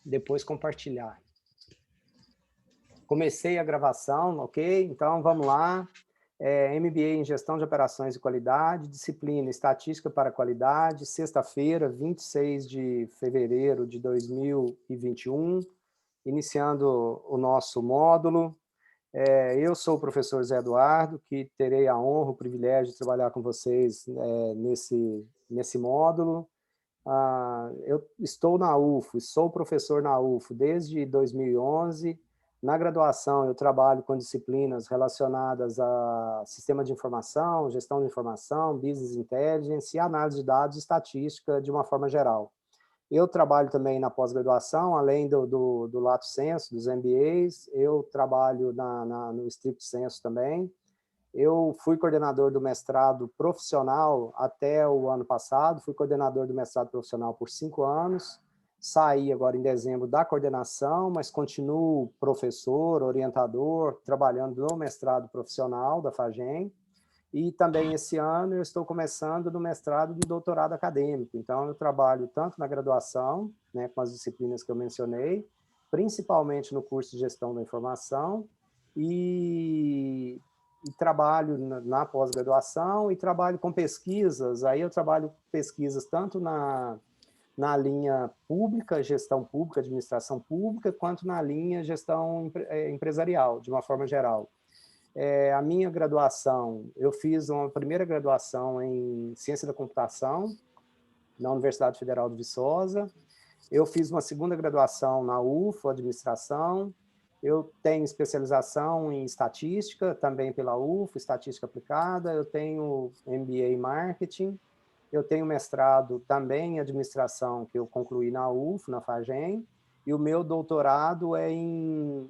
depois compartilhar. Comecei a gravação, ok? Então, vamos lá. MBA em Gestão de Operações e Qualidade, disciplina Estatística para Qualidade, sexta-feira, 26 de fevereiro de 2021, iniciando o nosso módulo. Eu sou o professor Zé Eduardo, que terei a honra, o privilégio de trabalhar com vocês nesse módulo. Eu estou na UFO, sou professor na UFO desde 2011. Na graduação, eu trabalho com disciplinas relacionadas a sistema de informação, gestão de informação, business intelligence e análise de dados e estatística de uma forma geral. Eu trabalho também na pós-graduação, além do lato sensu, dos MBAs, eu trabalho no stricto sensu também. Eu fui coordenador do mestrado profissional até o ano passado, fui coordenador do mestrado profissional por 5 anos, saí agora em dezembro da coordenação, mas continuo professor, orientador, trabalhando no mestrado profissional da FAGEM, e também esse ano eu estou começando no mestrado e no doutorado acadêmico, então eu trabalho tanto na graduação, né, com as disciplinas que eu mencionei, principalmente no curso de Gestão da Informação, e trabalho na pós-graduação e trabalho com pesquisas. Aí eu trabalho pesquisas tanto na linha pública, gestão pública, administração pública, quanto na linha gestão empresarial, de uma forma geral. A minha graduação, eu fiz uma primeira graduação em Ciência da Computação, na Universidade Federal de Viçosa. Eu fiz uma segunda graduação na UFO, Administração. Eu tenho especialização em estatística, também pela UFO, estatística aplicada. Eu tenho MBA em marketing. Eu tenho mestrado também em administração, que eu concluí na UFO, na FAGEM. E o meu doutorado é em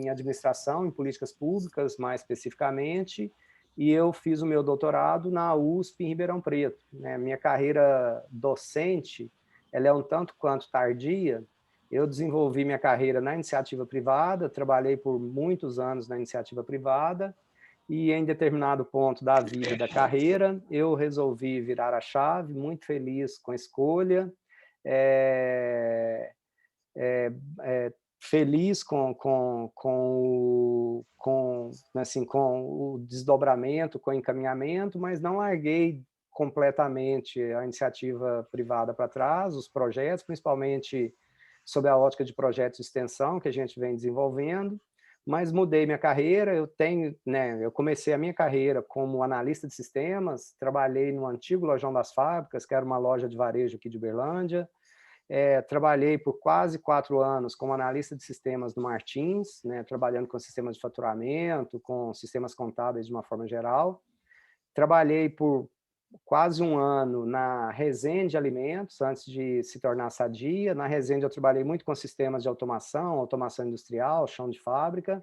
administração, em políticas públicas, mais especificamente. E eu fiz o meu doutorado na USP, em Ribeirão Preto. Minha carreira docente, ela é um tanto quanto tardia. Eu desenvolvi minha carreira na iniciativa privada, trabalhei por muitos anos na iniciativa privada, e em determinado ponto da vida, da carreira, eu resolvi virar a chave, muito feliz com a escolha, feliz assim, com o desdobramento, com o encaminhamento, mas não larguei completamente a iniciativa privada para trás, os projetos, principalmente sob a ótica de projetos de extensão que a gente vem desenvolvendo, mas mudei minha carreira. Eu comecei a minha carreira como analista de sistemas, trabalhei no antigo Lojão das Fábricas, que era uma loja de varejo aqui de Uberlândia. Trabalhei por quase 4 anos como analista de sistemas no Martins, trabalhando com sistemas de faturamento, com sistemas contábeis de uma forma geral. Trabalhei por quase 1 ano na Resende Alimentos, antes de se tornar Sadia. Na Resende eu trabalhei muito com sistemas de automação industrial, chão de fábrica.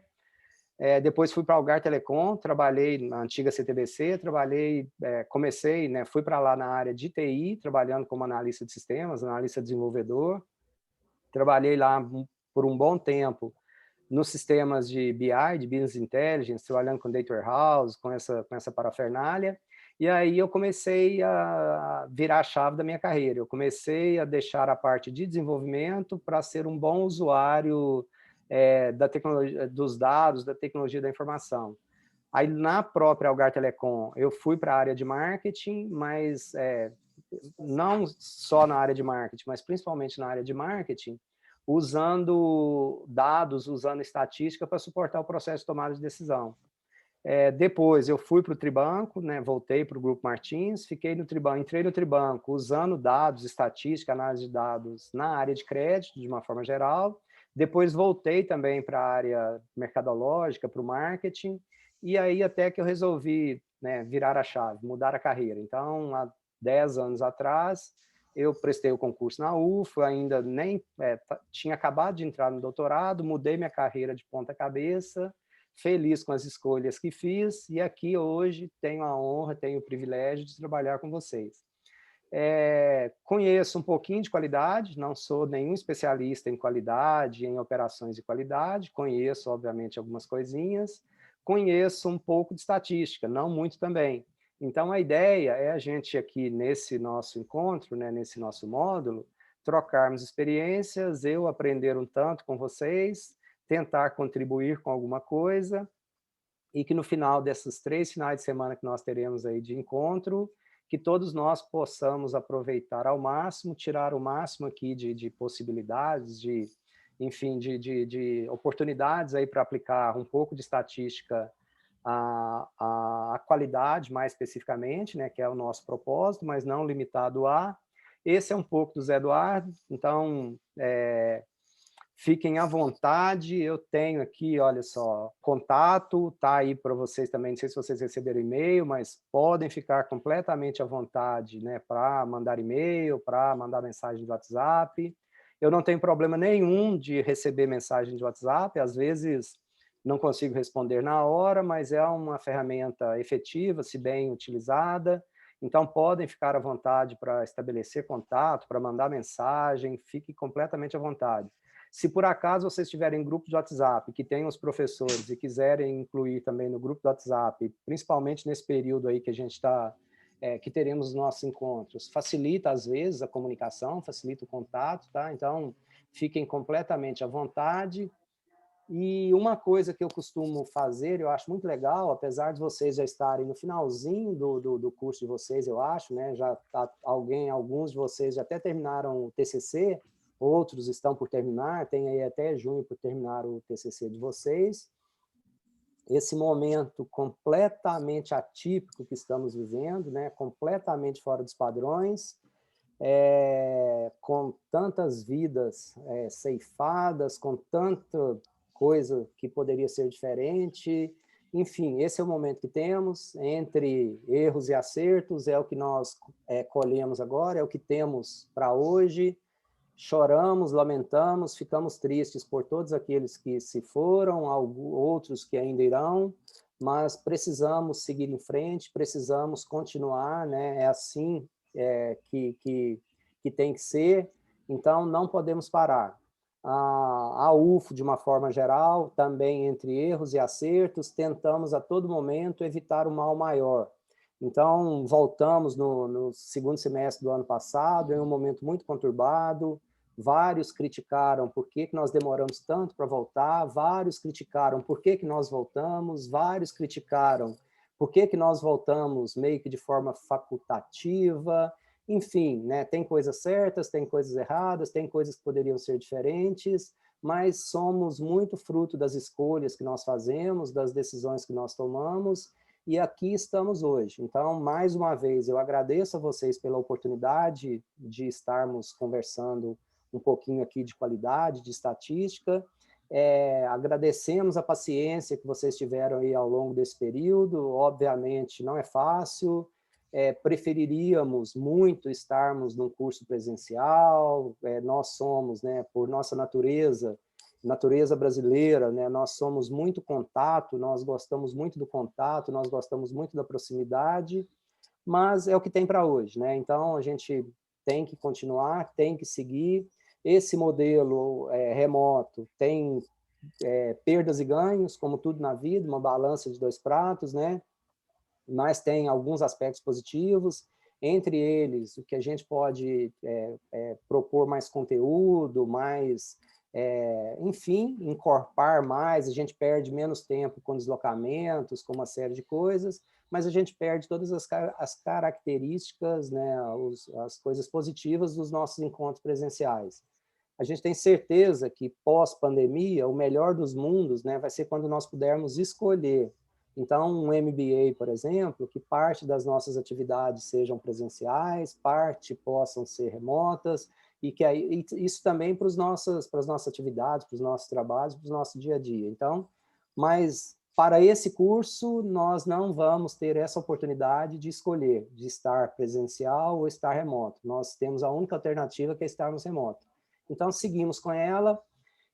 Depois fui para a Algar Telecom, trabalhei na antiga CTBC, fui para lá na área de TI, trabalhando como analista de sistemas, analista desenvolvedor. Trabalhei lá por um bom tempo nos sistemas de BI, de Business Intelligence, trabalhando com Data Warehouse, com essa parafernália. E aí eu comecei a virar a chave da minha carreira. Eu comecei a deixar a parte de desenvolvimento para ser um bom usuário da tecnologia, dos dados, da tecnologia da informação. Aí, na própria Algar Telecom, eu fui para a área de marketing, mas não só na área de marketing, mas principalmente na área de marketing, usando dados, usando estatística para suportar o processo de tomada de decisão. Depois eu fui para o Tribanco, voltei para o Grupo Martins, entrei no Tribanco usando dados, estatística, análise de dados na área de crédito, de uma forma geral. Depois voltei também para a área mercadológica, para o marketing, e aí até que eu resolvi virar a chave, mudar a carreira. Então, há 10 anos atrás, eu prestei o concurso na UFO, ainda nem tinha acabado de entrar no doutorado, mudei minha carreira de ponta cabeça, feliz com as escolhas que fiz, e aqui hoje tenho a honra, tenho o privilégio de trabalhar com vocês. Conheço um pouquinho de qualidade, não sou nenhum especialista em qualidade, em operações de qualidade, conheço, obviamente, algumas coisinhas, conheço um pouco de estatística, não muito também. Então, a ideia é a gente aqui, nesse nosso encontro, nesse nosso módulo, trocarmos experiências, eu aprender um tanto com vocês, tentar contribuir com alguma coisa, e que no final desses 3 finais de semana que nós teremos aí de encontro, que todos nós possamos aproveitar ao máximo, tirar o máximo aqui de possibilidades, enfim, de oportunidades aí para aplicar um pouco de estatística à qualidade, mais especificamente, né, que é o nosso propósito, mas não limitado a. Esse é um pouco do Zé Eduardo, então, fiquem à vontade, eu tenho aqui, olha só, contato, tá aí para vocês também, não sei se vocês receberam e-mail, mas podem ficar completamente à vontade, né, para mandar e-mail, para mandar mensagem de WhatsApp. Eu não tenho problema nenhum de receber mensagem de WhatsApp, às vezes não consigo responder na hora, mas é uma ferramenta efetiva, se bem utilizada, então podem ficar à vontade para estabelecer contato, para mandar mensagem, fique completamente à vontade. Se por acaso vocês tiverem grupo de WhatsApp que tem os professores e quiserem incluir também no grupo do WhatsApp, principalmente nesse período aí que a gente está, que teremos os nossos encontros, facilita às vezes a comunicação, facilita o contato, tá? Então, fiquem completamente à vontade. E uma coisa que eu costumo fazer, eu acho muito legal, apesar de vocês já estarem no finalzinho do curso de vocês, eu acho, né? Já tá alguns de vocês já até terminaram o TCC, outros estão por terminar, tem aí até junho por terminar o TCC de vocês. Esse momento completamente atípico que estamos vivendo, né? Completamente fora dos padrões, com tantas vidas ceifadas, com tanta coisa que poderia ser diferente. Enfim, esse é o momento que temos, entre erros e acertos, é o que nós colhemos agora, é o que temos para hoje. Choramos, lamentamos, ficamos tristes por todos aqueles que se foram, outros que ainda irão, mas precisamos seguir em frente, precisamos continuar, né? É assim que tem que ser, então não podemos parar. A UFO, de uma forma geral, também entre erros e acertos, tentamos a todo momento evitar o mal maior. Então, voltamos no segundo semestre do ano passado, em um momento muito conturbado, vários criticaram por que nós demoramos tanto para voltar, vários criticaram por que nós voltamos, vários criticaram por que nós voltamos meio que de forma facultativa, enfim, né, tem coisas certas, tem coisas erradas, tem coisas que poderiam ser diferentes, mas somos muito fruto das escolhas que nós fazemos, das decisões que nós tomamos, e aqui estamos hoje. Então, mais uma vez, eu agradeço a vocês pela oportunidade de estarmos conversando um pouquinho aqui de qualidade, de estatística. Agradecemos a paciência que vocês tiveram aí ao longo desse período. Obviamente, não é fácil. Preferiríamos muito estarmos num curso presencial. Nós somos, né, por nossa natureza brasileira, né, nós somos muito contato, nós gostamos muito do contato, nós gostamos muito da proximidade, mas é o que tem para hoje, né? Então, a gente tem que continuar, tem que seguir. Esse modelo remoto tem perdas e ganhos, como tudo na vida, uma balança de dois pratos, né? Mas tem alguns aspectos positivos, entre eles, o que a gente pode propor mais conteúdo, mais, enfim, encorpar mais, a gente perde menos tempo com deslocamentos, com uma série de coisas, mas a gente perde todas as características, né, as coisas positivas dos nossos encontros presenciais. A gente tem certeza que pós-pandemia, o melhor dos mundos, né, vai ser quando nós pudermos escolher. Então, um MBA, por exemplo, que parte das nossas atividades sejam presenciais, parte possam ser remotas, e que aí, isso também para as nossas atividades, para os nossos trabalhos, para o nosso dia a dia. Então, mas para esse curso, nós não vamos ter essa oportunidade de escolher, de estar presencial ou estar remoto. Nós temos a única alternativa, que é estarmos remoto. Então, seguimos com ela,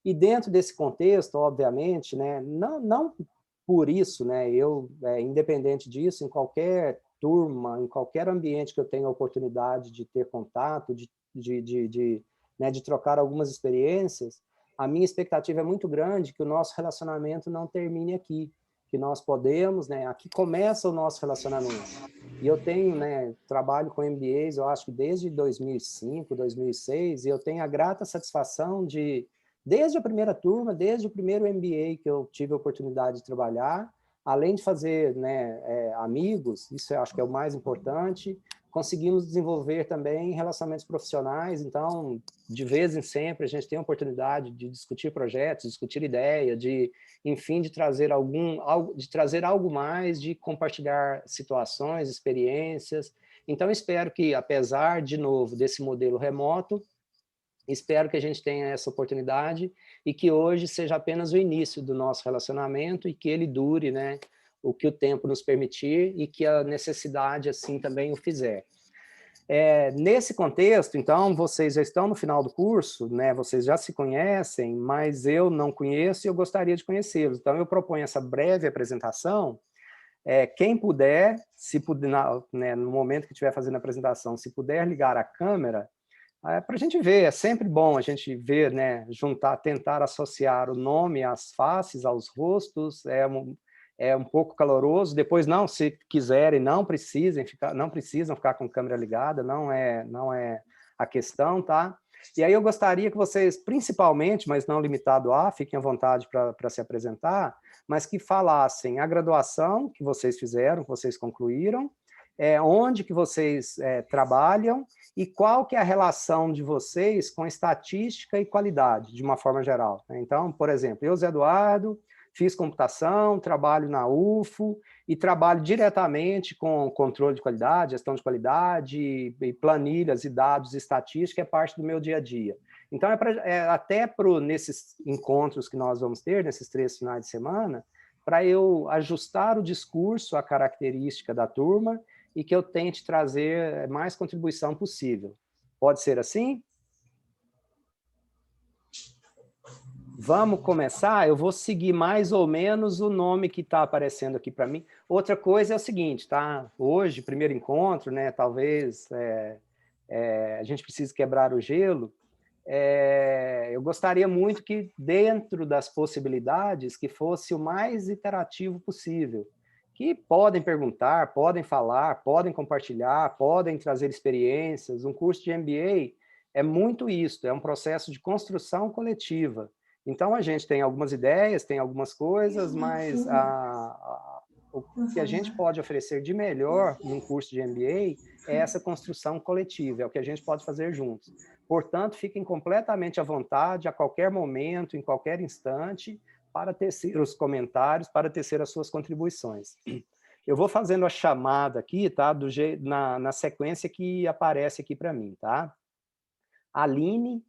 e dentro desse contexto, obviamente, né, não por isso, né, eu, independente disso, em qualquer turma, em qualquer ambiente que eu tenha a oportunidade de ter contato, né, de trocar algumas experiências, a minha expectativa é muito grande que o nosso relacionamento não termine aqui, que nós podemos, né, aqui começa o nosso relacionamento. E eu tenho, né, trabalho com MBAs, eu acho que desde 2005, 2006, e eu tenho a grata satisfação de, desde a primeira turma, desde o primeiro MBA que eu tive a oportunidade de trabalhar, além de fazer, né, amigos, isso eu acho que é o mais importante, conseguimos desenvolver também relacionamentos profissionais, então, de vez em sempre, a gente tem a oportunidade de discutir projetos, discutir ideia, de, enfim, de trazer algo mais, de compartilhar situações, experiências. Então, espero que, apesar, de novo, desse modelo remoto, espero que a gente tenha essa oportunidade e que hoje seja apenas o início do nosso relacionamento e que ele dure, né, o que o tempo nos permitir e que a necessidade assim também o fizer. Nesse contexto, então, vocês já estão no final do curso, né? Vocês já se conhecem, mas eu não conheço e eu gostaria de conhecê-los. Então, eu proponho essa breve apresentação. Quem puder, se puder, né, no momento que estiver fazendo a apresentação, se puder ligar a câmera, para a gente ver, é sempre bom a gente ver, né, juntar, tentar associar o nome às faces, aos rostos, é um pouco caloroso. Depois, não, se quiserem, não precisam ficar com a câmera ligada, não é a questão, tá? E aí eu gostaria que vocês, principalmente, mas não limitado a, fiquem à vontade para se apresentar, mas que falassem a graduação que vocês fizeram, que vocês concluíram, onde que vocês trabalham e qual que é a relação de vocês com estatística e qualidade, de uma forma geral. Então, por exemplo, eu, Zé Eduardo, fiz computação, trabalho na UFO e trabalho diretamente com controle de qualidade, gestão de qualidade, e planilhas e dados, estatística, é parte do meu dia a dia. Então, até nesses encontros que nós vamos ter, nesses 3 finais de semana, para eu ajustar o discurso à característica da turma e que eu tente trazer mais contribuição possível. Pode ser assim? Vamos começar? Eu vou seguir mais ou menos o nome que está aparecendo aqui para mim. Outra coisa é o seguinte, tá? Hoje, primeiro encontro, né? Talvez a gente precise quebrar o gelo. Eu gostaria muito que, dentro das possibilidades, que fosse o mais interativo possível. Que podem perguntar, podem falar, podem compartilhar, podem trazer experiências. Um curso de MBA é muito isso, é um processo de construção coletiva. Então, a gente tem algumas ideias, tem algumas coisas, mas o que a gente pode oferecer de melhor num curso de MBA é essa construção coletiva, é o que a gente pode fazer juntos. Portanto, fiquem completamente à vontade, a qualquer momento, em qualquer instante, para tecer os comentários, para tecer as suas contribuições. Eu vou fazendo a chamada aqui, tá? Na sequência que aparece aqui para mim, tá? A Aline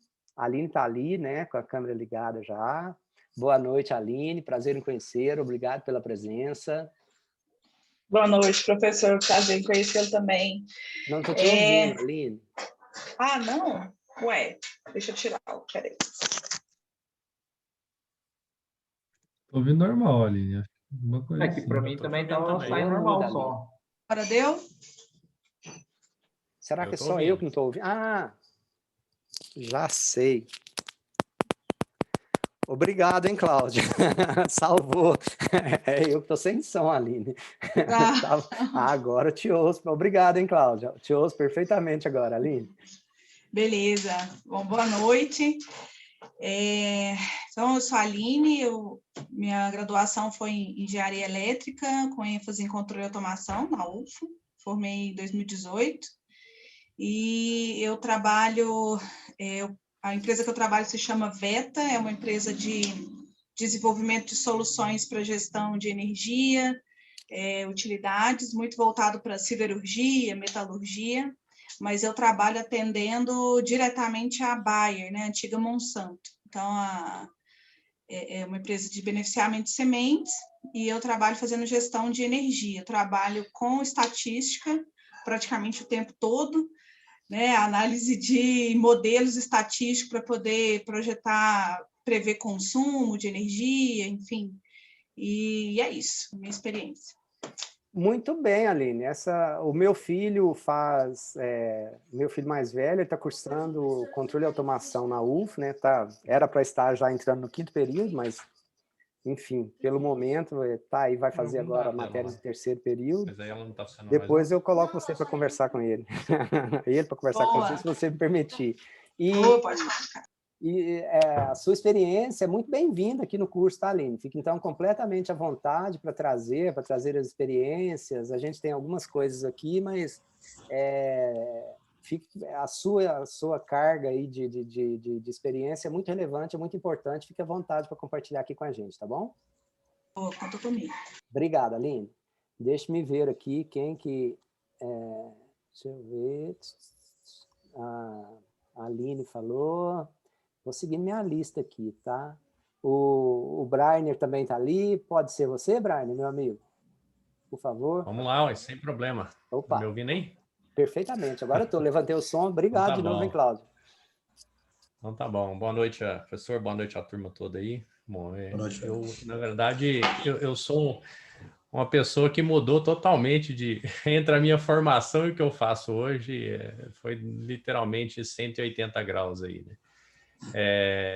está ali, né, com a câmera ligada já. Boa noite, Aline, prazer em conhecer, obrigado pela presença. Boa noite, professor, prazer em conhecê-lo também. Não estou te ouvindo, Aline. Ah, não? Ué, deixa eu tirar, peraí. Tô ouvindo normal, Aline. Uma coisa Aqui para mim também estava saindo normal o som. Agora deu? Será que é só eu que não estou ouvindo? Ah, já sei. Obrigado, hein, Cláudia? Salvou. Eu que estou sem som, Aline. Agora eu te ouço. Obrigado, hein, Cláudia? Te ouço perfeitamente agora, Aline. Beleza. Bom, boa noite. Então, eu sou a Aline, minha graduação foi em Engenharia Elétrica, com ênfase em controle e automação, na UFO. Formei em 2018. E eu trabalho... A empresa que eu trabalho se chama Veta, é uma empresa de desenvolvimento de soluções para gestão de energia, utilidades, muito voltado para siderurgia, metalurgia, mas eu trabalho atendendo diretamente a Bayer, né, a antiga Monsanto. Então, é uma empresa de beneficiamento de sementes e eu trabalho fazendo gestão de energia. Eu trabalho com estatística praticamente o tempo todo, né, análise de modelos estatísticos para poder projetar, prever consumo de energia, enfim. E é isso, minha experiência. Muito bem, Aline. O meu filho meu filho mais velho está cursando controle e automação na UF, né? Era para estar já entrando no 5º período, mas enfim, pelo momento, tá aí, vai fazer agora matérias de terceiro período. Mas aí ela não tá funcionando Depois mais, eu coloco você para conversar com ele. Ele para conversar com Boa. você, se você me permitir. Boa, pode colocar. E a sua experiência é muito bem-vinda aqui no curso, tá, Aline? Fique, então, completamente à vontade para trazer as experiências. A gente tem algumas coisas aqui, mas a sua carga aí de experiência é muito relevante, é muito importante. Fique à vontade para compartilhar aqui com a gente, tá bom? Boa, conta comigo. Obrigado, Aline. Deixa-me ver aqui quem que... deixa eu ver... A Aline falou... Vou seguir minha lista aqui, tá? O Brainer também está ali. Pode ser você, Brainer, meu amigo? Por favor. Vamos lá, sem problema. Opa. Me ouvindo aí? Perfeitamente. Agora eu levantei o som. Obrigado então, de novo, hein, Cláudio? Então tá bom. Boa noite, professor. Boa noite à turma toda aí. Bom, na verdade, eu sou uma pessoa que mudou totalmente entre a minha formação e o que eu faço hoje. Foi literalmente 180 graus aí, né?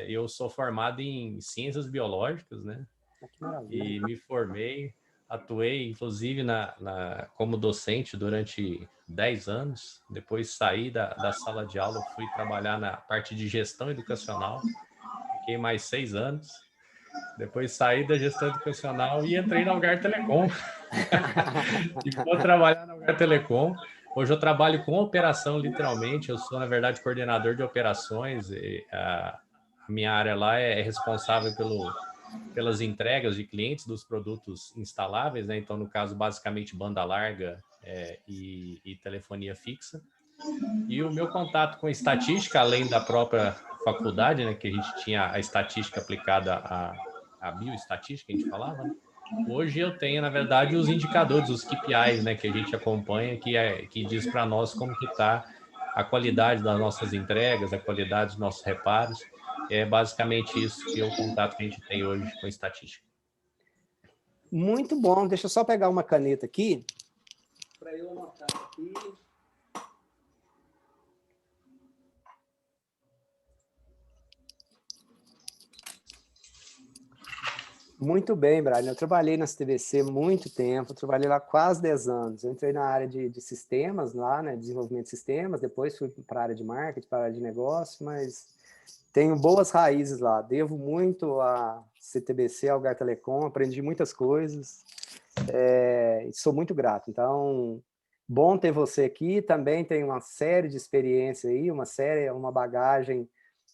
Eu sou formado em ciências biológicas, né? E me formei, atuei inclusive como docente durante 10 anos. Depois saí da sala de aula, fui trabalhar na parte de gestão educacional, fiquei mais 6 anos. Depois saí da gestão educacional e entrei na Algar Telecom. E vou trabalhar na Algar Telecom. Hoje eu trabalho com operação, literalmente. Eu sou, na verdade, coordenador de operações. A minha área lá é responsável pelas entregas de clientes dos produtos instaláveis, né? Então, no caso, basicamente, banda larga e telefonia fixa. E o meu contato com estatística, além da própria faculdade, né? Que a gente tinha a estatística aplicada à bioestatística, a gente falava, né? Hoje eu tenho, na verdade, os indicadores, os KPIs, né, que a gente acompanha, que diz para nós como que está a qualidade das nossas entregas, a qualidade dos nossos reparos. É basicamente isso que é o contato que a gente tem hoje com a estatística. Muito bom. Deixa eu só pegar uma caneta aqui para eu anotar aqui. Muito bem, Brian. Eu trabalhei na CTBC muito tempo, trabalhei lá quase 10 anos. Eu entrei na área de sistemas lá, né, desenvolvimento de sistemas, depois fui para a área de marketing, para a área de negócio, mas tenho boas raízes lá. Devo muito à CTBC, ao Algar Telecom, aprendi muitas coisas, sou muito grato. Então, bom ter você aqui. Também tem uma série de experiência aí, uma bagagem.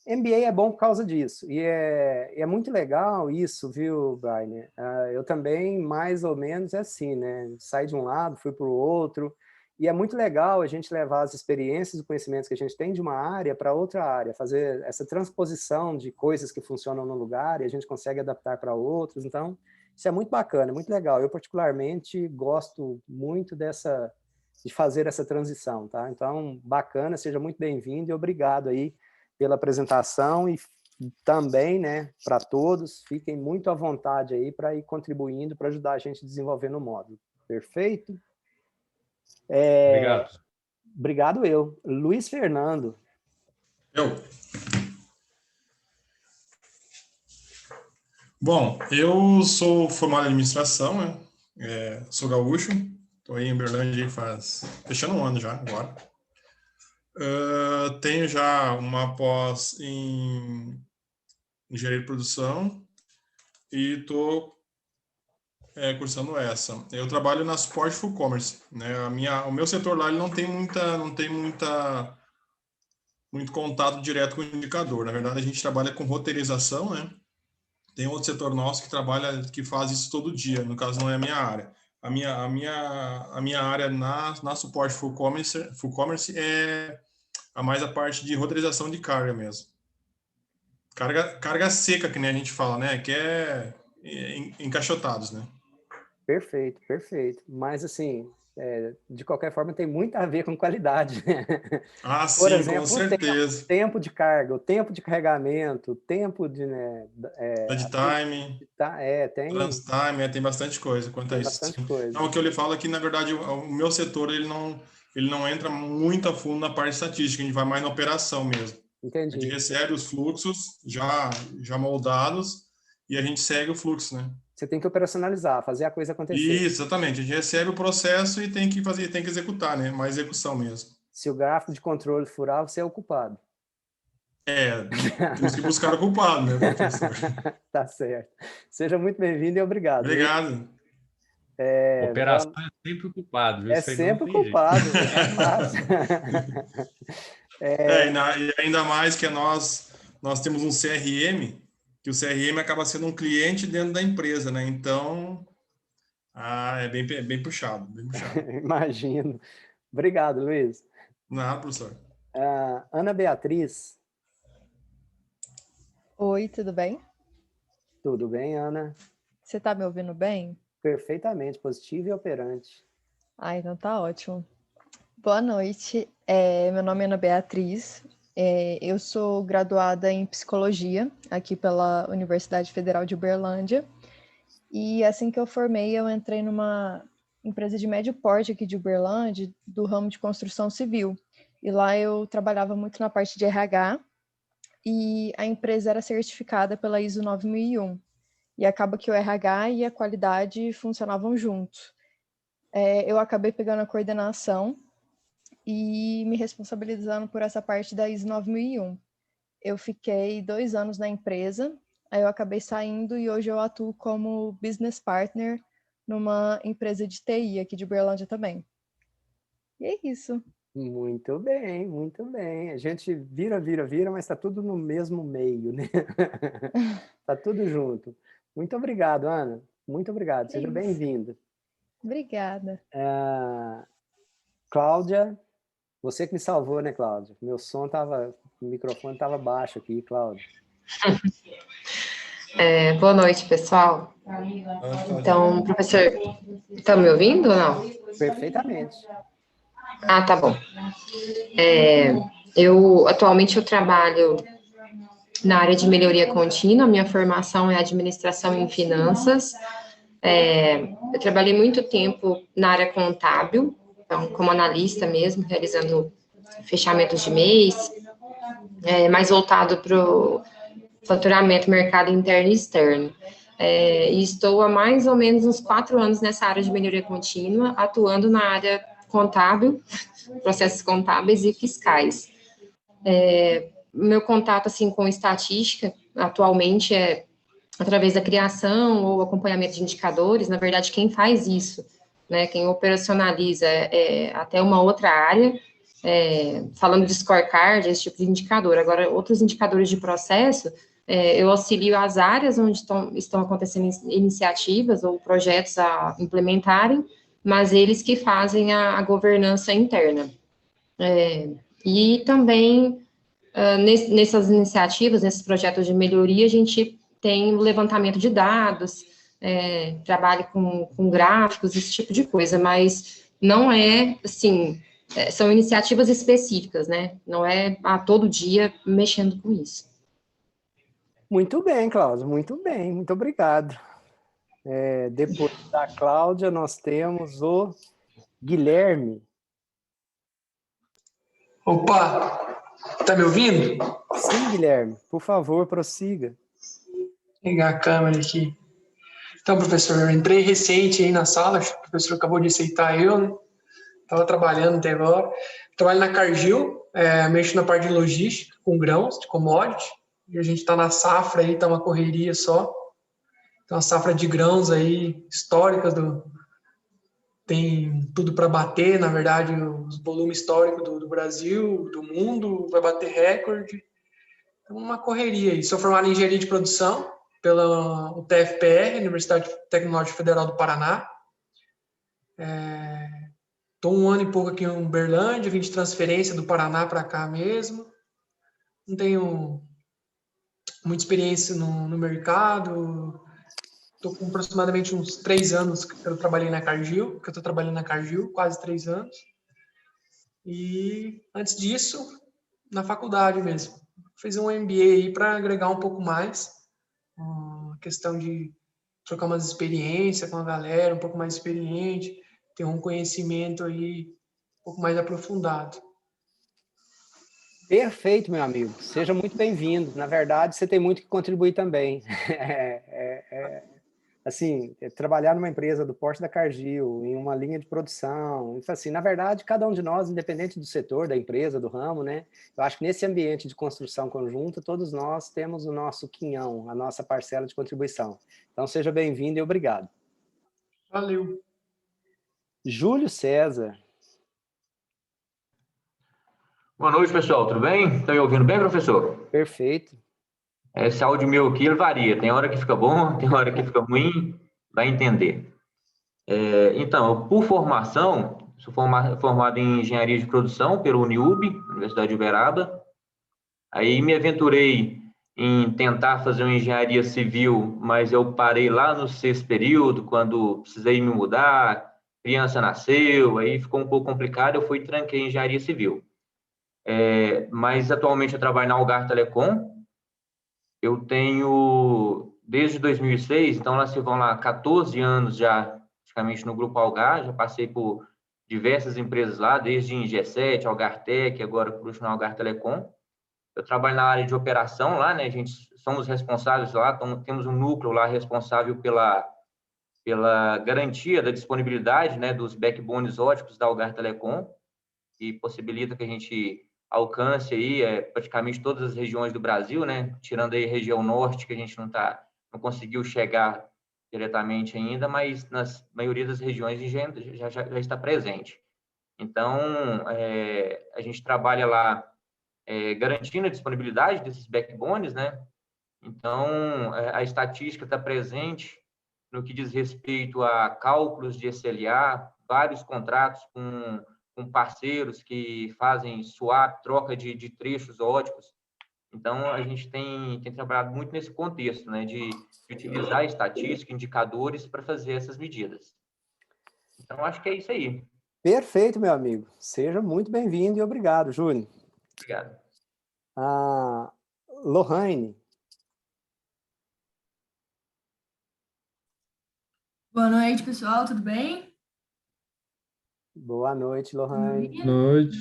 MBA é bom por causa disso, e é muito legal isso, viu, Brian? Eu também, mais ou menos, é assim, né? Saí de um lado, fui para o outro, e é muito legal a gente levar as experiências e conhecimentos que a gente tem de uma área para outra área, fazer essa transposição de coisas que funcionam num lugar e a gente consegue adaptar para outros. Então, isso é muito bacana, muito legal. Eu, particularmente, gosto muito de fazer essa transição, tá? Então, bacana, seja muito bem-vindo e obrigado aí pela apresentação e também, né, para todos, fiquem muito à vontade aí para ir contribuindo, para ajudar a gente a desenvolver no módulo. Perfeito? Obrigado. Obrigado eu. Luiz Fernando. Bom, eu sou formado em administração, né? Sou gaúcho, estou aí em Uberlândia fechando um ano já, agora. Tenho já uma pós em engenharia de produção e estou cursando essa. Eu trabalho na Support Full Commerce, né? O meu setor lá ele não tem muito contato direto com o indicador. Na verdade, a gente trabalha com roteirização, né? Tem outro setor nosso que faz isso todo dia. No caso, não é a minha área. A minha área na Support Full Commerce é mais a parte de roteirização de carga mesmo. Carga seca, que nem a gente fala, né? Que é encaixotados, né? Perfeito, perfeito. Mas, assim, de qualquer forma, tem muito a ver com qualidade. Ah, Por sim, exemplo, com certeza. O tempo de carga, o tempo de carregamento, o tempo de... Dead time, trans time, tem bastante coisa quanto a isso. Bastante coisa. Não, o que eu lhe falo é que, na verdade, o meu setor ele não entra muito a fundo na parte estatística, a gente vai mais na operação mesmo. Entendi. A gente recebe os fluxos já moldados e a gente segue o fluxo, né? Você tem que operacionalizar, fazer a coisa acontecer. Isso, exatamente. A gente recebe o processo e tem que fazer, tem que executar, né? Mais execução mesmo. Se o gráfico de controle furar, você é o culpado. Temos que buscar o culpado, né, professor? Tá certo. Seja muito bem-vindo e obrigado. Obrigado. Operação é sempre o culpado. Viu? É sempre o culpado. E ainda mais que nós temos um CRM, que o CRM acaba sendo um cliente dentro da empresa, né? Então, é bem puxado, bem puxado. Imagino. Obrigado, Luiz. Nada, professor. Ana Beatriz. Oi, tudo bem? Tudo bem, Ana? Você está me ouvindo bem? Perfeitamente, positivo e operante. Então tá ótimo. Boa noite, meu nome é Ana Beatriz, eu sou graduada em Psicologia aqui pela Universidade Federal de Uberlândia e assim que eu formei eu entrei numa empresa de médio porte aqui de Uberlândia do ramo de construção civil e lá eu trabalhava muito na parte de RH e a empresa era certificada pela ISO 9001 e acaba que o RH e a qualidade funcionavam juntos. Eu acabei pegando a coordenação e me responsabilizando por essa parte da ISO 9001. Eu fiquei 2 anos na empresa, aí eu acabei saindo e hoje eu atuo como business partner numa empresa de TI aqui de Uberlândia também. E é isso. Muito bem, muito bem. A gente vira, mas está tudo no mesmo meio, né? Está tudo junto. Muito obrigado, Ana. Muito obrigado. Seja bem-vinda. Obrigada. Cláudia, você que me salvou, né, Cláudia? O microfone estava baixo aqui, Cláudia. Boa noite, pessoal. Então, professor, está me ouvindo ou não? Perfeitamente. Tá bom. Atualmente eu trabalho na área de melhoria contínua, minha formação é administração em finanças. Eu trabalhei muito tempo na área contábil, então, como analista mesmo, realizando fechamentos de mês, mais voltado para o faturamento, mercado interno e externo. E estou há mais ou menos uns 4 anos nessa área de melhoria contínua, atuando na área contábil, processos contábeis e fiscais. Meu contato assim, com estatística, atualmente, é através da criação ou acompanhamento de indicadores. Na verdade, quem faz isso, né, quem operacionaliza é até uma outra área, falando de scorecard, esse tipo de indicador. Agora, outros indicadores de processo, eu auxilio as áreas onde estão acontecendo iniciativas ou projetos a implementarem, mas eles que fazem a governança interna. E também, nessas iniciativas, nesses projetos de melhoria, a gente tem o levantamento de dados, trabalho com gráficos, esse tipo de coisa, mas não é, assim, são iniciativas específicas, né? Não é a todo dia mexendo com isso. Muito bem, Cláudia, muito bem, muito obrigado. Depois da Cláudia, nós temos o Guilherme. Opa, tá me ouvindo? Sim, Guilherme, por favor, prossiga. Vou ligar a câmera aqui. Então, professor, eu entrei recente aí na sala, o professor acabou de aceitar eu, né? Estava trabalhando até agora. Trabalho na Cargill, mexo na parte de logística, com grãos, de commodity, e a gente está na safra aí, está uma correria só. Então, a safra de grãos aí, históricas, tem tudo para bater, na verdade, os volumes históricos do Brasil, do mundo, vai bater recorde. É uma correria aí. Sou formado em engenharia de produção pela UTFPR, Universidade Tecnológica Federal do Paraná. Estou 1 ano e pouco aqui em Uberlândia, vim de transferência do Paraná para cá mesmo. Não tenho muita experiência no mercado. Estou com aproximadamente uns 3 anos que eu trabalhei na Cargill, quase 3 anos. E antes disso, na faculdade mesmo. Fiz um MBA aí para agregar um pouco mais. A questão de trocar umas experiências com a galera, um pouco mais experiente, ter um conhecimento aí um pouco mais aprofundado. Perfeito, meu amigo. Seja muito bem-vindo. Na verdade, você tem muito que contribuir também. assim, trabalhar numa empresa do porte da Cargill, em uma linha de produção, então, assim, na verdade, cada um de nós, independente do setor, da empresa, do ramo, né, eu acho que nesse ambiente de construção conjunta, todos nós temos o nosso quinhão, a nossa parcela de contribuição. Então, seja bem-vindo e obrigado. Valeu. Júlio César. Boa noite, pessoal. Tudo bem? Estão me ouvindo bem, professor? Perfeito. Esse áudio meu aqui, ele varia. Tem hora que fica bom, tem hora que fica ruim. Vai entender. Então, por formação, sou formado em Engenharia de Produção pelo Uniub, Universidade de Uberaba. Aí me aventurei em tentar fazer uma engenharia civil, mas eu parei lá no 6º período, quando precisei me mudar, criança nasceu, aí ficou um pouco complicado, eu fui e tranquei em Engenharia Civil. Mas atualmente eu trabalho na Algar Telecom. Eu tenho, desde 2006, então lá se vão lá 14 anos já, praticamente no Grupo Algar, já passei por diversas empresas lá, desde Ingeset, Algartec, agora por último Algar Telecom. Eu trabalho na área de operação lá, né? A gente somos responsáveis lá, temos um núcleo lá responsável pela garantia da disponibilidade, né, dos backbones óticos da Algar Telecom, que possibilita que a gente alcance aí praticamente todas as regiões do Brasil, né? Tirando aí a região norte, que a gente não conseguiu chegar diretamente ainda, mas nas maioria das regiões já está presente. Então, a gente trabalha lá garantindo a disponibilidade desses backbones, né? Então, a estatística está presente no que diz respeito a cálculos de SLA, vários contratos com parceiros que fazem swap, troca de trechos óticos. Então, a gente tem trabalhado muito nesse contexto, né, de utilizar estatística, indicadores para fazer essas medidas. Então, acho que é isso aí. Perfeito, meu amigo. Seja muito bem-vindo e obrigado, Júlio. Obrigado. Lohane. Boa noite, pessoal, tudo bem? Boa noite, Lohane. Boa noite.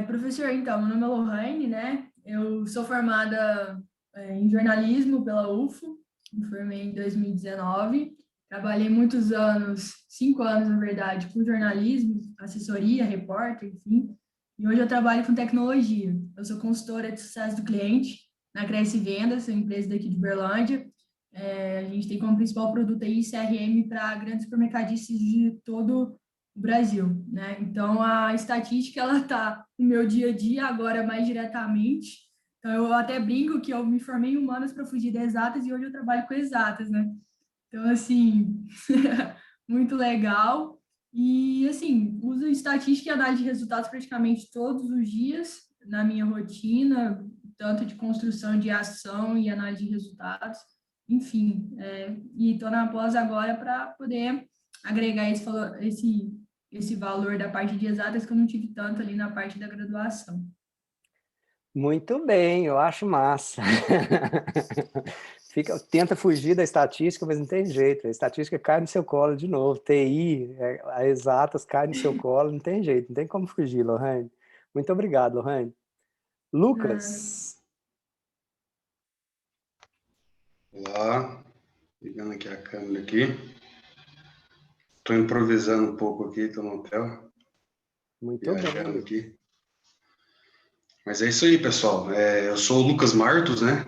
Professor, então, meu nome é Lohane, né? Eu sou formada em jornalismo pela UFO, me formei em 2019. Trabalhei muitos anos, 5 anos, na verdade, com jornalismo, assessoria, repórter, enfim. E hoje eu trabalho com tecnologia. Eu sou consultora de sucesso do cliente na Cresce Vendas, uma empresa daqui de Uberlândia. A gente tem como principal produto aí CRM para grandes supermercadistas de todo o Brasil, né? Então, a estatística, ela está no meu dia a dia, agora mais diretamente. Então, eu até brinco que eu me formei em humanas para fugir de exatas e hoje eu trabalho com exatas, né? Então, assim, muito legal. E, assim, uso estatística e análise de resultados praticamente todos os dias na minha rotina, tanto de construção de ação e análise de resultados. Enfim, e estou na pós agora para poder agregar esse valor da parte de exatas que eu não tive tanto ali na parte da graduação. Muito bem, eu acho massa. Tenta fugir da estatística, mas não tem jeito. A estatística cai no seu colo de novo. TI, a exatas cai no seu colo, não tem jeito, não tem como fugir, Lohane. Muito obrigado, Lohane. Lucas. Olá, ligando aqui a câmera aqui. Estou improvisando um pouco aqui, estou no hotel. Muito bem. Aqui. Mas é isso aí, pessoal. Eu sou o Lucas Martos, né?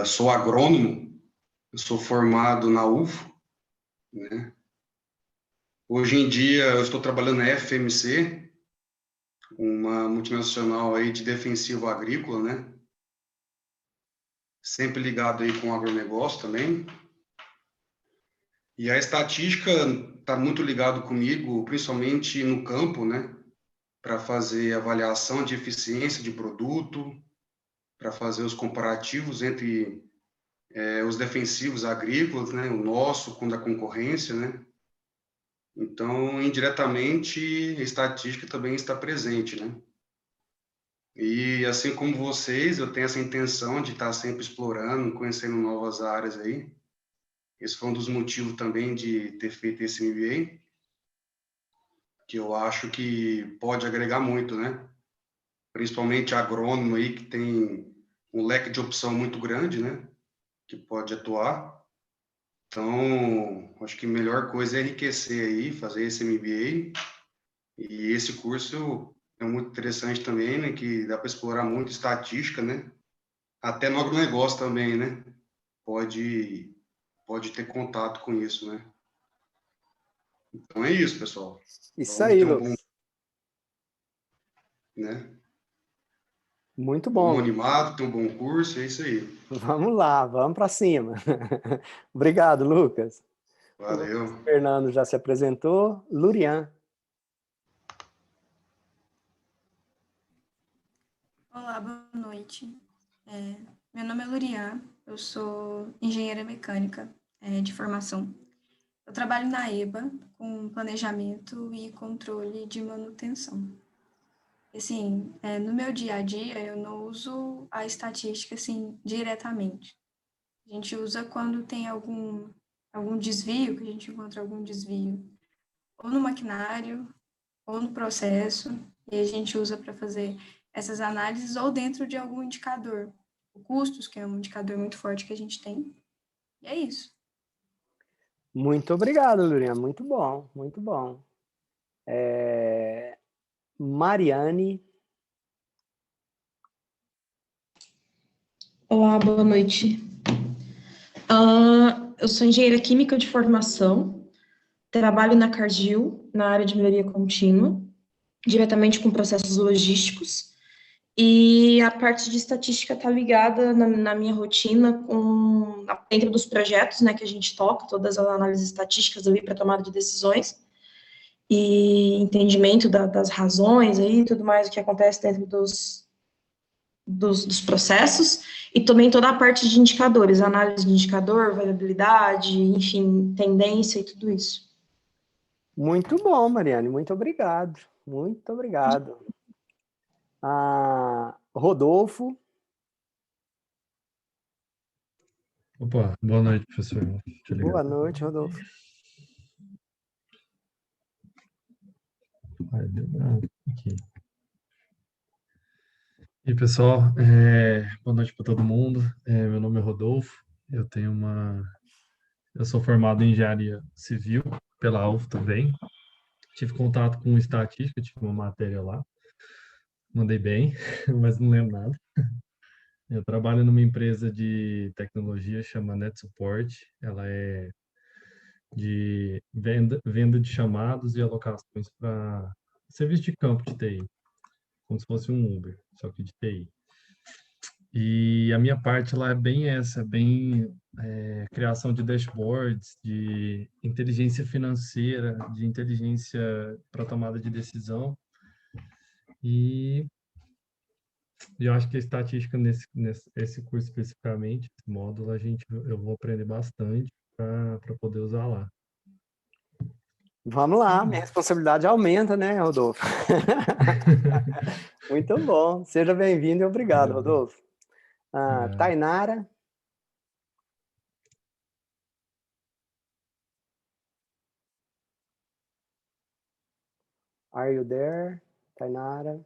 Sou agrônomo, sou formado na UFO, né? Hoje em dia eu estou trabalhando na FMC, uma multinacional aí de defensivo agrícola, né? Sempre ligado aí com o agronegócio também. E a estatística está muito ligado comigo, principalmente no campo, né? Para fazer avaliação de eficiência de produto, para fazer os comparativos entre os defensivos agrícolas, né? O nosso com o da concorrência, né? Então, indiretamente, a estatística também está presente, né? E assim como vocês, eu tenho essa intenção de estar sempre explorando, conhecendo novas áreas aí. Esse foi um dos motivos também de ter feito esse MBA, que eu acho que pode agregar muito, né? Principalmente agrônomo aí, que tem um leque de opção muito grande, né? Que pode atuar. Então, acho que a melhor coisa é enriquecer aí, fazer esse MBA. E esse curso é muito interessante também, né? Que dá para explorar muito estatística, né? Até no agronegócio também, né? Pode ter contato com isso, né? Então é isso, pessoal. Isso aí, Lucas. Né? Muito bom. Vamos animado, tem um bom curso, é isso aí. Vamos lá, vamos para cima. Obrigado, Lucas. Valeu. O Fernando já se apresentou. Lurian. Olá, boa noite. Meu nome é Lurian, eu sou engenheira mecânica de formação. Eu trabalho na EBA com planejamento e controle de manutenção. Assim, no meu dia a dia, eu não uso a estatística assim, diretamente. A gente usa quando tem algum desvio, que a gente encontra algum desvio, ou no maquinário, ou no processo, e a gente usa para fazer essas análises, ou dentro de algum indicador. O custos, que é um indicador muito forte que a gente tem. E é isso. Muito obrigado, Lurian. Muito bom, muito bom. Mariane. Olá, boa noite. Eu sou engenheira química de formação, trabalho na Cargill, na área de melhoria contínua, diretamente com processos logísticos, e a parte de estatística está ligada na minha rotina dentro dos projetos, né, que a gente toca, todas as análises estatísticas ali para tomada de decisões, e entendimento das razões aí, tudo mais o que acontece dentro dos processos, e também toda a parte de indicadores, análise de indicador, variabilidade, enfim, tendência e tudo isso. Muito bom, Mariane, muito obrigado. Muito obrigado. Rodolfo. Opa, boa noite, professor. Boa noite, Rodolfo. Aqui. E pessoal, boa noite para todo mundo. Meu nome é Rodolfo. Eu sou formado em engenharia civil pela UF também. Tive contato com estatística, tive uma matéria lá. Mandei bem, mas não lembro nada. Eu trabalho numa empresa de tecnologia chama NetSupport. Ela é de venda de chamados e alocações para serviço de campo de TI, como se fosse um Uber, só que de TI. E a minha parte lá é bem criação de dashboards, de inteligência financeira, de inteligência para tomada de decisão. E eu acho que a estatística nesse curso especificamente, esse módulo, eu vou aprender bastante para poder usar lá. Vamos lá, minha responsabilidade aumenta, né, Rodolfo? Muito bom. Seja bem-vindo e obrigado, Rodolfo. Tainara. Are you there, Tainara?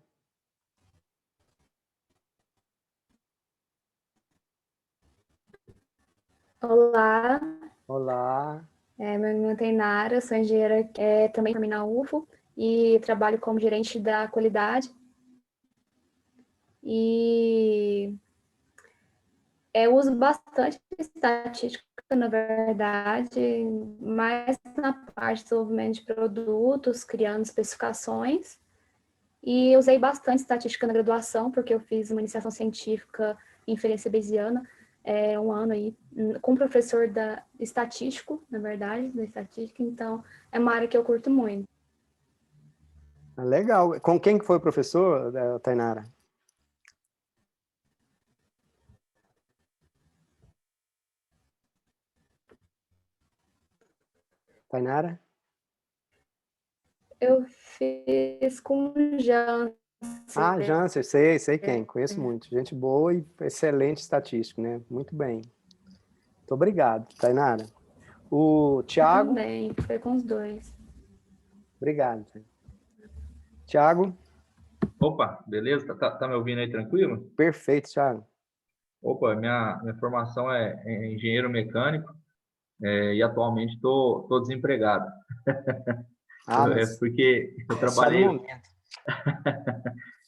Olá. Olá. Meu nome é Tainara, sou engenheira também formei na UFO e trabalho como gerente da qualidade. E eu uso bastante estatística, na verdade, mais na parte de desenvolvimento de produtos, criando especificações. E usei bastante estatística na graduação, porque eu fiz uma iniciação científica em inferência bayesiana, um ano aí, com um professor estatístico, na verdade, da estatística, então é uma área que eu curto muito. Legal. Com quem que foi o professor, Tainara? Tainara? Eu fiz com o Janser. Janser, sei quem, conheço muito. Gente boa e excelente estatístico, né? Muito bem. Muito obrigado, Tainara. O Thiago? Também, foi com os dois. Obrigado. Thiago? Opa, beleza? Tá me ouvindo aí tranquilo? Perfeito, Thiago. Opa, minha formação é engenheiro mecânico. e atualmente estou desempregado. Porque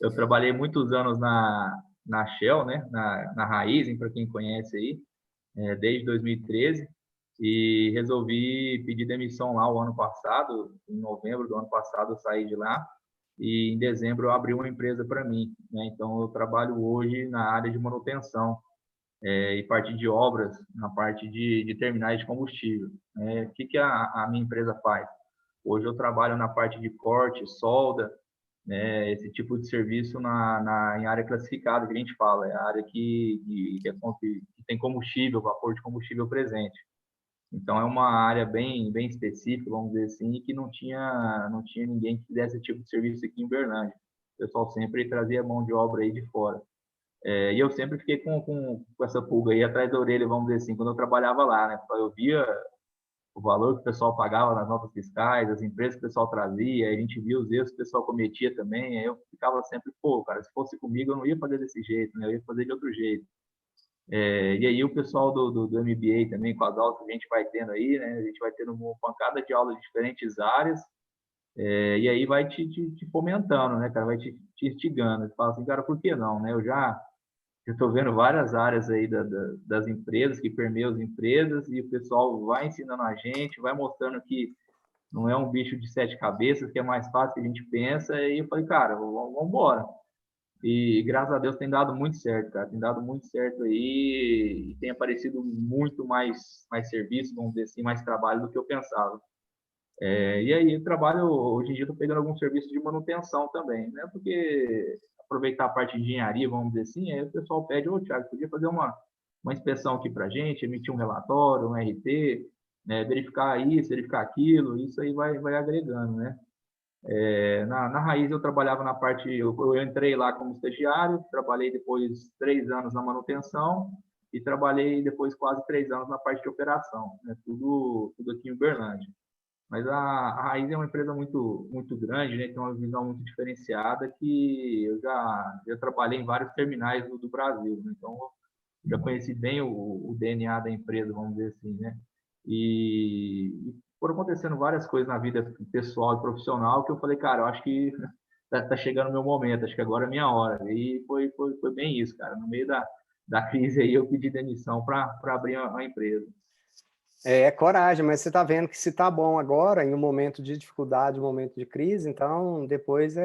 eu trabalhei muitos anos na Shell, né? na Raízen, para quem conhece aí, desde 2013, e resolvi pedir demissão lá o ano passado. Em novembro do ano passado eu saí de lá, e em dezembro eu abri uma empresa para mim, né? Então eu trabalho hoje na área de manutenção e parte de obras, na parte de terminais de combustível. O que a minha empresa faz? Hoje eu trabalho na parte de corte, solda, né, esse tipo de serviço em área classificada, que a gente fala, é a área que tem combustível, vapor de combustível presente. Então, é uma área bem específica, vamos dizer assim, e que não tinha ninguém que fizesse esse tipo de serviço aqui em Uberlândia. O pessoal sempre trazia mão de obra aí de fora. E eu sempre fiquei com essa pulga aí atrás da orelha, vamos dizer assim, quando eu trabalhava lá, né? Eu via o valor que o pessoal pagava nas notas fiscais, as empresas que o pessoal trazia, a gente via os erros que o pessoal cometia também, aí eu ficava sempre, pô, cara, se fosse comigo eu não ia fazer desse jeito, né? Eu ia fazer de outro jeito. E aí o pessoal do MBA também, com as aulas que a gente vai tendo aí, né? A gente vai tendo uma pancada de aulas de diferentes áreas, e aí vai te fomentando, né, cara? Vai te instigando. Você fala assim, cara, por que não, né? Eu estou vendo várias áreas aí das empresas, que permeiam as empresas, e o pessoal vai ensinando a gente, vai mostrando que não é um bicho de 7 cabeças, que é mais fácil que a gente pensa, e eu falei, cara, vamos embora. E graças a Deus tem dado muito certo, cara, tem dado muito certo aí, e tem aparecido muito mais serviço, vamos dizer assim, mais trabalho do que eu pensava. E aí eu trabalho, hoje em dia estou pegando algum serviço de manutenção também, né, porque aproveitar a parte de engenharia, vamos dizer assim, aí o pessoal pede, ô Thiago, podia fazer uma inspeção aqui para a gente, emitir um relatório, um RT, né, verificar isso, verificar aquilo, isso aí vai agregando, né. Na Raiz eu trabalhava na parte, eu entrei lá como estagiário, trabalhei depois 3 anos na manutenção e trabalhei depois quase 3 anos na parte de operação, né, tudo aqui em Uberlândia. Mas a Raiz é uma empresa muito grande, né? Tem uma visão muito diferenciada, que eu já trabalhei em vários terminais do Brasil, né? Então já conheci bem o DNA da empresa, vamos dizer assim, né? E foram acontecendo várias coisas na vida pessoal e profissional que eu falei, cara, eu acho que tá chegando o meu momento, acho que agora é a minha hora. E foi bem isso, cara. No meio da crise aí eu pedi demissão para abrir a empresa. Coragem, mas você está vendo que se está bom agora, em um momento de dificuldade, um momento de crise, então depois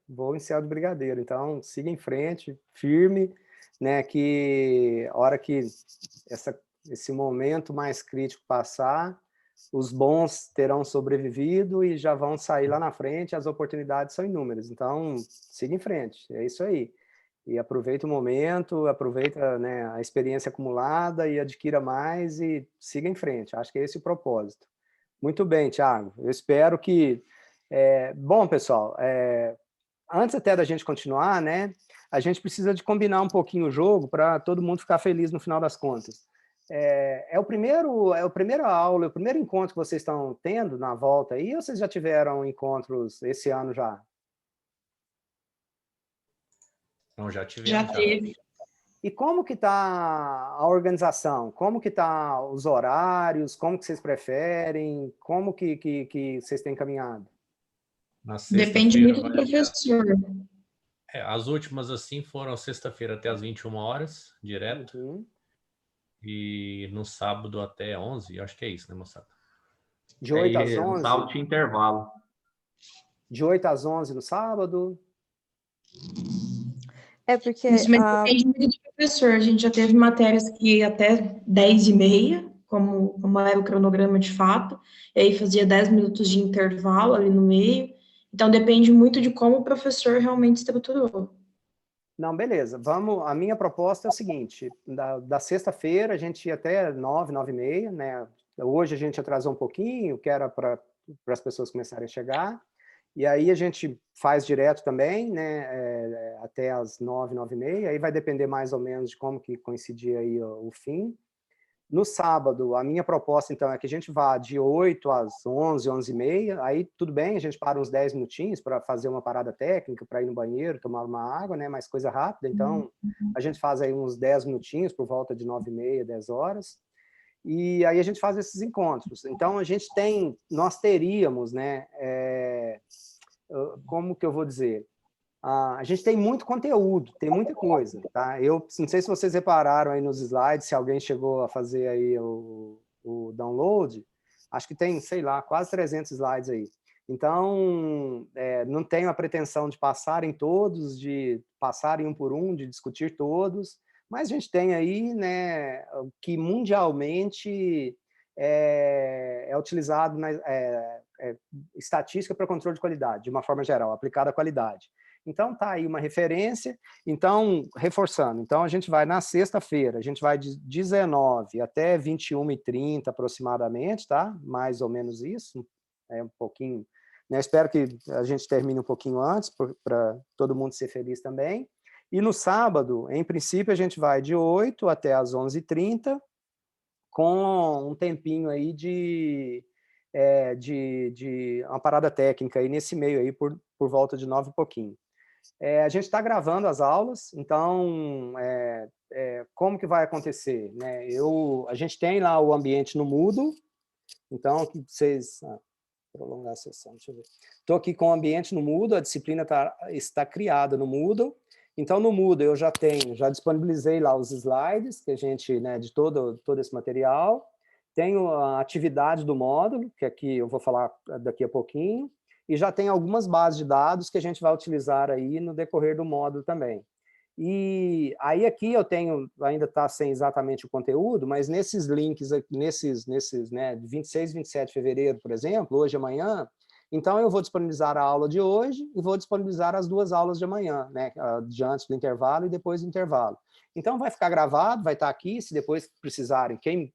vou em céu de brigadeiro. Então siga em frente, firme, né? Que a hora que esse momento mais crítico passar, os bons terão sobrevivido e já vão sair lá na frente, as oportunidades são inúmeras. Então siga em frente, é isso aí. E aproveita o momento, aproveita, né, a experiência acumulada e adquira mais e siga em frente. Acho que é esse o propósito. Muito bem, Thiago. Eu espero que... Bom, pessoal, antes até da gente continuar, né, a gente precisa de combinar um pouquinho o jogo para todo mundo ficar feliz no final das contas. É a primeira aula, o primeiro encontro que vocês estão tendo na volta aí, ou vocês já tiveram encontros esse ano já? Não, já tivemos. Já teve. E como que está a organização? Como que tá os horários? Como que vocês preferem? Como que vocês têm caminhado? Depende muito do professor. As últimas, assim, foram sexta-feira até as 21 horas, direto. Uhum. E no sábado até 11, acho que é isso, né, moçada? De 8 às 11? No sábado tinha intervalo. De 8 às 11 no sábado? Porque isso depende muito do professor. A gente já teve matérias que ia até 10h30, como era o cronograma de fato, e aí fazia 10 minutos de intervalo ali no meio. Então depende muito de como o professor realmente estruturou. Não, beleza. A minha proposta é o seguinte, da sexta-feira a gente ia até 9, 9h30, né? Hoje a gente atrasou um pouquinho, que era para as pessoas começarem a chegar. E aí a gente faz direto também, né, até as 9, 9h30, aí vai depender mais ou menos de como que coincidir aí o fim. No sábado, a minha proposta, então, é que a gente vá de 8 às 11, 11h30, aí tudo bem, a gente para uns 10 minutinhos para fazer uma parada técnica, para ir no banheiro, tomar uma água, né, mais coisa rápida, então a gente faz aí uns 10 minutinhos por volta de 9h30, 10 horas. e aí a gente faz esses encontros. Então, nós teríamos, né, como que eu vou dizer? A gente tem muito conteúdo, tem muita coisa, tá? Eu não sei se vocês repararam aí nos slides, se alguém chegou a fazer aí o download, acho que tem, sei lá, quase 300 slides aí. Então, não tenho a pretensão de passar em todos, de passar em um por um, de discutir todos, mas a gente tem aí, né, que mundialmente é utilizado na estatística para controle de qualidade, de uma forma geral, aplicada à qualidade. Então, tá aí uma referência. Então, reforçando, então a gente vai na sexta-feira, a gente vai de 19 até 21h30 aproximadamente, tá? Mais ou menos isso, um pouquinho, né? Espero que a gente termine um pouquinho antes, para todo mundo ser feliz também. E no sábado, em princípio, a gente vai de 8 até as 11h30, com um tempinho aí de uma parada técnica aí nesse meio aí, por volta de 9 e pouquinho. A gente está gravando as aulas, então, como que vai acontecer? Né? A gente tem lá o ambiente no Moodle, então, que vocês... prolongar a sessão, deixa eu ver. Estou aqui com o ambiente no Moodle, a disciplina está criada no Moodle. Então, no Moodle eu já disponibilizei lá os slides, que a gente, né, de todo esse material. Tenho a atividade do módulo, que aqui eu vou falar daqui a pouquinho, e já tem algumas bases de dados que a gente vai utilizar aí no decorrer do módulo também. E aí aqui eu tenho, ainda está sem exatamente o conteúdo, mas nesses links, nesses né, 26 e 27 de fevereiro, por exemplo, hoje e amanhã, então eu vou disponibilizar a aula de hoje e vou disponibilizar as 2 aulas de amanhã, né, de antes do intervalo e depois do intervalo. Então vai ficar gravado, vai estar aqui, se depois precisarem, quem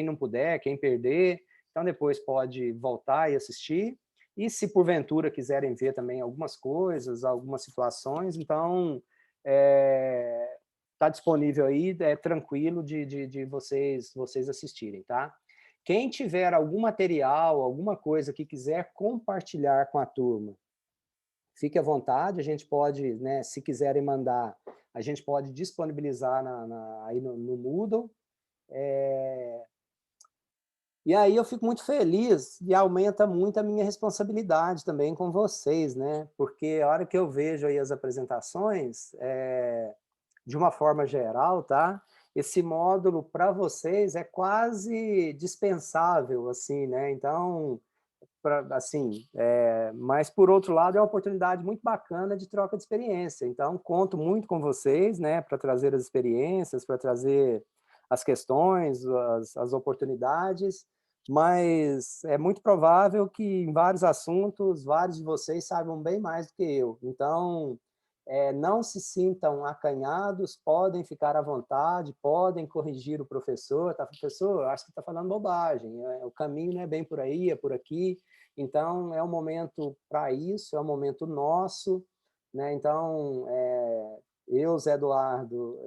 não puder, quem perder, então depois pode voltar e assistir. E se porventura quiserem ver também algumas coisas, algumas situações, então está disponível aí, tranquilo de vocês assistirem, tá? Quem tiver algum material, alguma coisa que quiser compartilhar com a turma, fique à vontade, a gente pode, né, se quiserem mandar, a gente pode disponibilizar aí no Moodle. E aí eu fico muito feliz e aumenta muito a minha responsabilidade também com vocês, né? Porque a hora que eu vejo aí as apresentações, de uma forma geral, tá? Esse módulo para vocês é quase dispensável, assim, né? Então, mas por outro lado é uma oportunidade muito bacana de troca de experiência. Então, conto muito com vocês, né? Para trazer as experiências, para trazer as questões, as oportunidades, mas é muito provável que em vários assuntos, vários de vocês saibam bem mais do que eu. Então, não se sintam acanhados, podem ficar à vontade, podem corrigir o professor. Tá, professor, acho que está falando bobagem, o caminho não é bem por aí, é por aqui. Então, é um momento para isso, é um momento nosso, né? Então, eu, Zé Eduardo,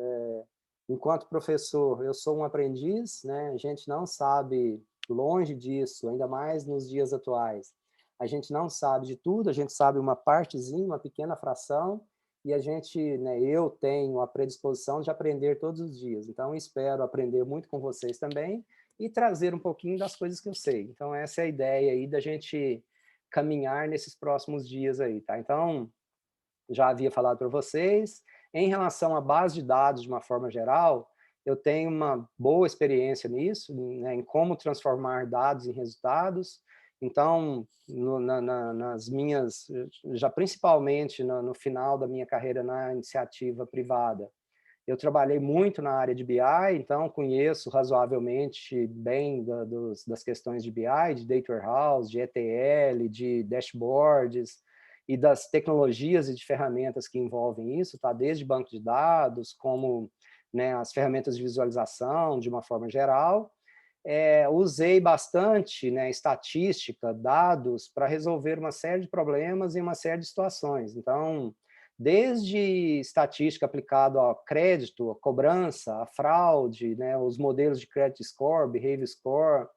enquanto professor, eu sou um aprendiz, né? A gente não sabe, longe disso, ainda mais nos dias atuais, a gente não sabe de tudo, a gente sabe uma partezinha, uma pequena fração, e a gente, né, eu tenho a predisposição de aprender todos os dias. Então, espero aprender muito com vocês também e trazer um pouquinho das coisas que eu sei. Então, essa é a ideia aí da gente caminhar nesses próximos dias aí, tá? Então, já havia falado para vocês. Em relação à base de dados, de uma forma geral, eu tenho uma boa experiência nisso, né, em como transformar dados em resultados. Então, nas minhas, já principalmente no final da minha carreira na iniciativa privada, eu trabalhei muito na área de BI, então conheço razoavelmente bem das questões de BI, de Data Warehouse, de ETL, de dashboards, e das tecnologias e de ferramentas que envolvem isso, tá? Desde banco de dados, como, né, as ferramentas de visualização, de uma forma geral. Usei bastante, né, estatística, dados, para resolver uma série de problemas e uma série de situações. Então, desde estatística aplicada ao crédito, a cobrança, a fraude, né, os modelos de credit score, behavior score,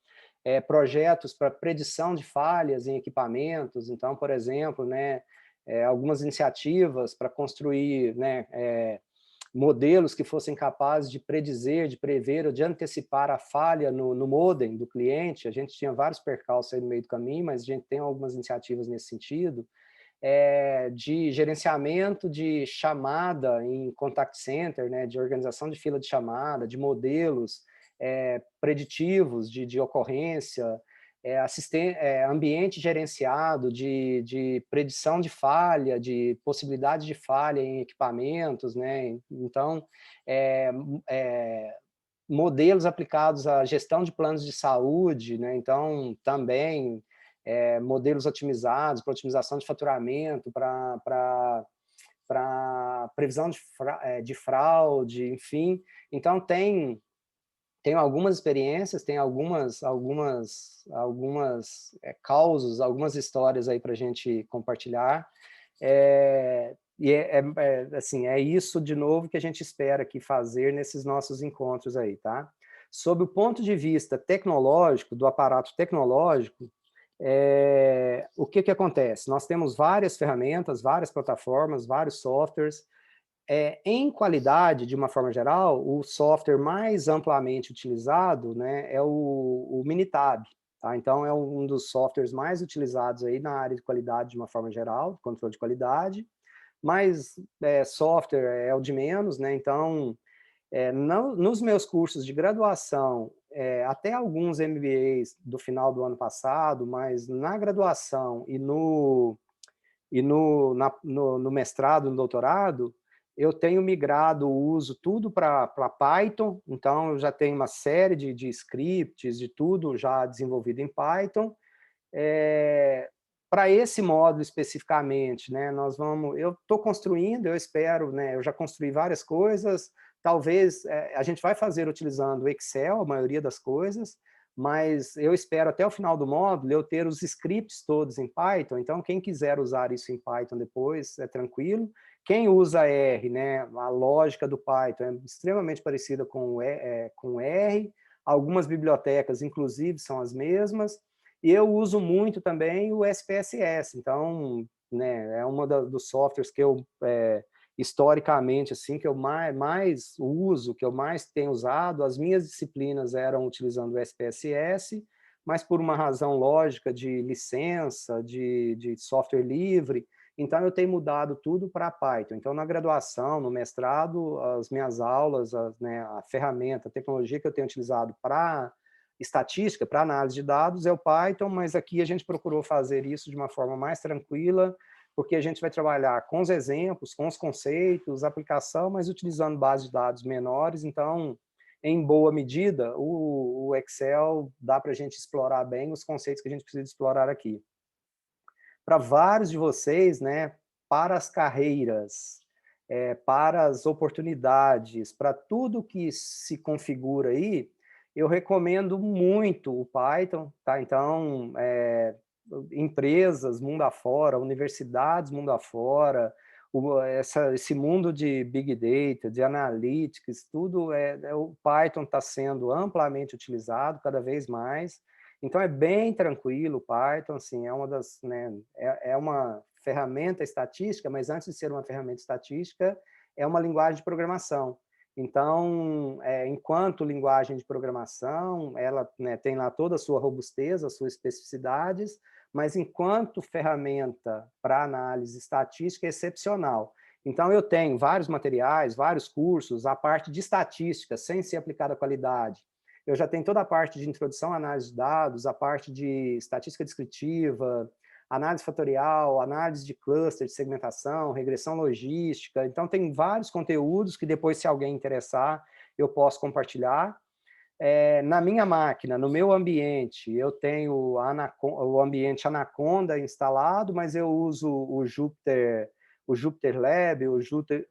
projetos para predição de falhas em equipamentos. Então, por exemplo, né, algumas iniciativas para construir, né, modelos que fossem capazes de predizer, de prever ou de antecipar a falha no modem do cliente. A gente tinha vários percalços aí no meio do caminho, mas a gente tem algumas iniciativas nesse sentido, de gerenciamento de chamada em contact center, né, de organização de fila de chamada, de modelos preditivos de ocorrência, ambiente gerenciado de predição de falha, de possibilidade de falha em equipamentos, né? Então, modelos aplicados à gestão de planos de saúde, né? Então, também modelos otimizados para otimização de faturamento, para previsão de fraude, enfim. Então, tenho algumas experiências, tem algumas causos, algumas histórias aí para a gente compartilhar. Assim, é isso, de novo, que a gente espera aqui fazer nesses nossos encontros aí, tá? Sob o ponto de vista tecnológico, do aparato tecnológico, o que acontece? Nós temos várias ferramentas, várias plataformas, vários softwares. Em qualidade, de uma forma geral, o software mais amplamente utilizado, né, é o Minitab. Tá? Então, é um dos softwares mais utilizados aí na área de qualidade, de uma forma geral, controle de qualidade, mas software é o de menos, né? Então, nos meus cursos de graduação, até alguns MBAs do final do ano passado, mas na graduação e no mestrado, no doutorado, eu tenho migrado o uso tudo para Python, então eu já tenho uma série de scripts, de tudo já desenvolvido em Python. Para esse módulo especificamente, né, eu estou construindo, eu espero, né, eu já construí várias coisas, talvez a gente vai fazer utilizando o Excel, a maioria das coisas, mas eu espero até o final do módulo eu ter os scripts todos em Python, então quem quiser usar isso em Python depois, é tranquilo. Quem usa R, né, a lógica do Python é extremamente parecida com R, algumas bibliotecas, inclusive, são as mesmas, e eu uso muito também o SPSS, então, né, é uma dos softwares que eu, historicamente, assim, que eu mais uso, que eu mais tenho usado. As minhas disciplinas eram utilizando o SPSS, mas por uma razão lógica de licença, de software livre, então eu tenho mudado tudo para Python. Então, na graduação, no mestrado, as minhas aulas, né, a ferramenta, a tecnologia que eu tenho utilizado para estatística, para análise de dados, é o Python, mas aqui a gente procurou fazer isso de uma forma mais tranquila, porque a gente vai trabalhar com os exemplos, com os conceitos, aplicação, mas utilizando bases de dados menores. Então, em boa medida, o Excel dá para a gente explorar bem os conceitos que a gente precisa explorar aqui. Para vários de vocês, né, para as carreiras, para as oportunidades, para tudo que se configura aí, eu recomendo muito o Python, tá? Então, empresas mundo afora, universidades mundo afora, esse mundo de Big Data, de Analytics, tudo o Python está sendo amplamente utilizado cada vez mais. Então, é bem tranquilo o Python, assim, é uma das, né, é uma ferramenta estatística, mas antes de ser uma ferramenta estatística, é uma linguagem de programação. Então, enquanto linguagem de programação, ela, né, tem lá toda a sua robustez, as suas especificidades, mas enquanto ferramenta para análise estatística é excepcional. Então, eu tenho vários materiais, vários cursos, a parte de estatística, sem ser aplicada à qualidade. Eu já tenho toda a parte de introdução à análise de dados, a parte de estatística descritiva, análise fatorial, análise de cluster, de segmentação, regressão logística. Então, tem vários conteúdos que depois, se alguém interessar, eu posso compartilhar. Na minha máquina, no meu ambiente, eu tenho o ambiente Anaconda instalado, mas eu uso o Jupyter Lab, o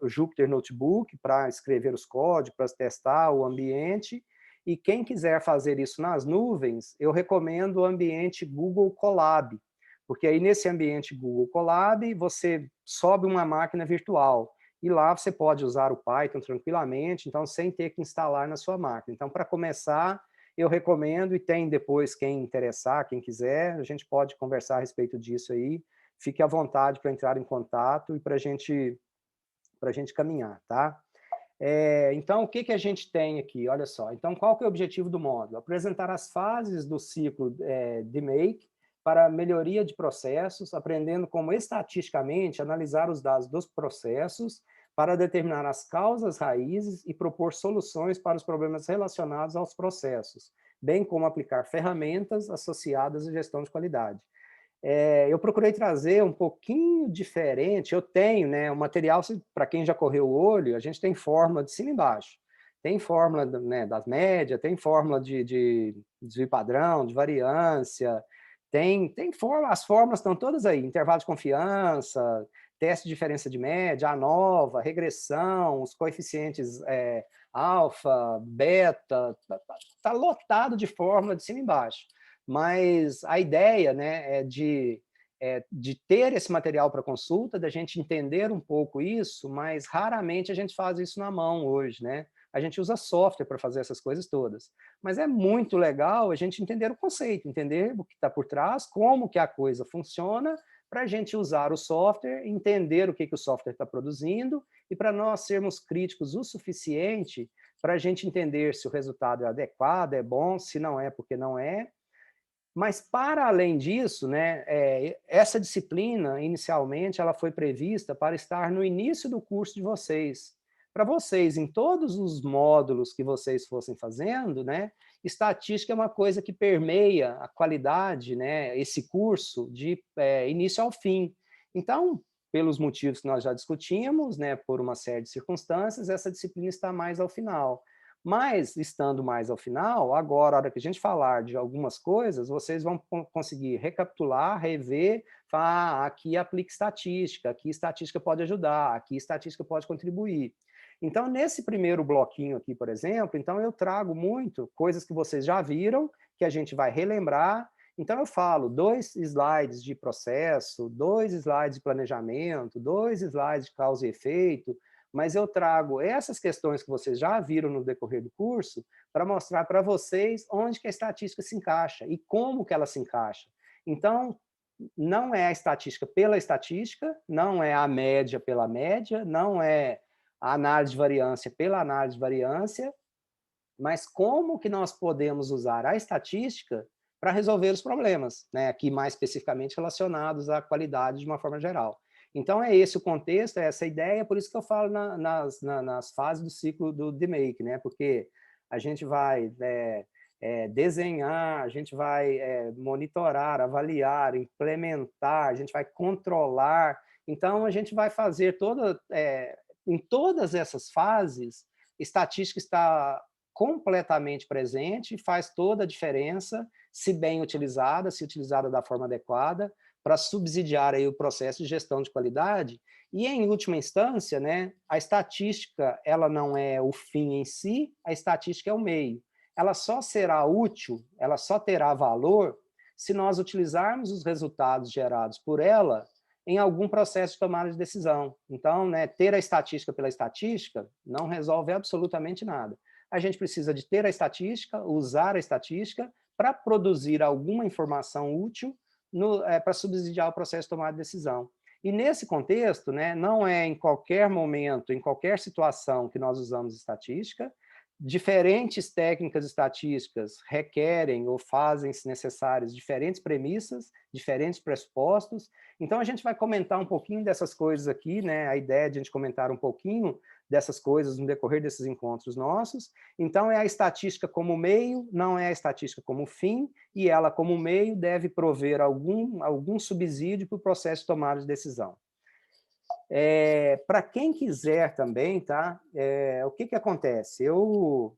Jupyter Notebook para escrever os códigos, para testar o ambiente. E quem quiser fazer isso nas nuvens, eu recomendo o ambiente Google Colab, porque aí nesse ambiente Google Colab você sobe uma máquina virtual e lá você pode usar o Python tranquilamente, então sem ter que instalar na sua máquina. Então, para começar, eu recomendo, e tem depois quem interessar, quem quiser, a gente pode conversar a respeito disso aí. Fique à vontade para entrar em contato e para a gente caminhar, tá? Então, o que a gente tem aqui? Olha só. Então, qual que é o objetivo do módulo? Apresentar as fases do ciclo de make para melhoria de processos, aprendendo como estatisticamente analisar os dados dos processos para determinar as causas raízes e propor soluções para os problemas relacionados aos processos, bem como aplicar ferramentas associadas à gestão de qualidade. Eu procurei trazer um pouquinho diferente, eu tenho, né, o material, para quem já correu o olho, a gente tem fórmula de cima e embaixo, tem fórmula, né, das médias, tem fórmula de desvio padrão, de variância, tem fórmula, as fórmulas estão todas aí, intervalo de confiança, teste de diferença de média, ANOVA, regressão, os coeficientes alfa, beta, tá lotado de fórmula de cima e embaixo. Mas a ideia, né, é de ter esse material para consulta, da gente entender um pouco isso, mas raramente a gente faz isso na mão hoje, né? A gente usa software para fazer essas coisas todas. Mas é muito legal a gente entender o conceito, entender o que está por trás, como que a coisa funciona, para a gente usar o software, entender o que o software está produzindo, e para nós sermos críticos o suficiente para a gente entender se o resultado é adequado, é bom, se não é, porque não é. Mas, para além disso, né, essa disciplina, inicialmente, ela foi prevista para estar no início do curso de vocês. Para vocês, em todos os módulos que vocês fossem fazendo, né, estatística é uma coisa que permeia a qualidade, né, esse curso, de início ao fim. Então, pelos motivos que nós já discutimos, né, por uma série de circunstâncias, essa disciplina está mais ao final. Mas, estando mais ao final, agora, a hora que a gente falar de algumas coisas, vocês vão conseguir recapitular, rever, falar, aqui aplica estatística, aqui estatística pode ajudar, aqui estatística pode contribuir. Então, nesse primeiro bloquinho aqui, por exemplo, então eu trago muito coisas que vocês já viram, que a gente vai relembrar. Então, eu falo 2 slides de processo, 2 slides de planejamento, 2 slides de causa e efeito, mas eu trago essas questões que vocês já viram no decorrer do curso para mostrar para vocês onde que a estatística se encaixa e como que ela se encaixa. Então, não é a estatística pela estatística, não é a média pela média, não é a análise de variância pela análise de variância, mas como que nós podemos usar a estatística para resolver os problemas, né? Aqui mais especificamente relacionados à qualidade de uma forma geral. Então, é esse o contexto, é essa ideia, por isso que eu falo nas fases do ciclo do DMake, né? Porque a gente vai desenhar, a gente vai monitorar, avaliar, implementar, a gente vai controlar. Então, a gente vai fazer em todas essas fases, estatística está completamente presente, faz toda a diferença, se bem utilizada, se utilizada da forma adequada, para subsidiar aí o processo de gestão de qualidade. E, em última instância, né, a estatística ela não é o fim em si, a estatística é o meio. Ela só será útil, ela só terá valor, se nós utilizarmos os resultados gerados por ela em algum processo de tomada de decisão. Então, né, ter a estatística pela estatística não resolve absolutamente nada. A gente precisa de ter a estatística, usar a estatística para produzir alguma informação útil para subsidiar o processo de tomada de decisão. E nesse contexto, né, não é em qualquer momento, em qualquer situação que nós usamos estatística, diferentes técnicas estatísticas requerem ou fazem-se necessárias diferentes premissas, diferentes pressupostos. Então, a gente vai comentar um pouquinho dessas coisas aqui, né, a ideia de a gente comentar um pouquinho dessas coisas no decorrer desses encontros nossos. Então, é a estatística como meio, não é a estatística como fim, e ela, como meio, deve prover algum subsídio para o processo de tomada de decisão. Para quem quiser também, tá? O que acontece? Eu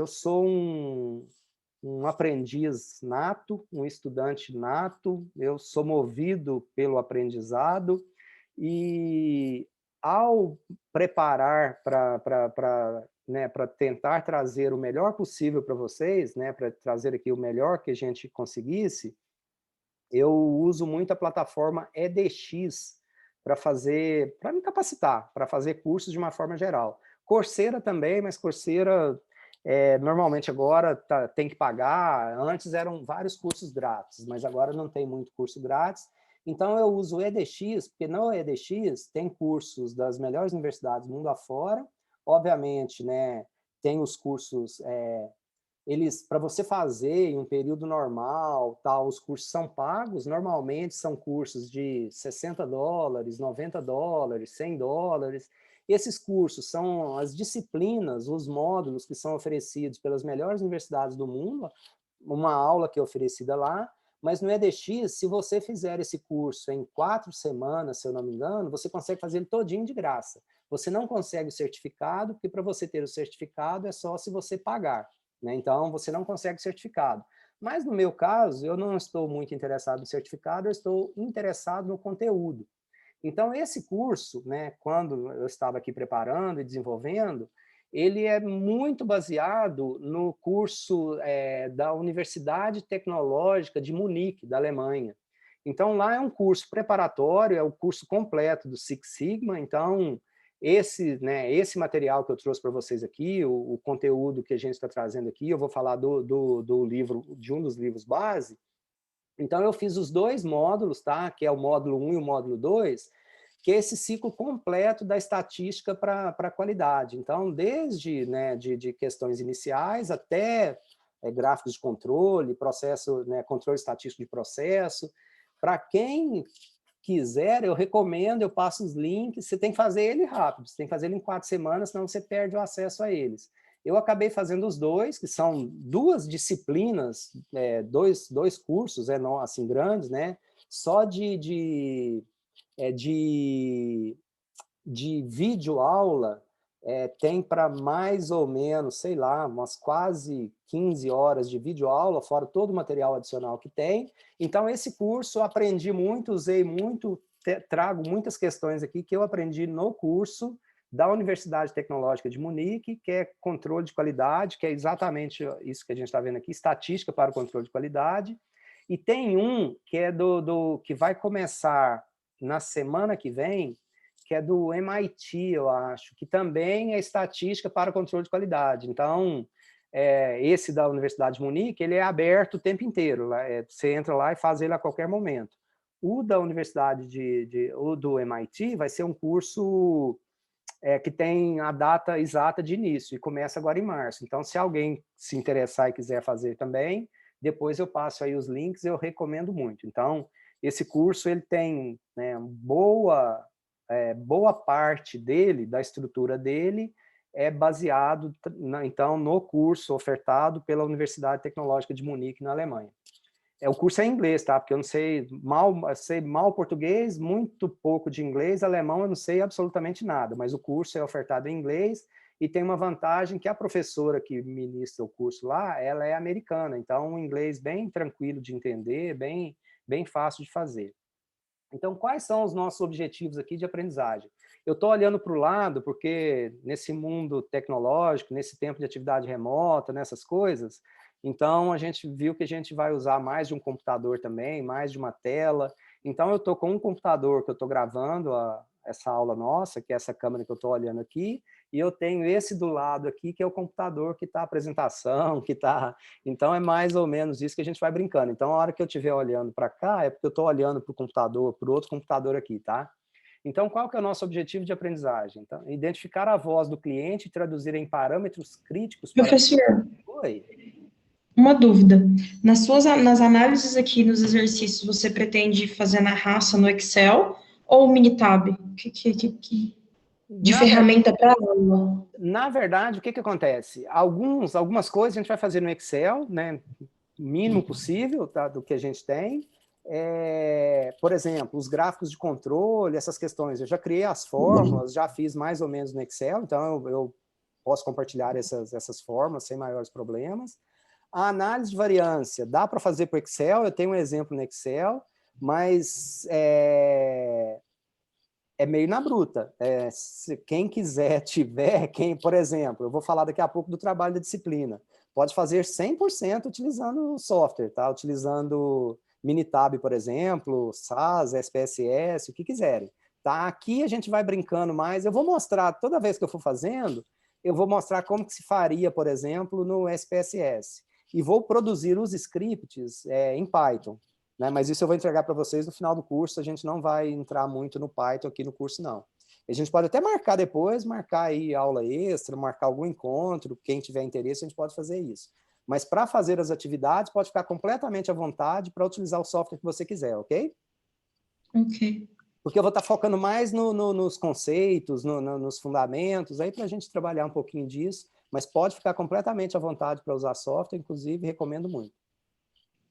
sou um aprendiz nato, um estudante nato, eu sou movido pelo aprendizado, e ao preparar para tentar trazer o melhor possível para vocês, né, para trazer aqui o melhor que a gente conseguisse, eu uso muito a plataforma edX para me capacitar, para fazer cursos de uma forma geral. Coursera também, mas Coursera normalmente agora tem que pagar. Antes eram vários cursos grátis, mas agora não tem muito curso grátis. Então, eu uso o edX, porque no edX tem cursos das melhores universidades do mundo afora, obviamente, né, tem os cursos, eles, para você fazer em um período normal, tal, os cursos são pagos, normalmente são cursos de $60, $90, $100. Esses cursos são as disciplinas, os módulos que são oferecidos pelas melhores universidades do mundo, uma aula que é oferecida lá, mas no EDX, se você fizer esse curso em 4 semanas, se eu não me engano, você consegue fazer ele todinho de graça. Você não consegue o certificado, porque para você ter o certificado é só se você pagar, né? Então, você não consegue certificado. Mas no meu caso, eu não estou muito interessado no certificado, eu estou interessado no conteúdo. Então, esse curso, né, quando eu estava aqui preparando e desenvolvendo, ele é muito baseado no curso da Universidade Tecnológica de Munique, da Alemanha. Então, lá é um curso preparatório, é o curso completo do Six Sigma. Então, esse material que eu trouxe para vocês aqui, o conteúdo que a gente está trazendo aqui, eu vou falar do livro, de um dos livros base. Então, eu fiz os 2 módulos, tá? Que é o módulo 1 e o módulo 2, que é esse ciclo completo da estatística para a qualidade. Então, desde, né, de questões iniciais até gráficos de controle, processo, né, controle estatístico de processo. Para quem quiser, eu recomendo, eu passo os links, você tem que fazer ele rápido, você tem que fazer ele em 4 semanas, senão você perde o acesso a eles. Eu acabei fazendo os 2, que são 2 disciplinas, 2 cursos, assim, grandes, né? Só de vídeo aula, tem para mais ou menos, sei lá, umas quase 15 horas de vídeo aula, fora todo o material adicional que tem. Então, esse curso eu aprendi muito, usei muito, trago muitas questões aqui que eu aprendi no curso da Universidade Tecnológica de Munique, que é controle de qualidade, que é exatamente isso que a gente está vendo aqui, estatística para o controle de qualidade. E tem um que é que vai começar na semana que vem, que é do MIT, eu acho, que também é estatística para controle de qualidade. Então, esse da Universidade de Munique, ele é aberto o tempo inteiro. Você entra lá e faz ele a qualquer momento. O da Universidade o do MIT vai ser um curso que tem a data exata de início, e começa agora em março. Então, se alguém se interessar e quiser fazer também, depois eu passo aí os links, eu recomendo muito. Então, esse curso ele tem, né, boa parte dele, da estrutura dele, é baseado, então, no curso ofertado pela Universidade Tecnológica de Munique, na Alemanha. O curso é em inglês, tá? Porque eu não sei mal português, muito pouco de inglês, alemão eu não sei absolutamente nada, mas o curso é ofertado em inglês e tem uma vantagem que a professora que ministra o curso lá, ela é americana, então um inglês bem tranquilo de entender, bem fácil de fazer. Então, quais são os nossos objetivos aqui de aprendizagem? Eu estou olhando para o lado, porque nesse mundo tecnológico, nesse tempo de atividade remota, nessas coisas, então a gente viu que a gente vai usar mais de um computador também, mais de uma tela. Então, eu estou com um computador que eu estou gravando essa aula nossa, que é essa câmera que eu estou olhando aqui, e eu tenho esse do lado aqui, que é o computador que está a apresentação, que está... Então, é mais ou menos isso que a gente vai brincando. Então, a hora que eu estiver olhando para cá, é porque eu estou olhando para o computador, para o outro computador aqui, tá? Então, qual que é o nosso objetivo de aprendizagem? Então, identificar a voz do cliente e traduzir em parâmetros críticos... Professor, Oi? uma dúvida. Nas análises aqui, nos exercícios, você pretende fazer na raça no Excel ou Minitab? De ferramenta para aula? Na verdade, o que acontece? Algumas coisas a gente vai fazer no Excel, né? Mínimo possível, tá, do que a gente tem. Por exemplo, os gráficos de controle, essas questões. Eu já criei as fórmulas, já fiz mais ou menos no Excel, então eu posso compartilhar essas fórmulas sem maiores problemas. A análise de variância, dá para fazer para o Excel, eu tenho um exemplo no Excel, mas é meio na bruta. Se quem quiser, por exemplo, eu vou falar daqui a pouco do trabalho da disciplina, pode fazer 100% utilizando o software, tá? Utilizando Minitab, por exemplo, SAS, SPSS, o que quiserem. Tá? Aqui a gente vai brincando mais, eu vou mostrar, toda vez que eu for fazendo, eu vou mostrar como que se faria, por exemplo, no SPSS. E vou produzir os scripts em Python. Né? Mas isso eu vou entregar para vocês no final do curso, a gente não vai entrar muito no Python aqui no curso, não. A gente pode até marcar depois, marcar aí aula extra, marcar algum encontro, quem tiver interesse, a gente pode fazer isso. Mas para fazer as atividades, pode ficar completamente à vontade para utilizar o software que você quiser, ok? Ok. Porque eu vou estar focando mais nos conceitos, nos fundamentos, aí para a gente trabalhar um pouquinho disso, mas pode ficar completamente à vontade para usar software, inclusive recomendo muito.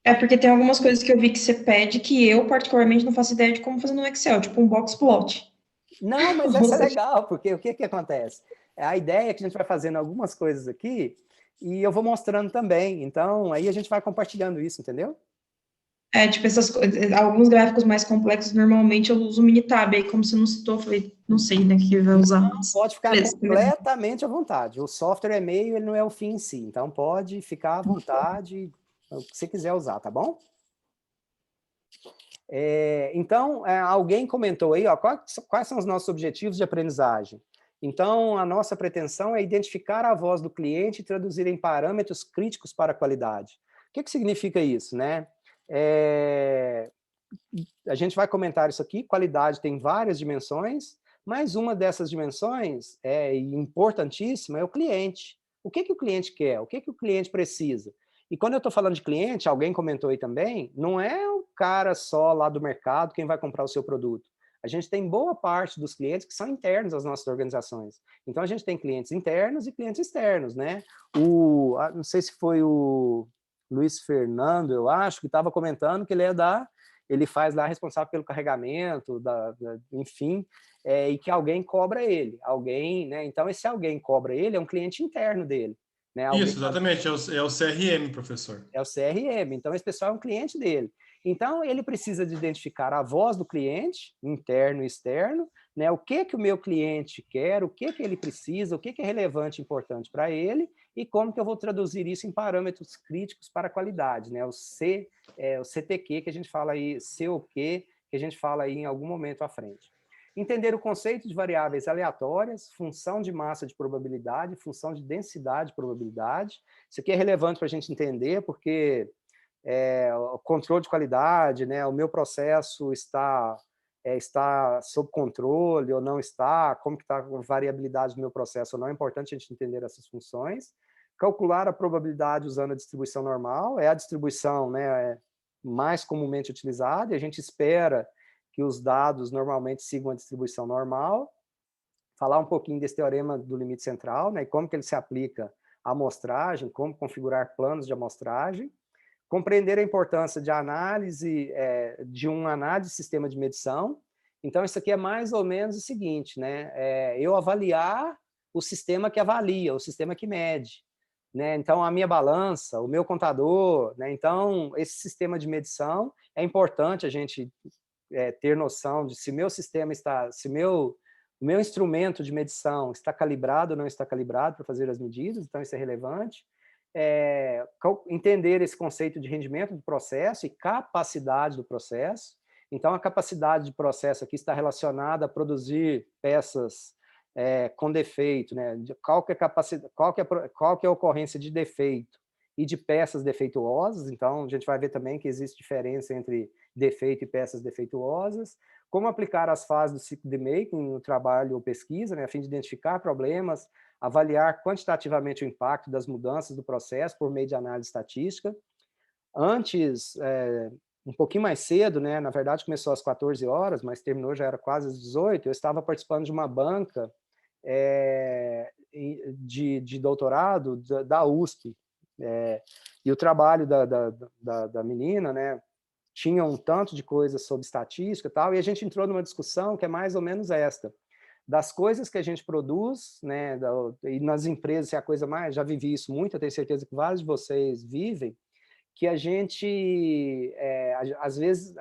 É porque tem algumas coisas que eu vi que você pede que eu, particularmente, não faço ideia de como fazer no Excel, tipo um box plot. Não, mas essa é legal, porque o que acontece? A ideia é que a gente vai fazendo algumas coisas aqui e eu vou mostrando também. Então, aí a gente vai compartilhando isso, entendeu? É, tipo, essas coisas, alguns gráficos mais complexos, normalmente eu uso o Minitab, aí como você não citou, eu falei, não sei, né, o que vai usar. Não, pode ficar completamente à vontade. O software é meio, ele não é o fim em si. Então, pode ficar à vontade, o que você quiser usar, tá bom? Então, alguém comentou aí, ó, quais são os nossos objetivos de aprendizagem? Então, a nossa pretensão é identificar a voz do cliente e traduzir em parâmetros críticos para a qualidade. O que significa isso, né? A gente vai comentar isso aqui, qualidade tem várias dimensões, mas uma dessas dimensões, importantíssima, é o cliente. O que o cliente quer? O que o cliente precisa? E quando eu estou falando de cliente, alguém comentou aí também, não é o cara só lá do mercado quem vai comprar o seu produto. A gente tem boa parte dos clientes que são internos às nossas organizações. Então, a gente tem clientes internos e clientes externos, né? Não sei se foi o Luiz Fernando, eu acho, que estava comentando que ele faz lá responsável pelo carregamento, enfim, e que alguém cobra ele. Alguém, né? Então, esse alguém cobra ele é um cliente interno dele. Né? Isso, exatamente, é o CRM, professor. É o CRM, então esse pessoal é um cliente dele. Então, ele precisa de identificar a voz do cliente, interno e externo, né? O que o meu cliente quer, o que ele precisa, o que é relevante e importante para ele, e como que eu vou traduzir isso em parâmetros críticos para a qualidade, né? O CTQ, que a gente fala aí, COQ, que a gente fala aí em algum momento à frente. Entender o conceito de variáveis aleatórias, função de massa de probabilidade, função de densidade de probabilidade. Isso aqui é relevante para a gente entender, porque o controle de qualidade, né, o meu processo está sob controle ou não está, como que está a variabilidade do meu processo ou não, é importante a gente entender essas funções. Calcular a probabilidade usando a distribuição normal, é a distribuição, né, mais comumente utilizada, e a gente espera que os dados normalmente sigam a distribuição normal. Falar um pouquinho desse teorema do limite central, né, e como que ele se aplica à amostragem, como configurar planos de amostragem. Compreender a importância de análise, de um análise de sistema de medição. Então, isso aqui é mais ou menos o seguinte, né, eu avaliar o sistema que avalia, o sistema que mede. Né? Então, a minha balança, o meu contador, né? Então, esse sistema de medição, é importante a gente ter noção de se o meu sistema está, se o meu instrumento de medição está calibrado ou não está calibrado para fazer as medidas, então isso é relevante. Entender esse conceito de rendimento do processo e capacidade do processo. Então, a capacidade de processo aqui está relacionada a produzir peças com defeito, né? Qual que é a ocorrência de defeito e de peças defeituosas. Então, a gente vai ver também que existe diferença entre defeito e peças defeituosas. Como aplicar as fases do ciclo de making no trabalho ou pesquisa, né, a fim de identificar problemas, avaliar quantitativamente o impacto das mudanças do processo por meio de análise estatística. Antes, um pouquinho mais cedo, né, na verdade começou às 14 horas, mas terminou, já era quase às 18, eu estava participando de uma banca de doutorado da USP, e o trabalho da menina, né, tinha um tanto de coisas sobre estatística e tal, e a gente entrou numa discussão que é mais ou menos esta, das coisas que a gente produz, né, e nas empresas é a coisa mais, já vivi isso muito, eu tenho certeza que vários de vocês vivem, que a gente, às vezes,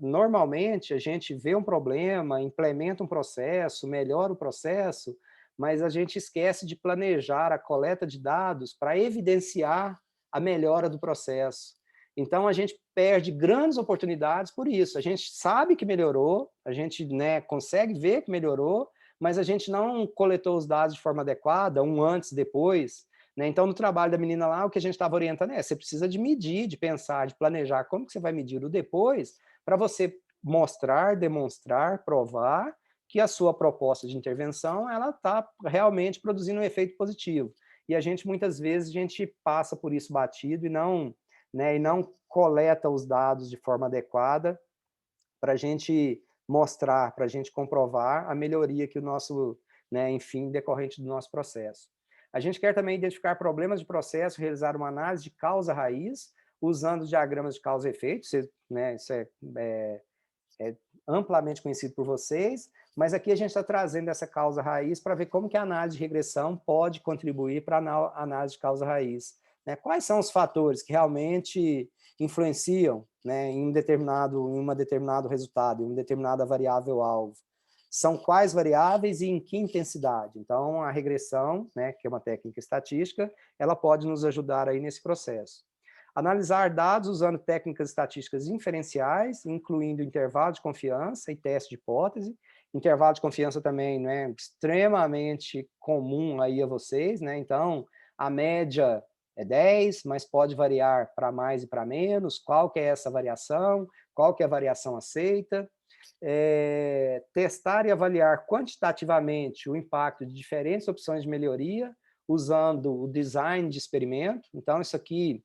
normalmente, a gente vê um problema, implementa um processo, melhora o processo, mas a gente esquece de planejar a coleta de dados para evidenciar a melhora do processo. Então, a gente perde grandes oportunidades por isso. A gente sabe que melhorou, a gente, né, consegue ver que melhorou, mas a gente não coletou os dados de forma adequada, um antes, depois. Né? Então, no trabalho da menina lá, o que a gente estava orientando você precisa de medir, de pensar, de planejar como que você vai medir o depois, para você mostrar, demonstrar, provar que a sua proposta de intervenção ela está realmente produzindo um efeito positivo. E a gente, muitas vezes, a gente passa por isso batido e não coleta os dados de forma adequada para a gente mostrar, para a gente comprovar a melhoria que o nosso, enfim, decorrente do nosso processo. A gente quer também identificar problemas de processo, realizar uma análise de causa-raiz, usando diagramas de causa e efeito, isso é amplamente conhecido por vocês, mas aqui a gente está trazendo essa causa-raiz para ver como que a análise de regressão pode contribuir para a análise de causa-raiz. Quais são os fatores que realmente influenciam em um determinado resultado, em uma determinada variável-alvo? São quais variáveis e em que intensidade? Então, a regressão, que é uma técnica estatística, ela pode nos ajudar aí nesse processo. Analisar dados usando técnicas estatísticas inferenciais, incluindo intervalo de confiança e teste de hipótese. Intervalo de confiança também é extremamente comum aí a vocês, então a média é 10, mas pode variar para mais e para menos. Qual que é essa variação? Qual que é a variação aceita? Testar e avaliar quantitativamente o impacto de diferentes opções de melhoria, usando o design de experimento. Então, isso aqui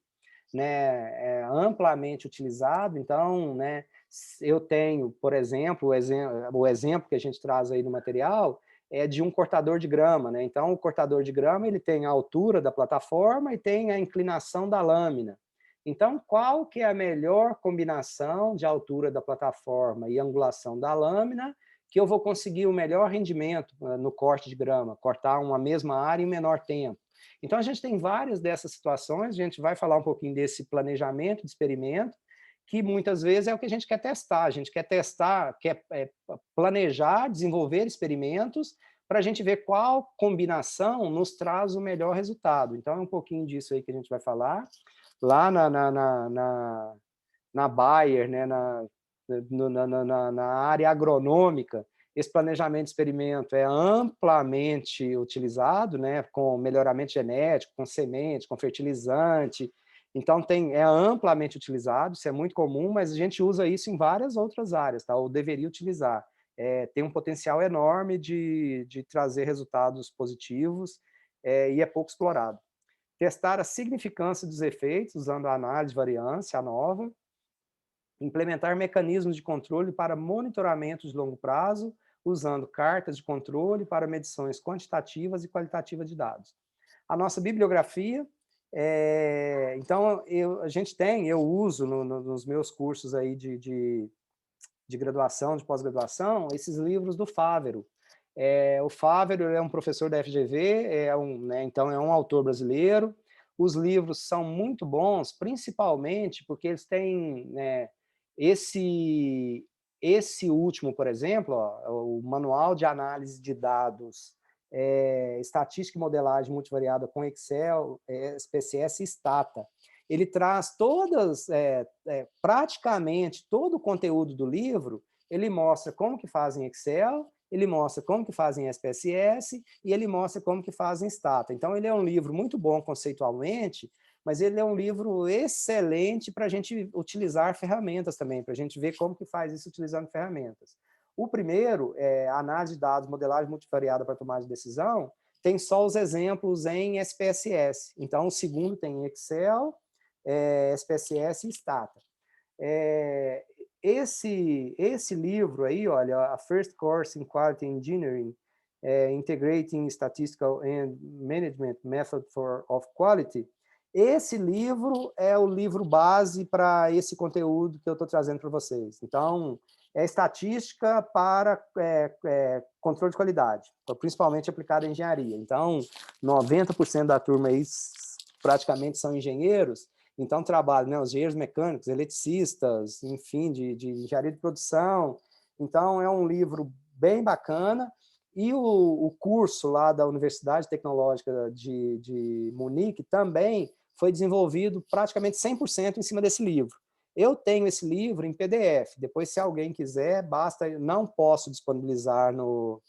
é amplamente utilizado. Então, eu tenho, por exemplo, o exemplo que a gente traz aí no material é de um cortador de grama. Então, o cortador de grama ele tem a altura da plataforma e tem a inclinação da lâmina. Então, qual que é a melhor combinação de altura da plataforma e angulação da lâmina que eu vou conseguir o melhor rendimento no corte de grama, cortar uma mesma área em menor tempo? Então, a gente tem várias dessas situações, a gente vai falar um pouquinho desse planejamento de experimento, que muitas vezes é o que a gente quer testar. A gente quer testar, quer planejar, desenvolver experimentos para a gente ver qual combinação nos traz o melhor resultado. Então, é um pouquinho disso aí que a gente vai falar. Lá na Bayer, na área agronômica, esse planejamento de experimento é amplamente utilizado, com melhoramento genético, com semente, com fertilizante. Então, é amplamente utilizado, isso é muito comum, mas a gente usa isso em várias outras áreas, ou deveria utilizar. Tem um potencial enorme de trazer resultados positivos e é pouco explorado. Testar a significância dos efeitos, usando a análise de variância, a nova. Implementar mecanismos de controle para monitoramento de longo prazo, usando cartas de controle para medições quantitativas e qualitativas de dados. A nossa bibliografia, então, eu uso nos meus cursos aí de graduação, de pós-graduação, esses livros do Fávero. O Fávero é um professor da FGV, então é um autor brasileiro. Os livros são muito bons, principalmente porque eles têm esse último, por exemplo, o Manual de Análise de Dados, Estatística e Modelagem Multivariada com Excel, SPSS e Stata. Ele traz praticamente todo o conteúdo do livro, ele mostra como que fazem Excel, ele mostra como que fazem SPSS e ele mostra como que fazem Stata. Então, ele é um livro muito bom conceitualmente, mas ele é um livro excelente para a gente utilizar ferramentas também, para a gente ver como que faz isso utilizando ferramentas. O primeiro, análise de dados, modelagem multivariada para tomar de decisão, tem só os exemplos em SPSS. Então, o segundo tem Excel, SPSS e Stata. Esse livro aí, olha, a First Course in Quality Engineering, Integrating Statistical and Management Method of Quality, esse livro é o livro base para esse conteúdo que eu estou trazendo para vocês. Então, é estatística para controle de qualidade, principalmente aplicada em engenharia. Então, 90% da turma aí praticamente são engenheiros, então trabalham, os engenheiros mecânicos, eletricistas, enfim, de engenharia de produção. Então, é um livro bem bacana. E o curso lá da Universidade Tecnológica de Munique também foi desenvolvido praticamente 100% em cima desse livro. Eu tenho esse livro em PDF, depois se alguém quiser, basta, não posso disponibilizar no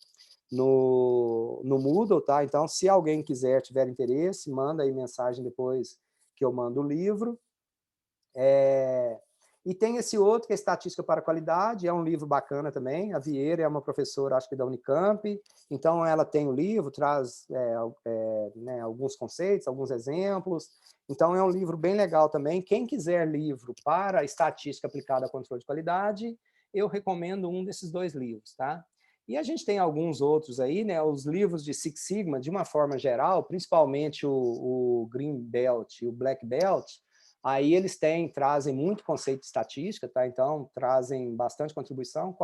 Moodle, tá? Então, se alguém quiser, tiver interesse, manda aí mensagem depois que eu mando o livro. E tem esse outro, que é Estatística para a Qualidade, é um livro bacana também. A Vieira é uma professora, acho que da Unicamp, então ela tem o livro, traz né, alguns conceitos, alguns exemplos. Então é um livro bem legal também. Quem quiser livro para estatística aplicada a controle de qualidade, eu recomendo um desses 2 livros, tá? E a gente tem alguns outros aí, né? Os livros de Six Sigma, de uma forma geral, principalmente o Green Belt e o Black Belt, aí eles trazem muito conceito de estatística, tá? Então, trazem bastante contribuição.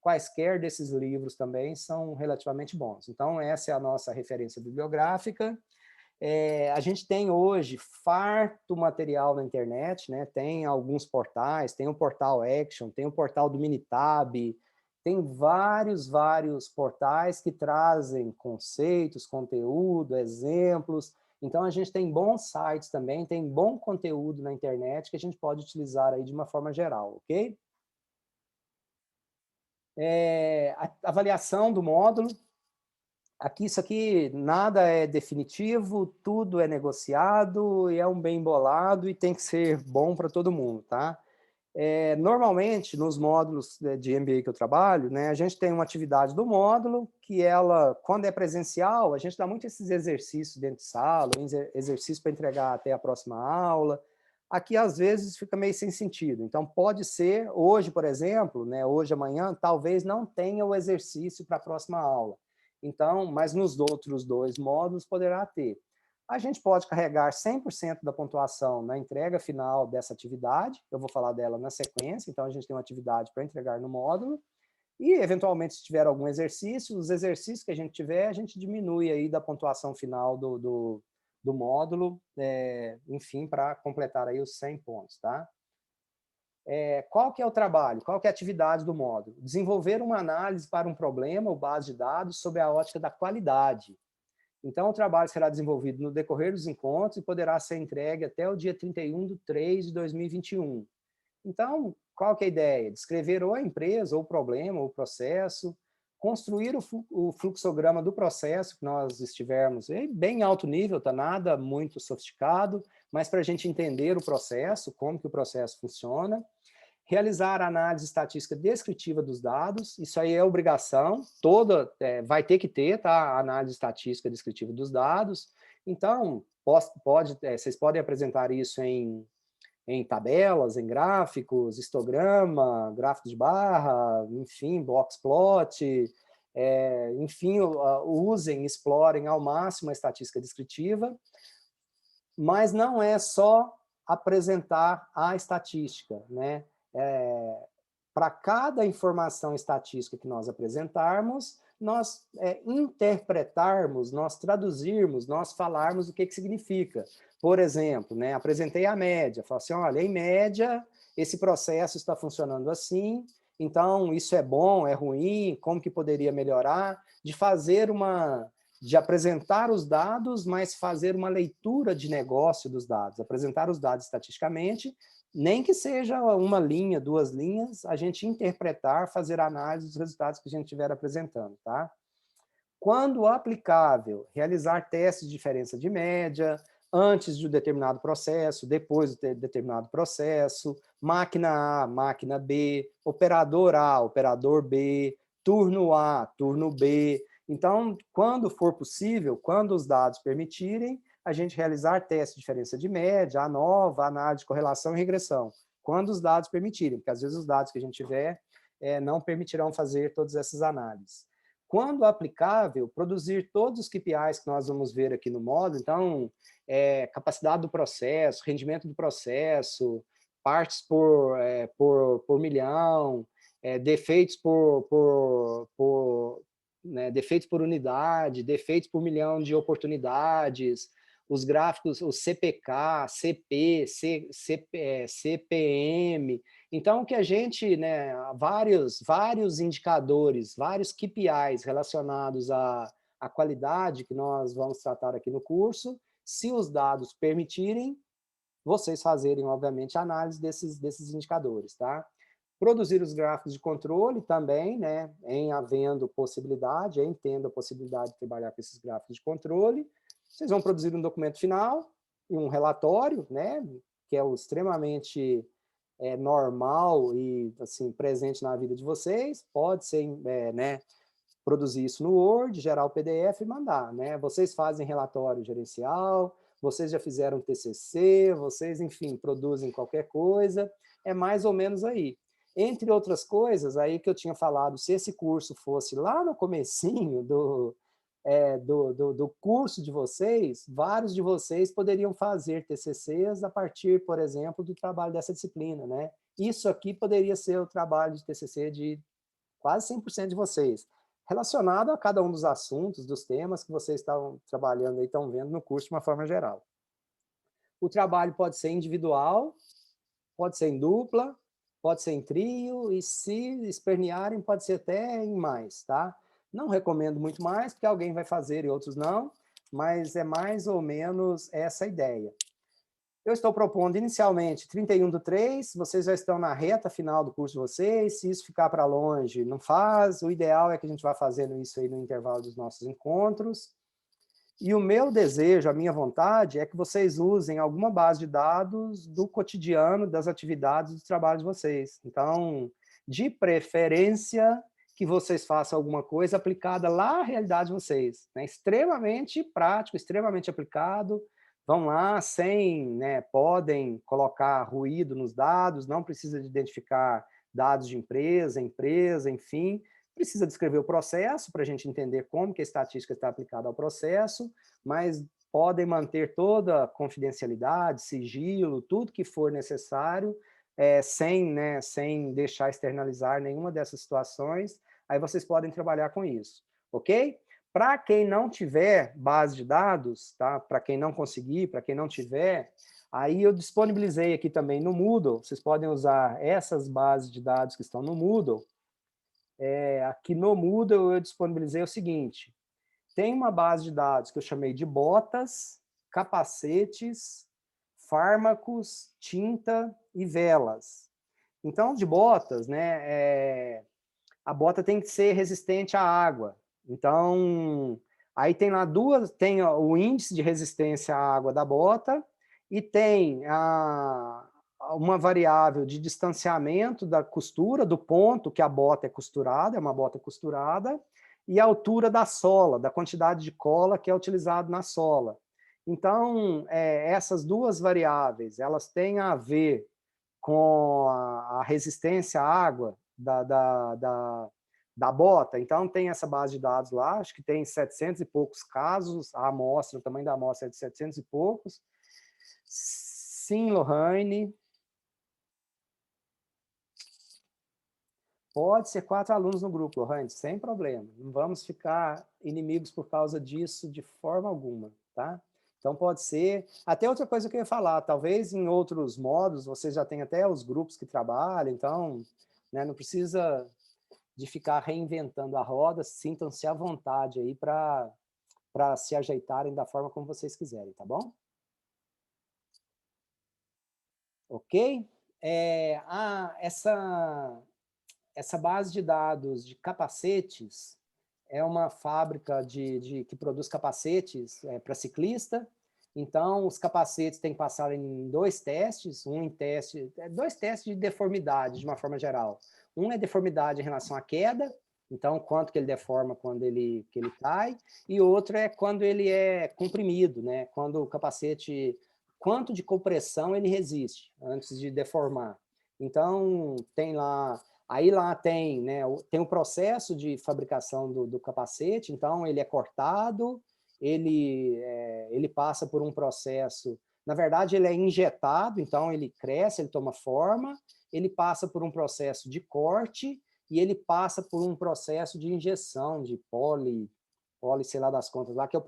Quaisquer desses livros também são relativamente bons. Então, essa é a nossa referência bibliográfica. A gente tem hoje farto material na internet, né? Tem alguns portais, tem o portal Action, tem o portal do Minitab, tem vários portais que trazem conceitos, conteúdo, exemplos. Então, a gente tem bons sites também, tem bom conteúdo na internet que a gente pode utilizar aí de uma forma geral, ok? A avaliação do módulo. Aqui, isso aqui, nada é definitivo, tudo é negociado, e é um bem bolado e tem que ser bom para todo mundo, tá? Normalmente, nos módulos de MBA que eu trabalho, né, a gente tem uma atividade do módulo, que ela, quando é presencial, a gente dá muito esses exercícios dentro de sala, exercício para entregar até a próxima aula. Aqui, às vezes, fica meio sem sentido. Então, pode ser, hoje, por exemplo, né, hoje, amanhã, talvez não tenha o exercício para a próxima aula. Então, mas nos outros 2 módulos poderá ter. A gente pode carregar 100% da pontuação na entrega final dessa atividade, eu vou falar dela na sequência, então a gente tem uma atividade para entregar no módulo, e eventualmente se tiver algum exercício, os exercícios que a gente tiver, a gente diminui aí da pontuação final do módulo, enfim, para completar aí os 100 pontos, tá? Qual que é o trabalho? Qual que é a atividade do módulo? Desenvolver uma análise para um problema ou base de dados sob a ótica da qualidade. Então, o trabalho será desenvolvido no decorrer dos encontros e poderá ser entregue até o dia 31/3/2021. Então, qual que é a ideia? Descrever ou a empresa, ou o problema, ou o processo, construir o fluxograma do processo que nós estivermos, bem alto nível, tá? Nada muito sofisticado, mas para a gente entender o processo, como que o processo funciona. Realizar a análise estatística descritiva dos dados, isso aí é obrigação, vai ter que ter, tá? A análise estatística descritiva dos dados. Então, vocês podem apresentar isso em tabelas, em gráficos, histograma, gráfico de barra, enfim, boxplot, enfim, usem, explorem ao máximo a estatística descritiva, mas não é só apresentar a estatística, né? Para cada informação estatística que nós apresentarmos, nós interpretarmos, nós traduzirmos, nós falarmos o que significa. Por exemplo, né, apresentei a média, falei assim, olha, em média, esse processo está funcionando assim, então isso é bom, é ruim, como que poderia melhorar, de apresentar os dados, mas fazer uma leitura de negócio dos dados, apresentar os dados estatisticamente, nem que seja uma linha, 2 linhas, a gente interpretar, fazer análise dos resultados que a gente estiver apresentando, tá? Quando aplicável, realizar testes de diferença de média, antes de um determinado processo, depois de determinado processo, máquina A, máquina B, operador A, operador B, turno A, turno B. Então, quando for possível, quando os dados permitirem, a gente realizar testes de diferença de média, ANOVA, análise de correlação e regressão, quando os dados permitirem, porque às vezes os dados que a gente tiver não permitirão fazer todas essas análises. Quando aplicável, produzir todos os KPIs que nós vamos ver aqui no módulo, então, capacidade do processo, rendimento do processo, partes por milhão, defeitos defeitos por unidade, defeitos por milhão de oportunidades, os gráficos, o CPK, CP, CPM. Então, que a gente, né, vários indicadores, vários KPIs relacionados à qualidade que nós vamos tratar aqui no curso, se os dados permitirem, vocês fazerem, obviamente, a análise desses indicadores, tá? Produzir os gráficos de controle também, né, em havendo possibilidade, tendo a possibilidade de trabalhar com esses gráficos de controle. Vocês vão produzir um documento final e um relatório, né, que é extremamente normal e assim presente na vida de vocês, pode ser, né, produzir isso no Word, gerar o PDF e mandar, né? Vocês fazem relatório gerencial, vocês já fizeram TCC, vocês, enfim, produzem qualquer coisa, é mais ou menos aí. Entre outras coisas, aí que eu tinha falado, se esse curso fosse lá no comecinho do curso de vocês, vários de vocês poderiam fazer TCCs a partir, por exemplo, do trabalho dessa disciplina, né? Isso aqui poderia ser o trabalho de TCC de quase 100% de vocês, relacionado a cada um dos assuntos, dos temas que vocês estão trabalhando aí, estão vendo no curso de uma forma geral. O trabalho pode ser individual, pode ser em dupla, pode ser em trio, e se espernearem, pode ser até em mais, tá? Não recomendo muito mais, porque alguém vai fazer e outros não, mas é mais ou menos essa a ideia. Eu estou propondo inicialmente 31/3, vocês já estão na reta final do curso de vocês, se isso ficar para longe, não faz, o ideal é que a gente vá fazendo isso aí no intervalo dos nossos encontros. E o meu desejo, a minha vontade, é que vocês usem alguma base de dados do cotidiano, das atividades do trabalho de vocês. Então, de preferência, que vocês façam alguma coisa aplicada lá à realidade de vocês, né? Extremamente prático, extremamente aplicado. Vão lá, né, podem colocar ruído nos dados, não precisa de identificar dados de empresa, enfim. Precisa descrever o processo para a gente entender como que a estatística está aplicada ao processo, mas podem manter toda a confidencialidade, sigilo, tudo que for necessário, sem deixar externalizar nenhuma dessas situações. Aí vocês podem trabalhar com isso, ok? Para quem não tiver base de dados, tá? Para quem não conseguir, para quem não tiver, aí eu disponibilizei aqui também no Moodle, vocês podem usar essas bases de dados que estão no Moodle. Aqui no Moodle eu disponibilizei o seguinte, tem uma base de dados que eu chamei de botas, capacetes, fármacos, tinta e velas. Então, de botas, né, a bota tem que ser resistente à água. Então, aí tem lá tem o índice de resistência à água da bota e tem uma variável de distanciamento da costura, do ponto que a bota é costurada, é uma bota costurada, e a altura da sola, da quantidade de cola que é utilizado na sola. Então, essas duas variáveis, elas têm a ver com a resistência à água da bota. Então, tem essa base de dados lá, acho que tem 700 e poucos casos, a amostra, o tamanho da amostra é de 700 e poucos. Sim, Lohane. Pode ser 4 alunos no grupo, Lohane, sem problema. Não vamos ficar inimigos por causa disso de forma alguma, tá? Então, pode ser... Até outra coisa que eu ia falar, talvez em outros modos, vocês já têm até os grupos que trabalham, então, né, não precisa de ficar reinventando a roda, sintam-se à vontade aí para se ajeitarem da forma como vocês quiserem, tá bom? Ok? Essa base de dados de capacetes é uma fábrica que produz capacetes para ciclista. Então, os capacetes têm que passar em 2 testes, dois testes de deformidade, de uma forma geral. Um é deformidade em relação à queda, então, quanto que ele deforma quando ele cai, e outro é quando ele é comprimido, né? Quando o capacete, quanto de compressão ele resiste antes de deformar. Então, tem lá... Aí lá tem, né, tem o processo de fabricação do capacete, então ele é cortado, ele passa por um processo, na verdade ele é injetado, então ele cresce, ele toma forma, ele passa por um processo de corte e ele passa por um processo de injeção de poli, sei lá das contas, lá que é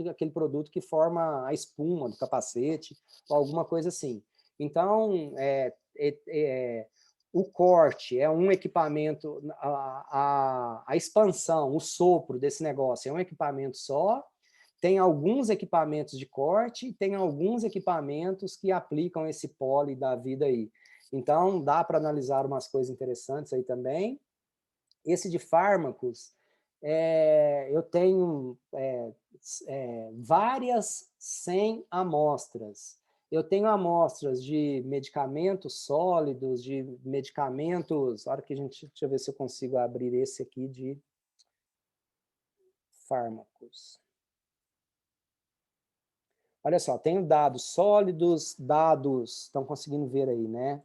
aquele produto que forma a espuma do capacete, ou alguma coisa assim. Então, o corte é um equipamento, a expansão, o sopro desse negócio é um equipamento só, tem alguns equipamentos de corte e tem alguns equipamentos que aplicam esse poli da vida aí. Então, dá para analisar umas coisas interessantes aí também. Esse de fármacos, eu tenho várias 100 amostras. Eu tenho amostras de medicamentos sólidos, de medicamentos... A hora que deixa eu ver se eu consigo abrir esse aqui de fármacos. Olha só, tenho dados sólidos, dados... Estão conseguindo ver aí, né?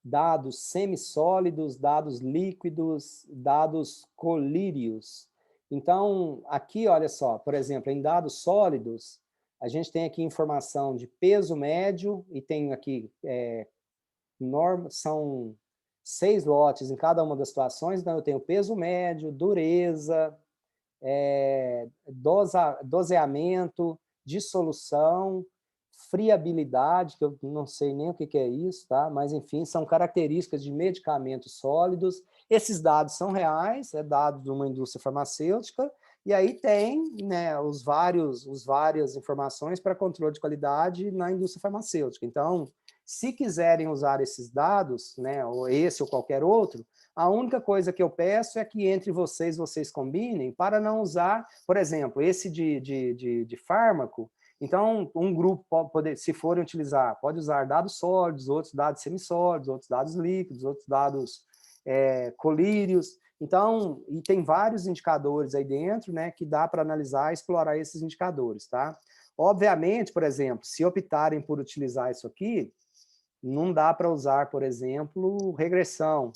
Dados semissólidos, dados líquidos, dados colírios. Então, aqui, olha só, por exemplo, em dados sólidos, a gente tem aqui informação de peso médio, e tem aqui, são 6 lotes em cada uma das situações, então eu tenho peso médio, dureza, doseamento, dissolução, friabilidade, que eu não sei nem o que é isso, tá? Mas, enfim, são características de medicamentos sólidos. Esses dados são reais, dados de uma indústria farmacêutica, e aí tem, né, as várias informações para controle de qualidade na indústria farmacêutica. Então, se quiserem usar esses dados, né, ou esse ou qualquer outro, a única coisa que eu peço é que entre vocês combinem para não usar, por exemplo, esse de fármaco. Então, um grupo pode, se forem utilizar, pode usar dados sólidos, outros dados semissólidos, outros dados líquidos, outros dados colírios. Então, e tem vários indicadores aí dentro, né, que dá para analisar e explorar esses indicadores, tá? Obviamente, por exemplo, se optarem por utilizar isso aqui, não dá para usar, por exemplo, regressão,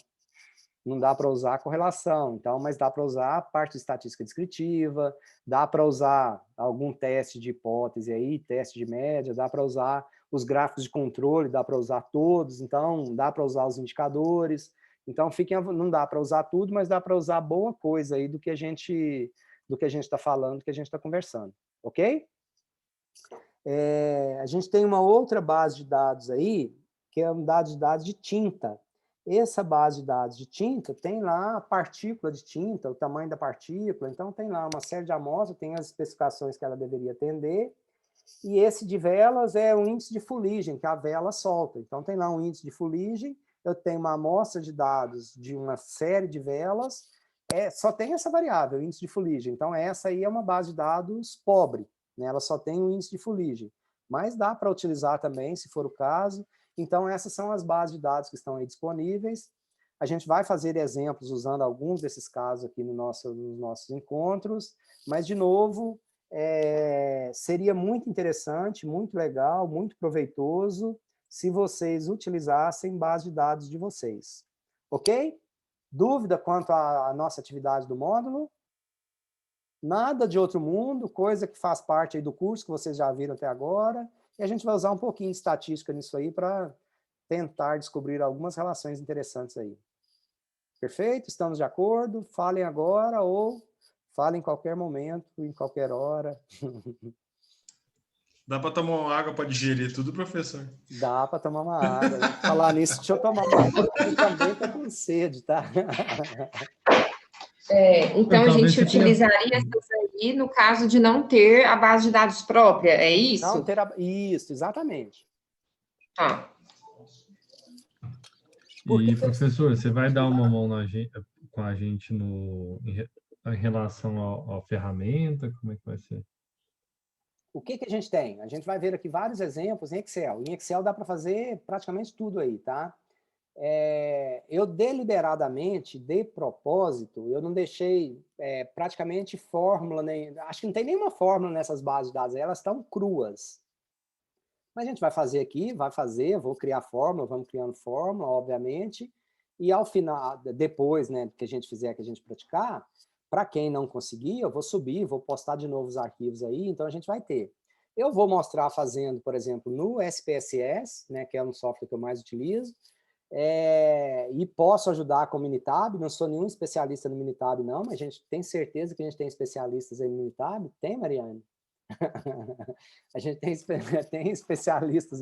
não dá para usar correlação, então, mas dá para usar a parte de estatística descritiva, dá para usar algum teste de hipótese aí, teste de média, dá para usar os gráficos de controle, dá para usar todos, então dá para usar os indicadores, então não dá para usar tudo, mas dá para usar boa coisa aí do que a gente está falando, do que a gente está conversando, ok? A gente tem uma outra base de dados aí, que é uma base de dados de tinta. Essa base de dados de tinta tem lá a partícula de tinta, o tamanho da partícula, então tem lá uma série de amostras, tem as especificações que ela deveria atender, e esse de velas é o índice de fuligem, que a vela solta. Então tem lá um índice de fuligem, eu tenho uma amostra de dados de uma série de velas, só tem essa variável, índice de fuligem. Então essa aí é uma base de dados pobre, né? Ela só tem o índice de fuligem, mas dá para utilizar também, se for o caso. Então, essas são as bases de dados que estão aí disponíveis. A gente vai fazer exemplos usando alguns desses casos aqui nos nossos encontros, mas, de novo, seria muito interessante, muito legal, muito proveitoso se vocês utilizassem base de dados de vocês. Ok? Dúvida quanto à nossa atividade do módulo? Nada de outro mundo, coisa que faz parte aí do curso que vocês já viram até agora. E a gente vai usar um pouquinho de estatística nisso aí para tentar descobrir algumas relações interessantes aí. Perfeito? Estamos de acordo? Falem agora ou falem em qualquer momento, em qualquer hora. Dá para tomar uma água para digerir tudo, professor? Dá para tomar uma água. Falar nisso, deixa eu tomar uma água, porque também estou com sede, tá? Então, a gente utilizaria essas aí no caso de não ter a base de dados própria, é isso? Não ter isso, exatamente. Tá. E, professor, você vai dar uma mão com a gente em relação à ferramenta? Como é que vai ser? O que a gente tem? A gente vai ver aqui vários exemplos em Excel. Em Excel dá para fazer praticamente tudo aí, tá? Eu deliberadamente, de propósito, eu não deixei praticamente fórmula, acho que não tem nenhuma fórmula nessas bases de dados, elas estão cruas. Mas a gente vai fazer aqui, vou criar fórmula, vamos criando fórmula, obviamente, e ao final, depois, né, que a gente fizer, que a gente praticar, para quem não conseguir, eu vou subir, vou postar de novo os arquivos aí, então a gente vai ter. Eu vou mostrar fazendo, por exemplo, no SPSS, né, que é um software que eu mais utilizo, e posso ajudar com o Minitab, não sou nenhum especialista no Minitab não, mas a gente tem certeza que a gente tem especialistas aí no Minitab? Tem, Mariane? A gente tem especialistas,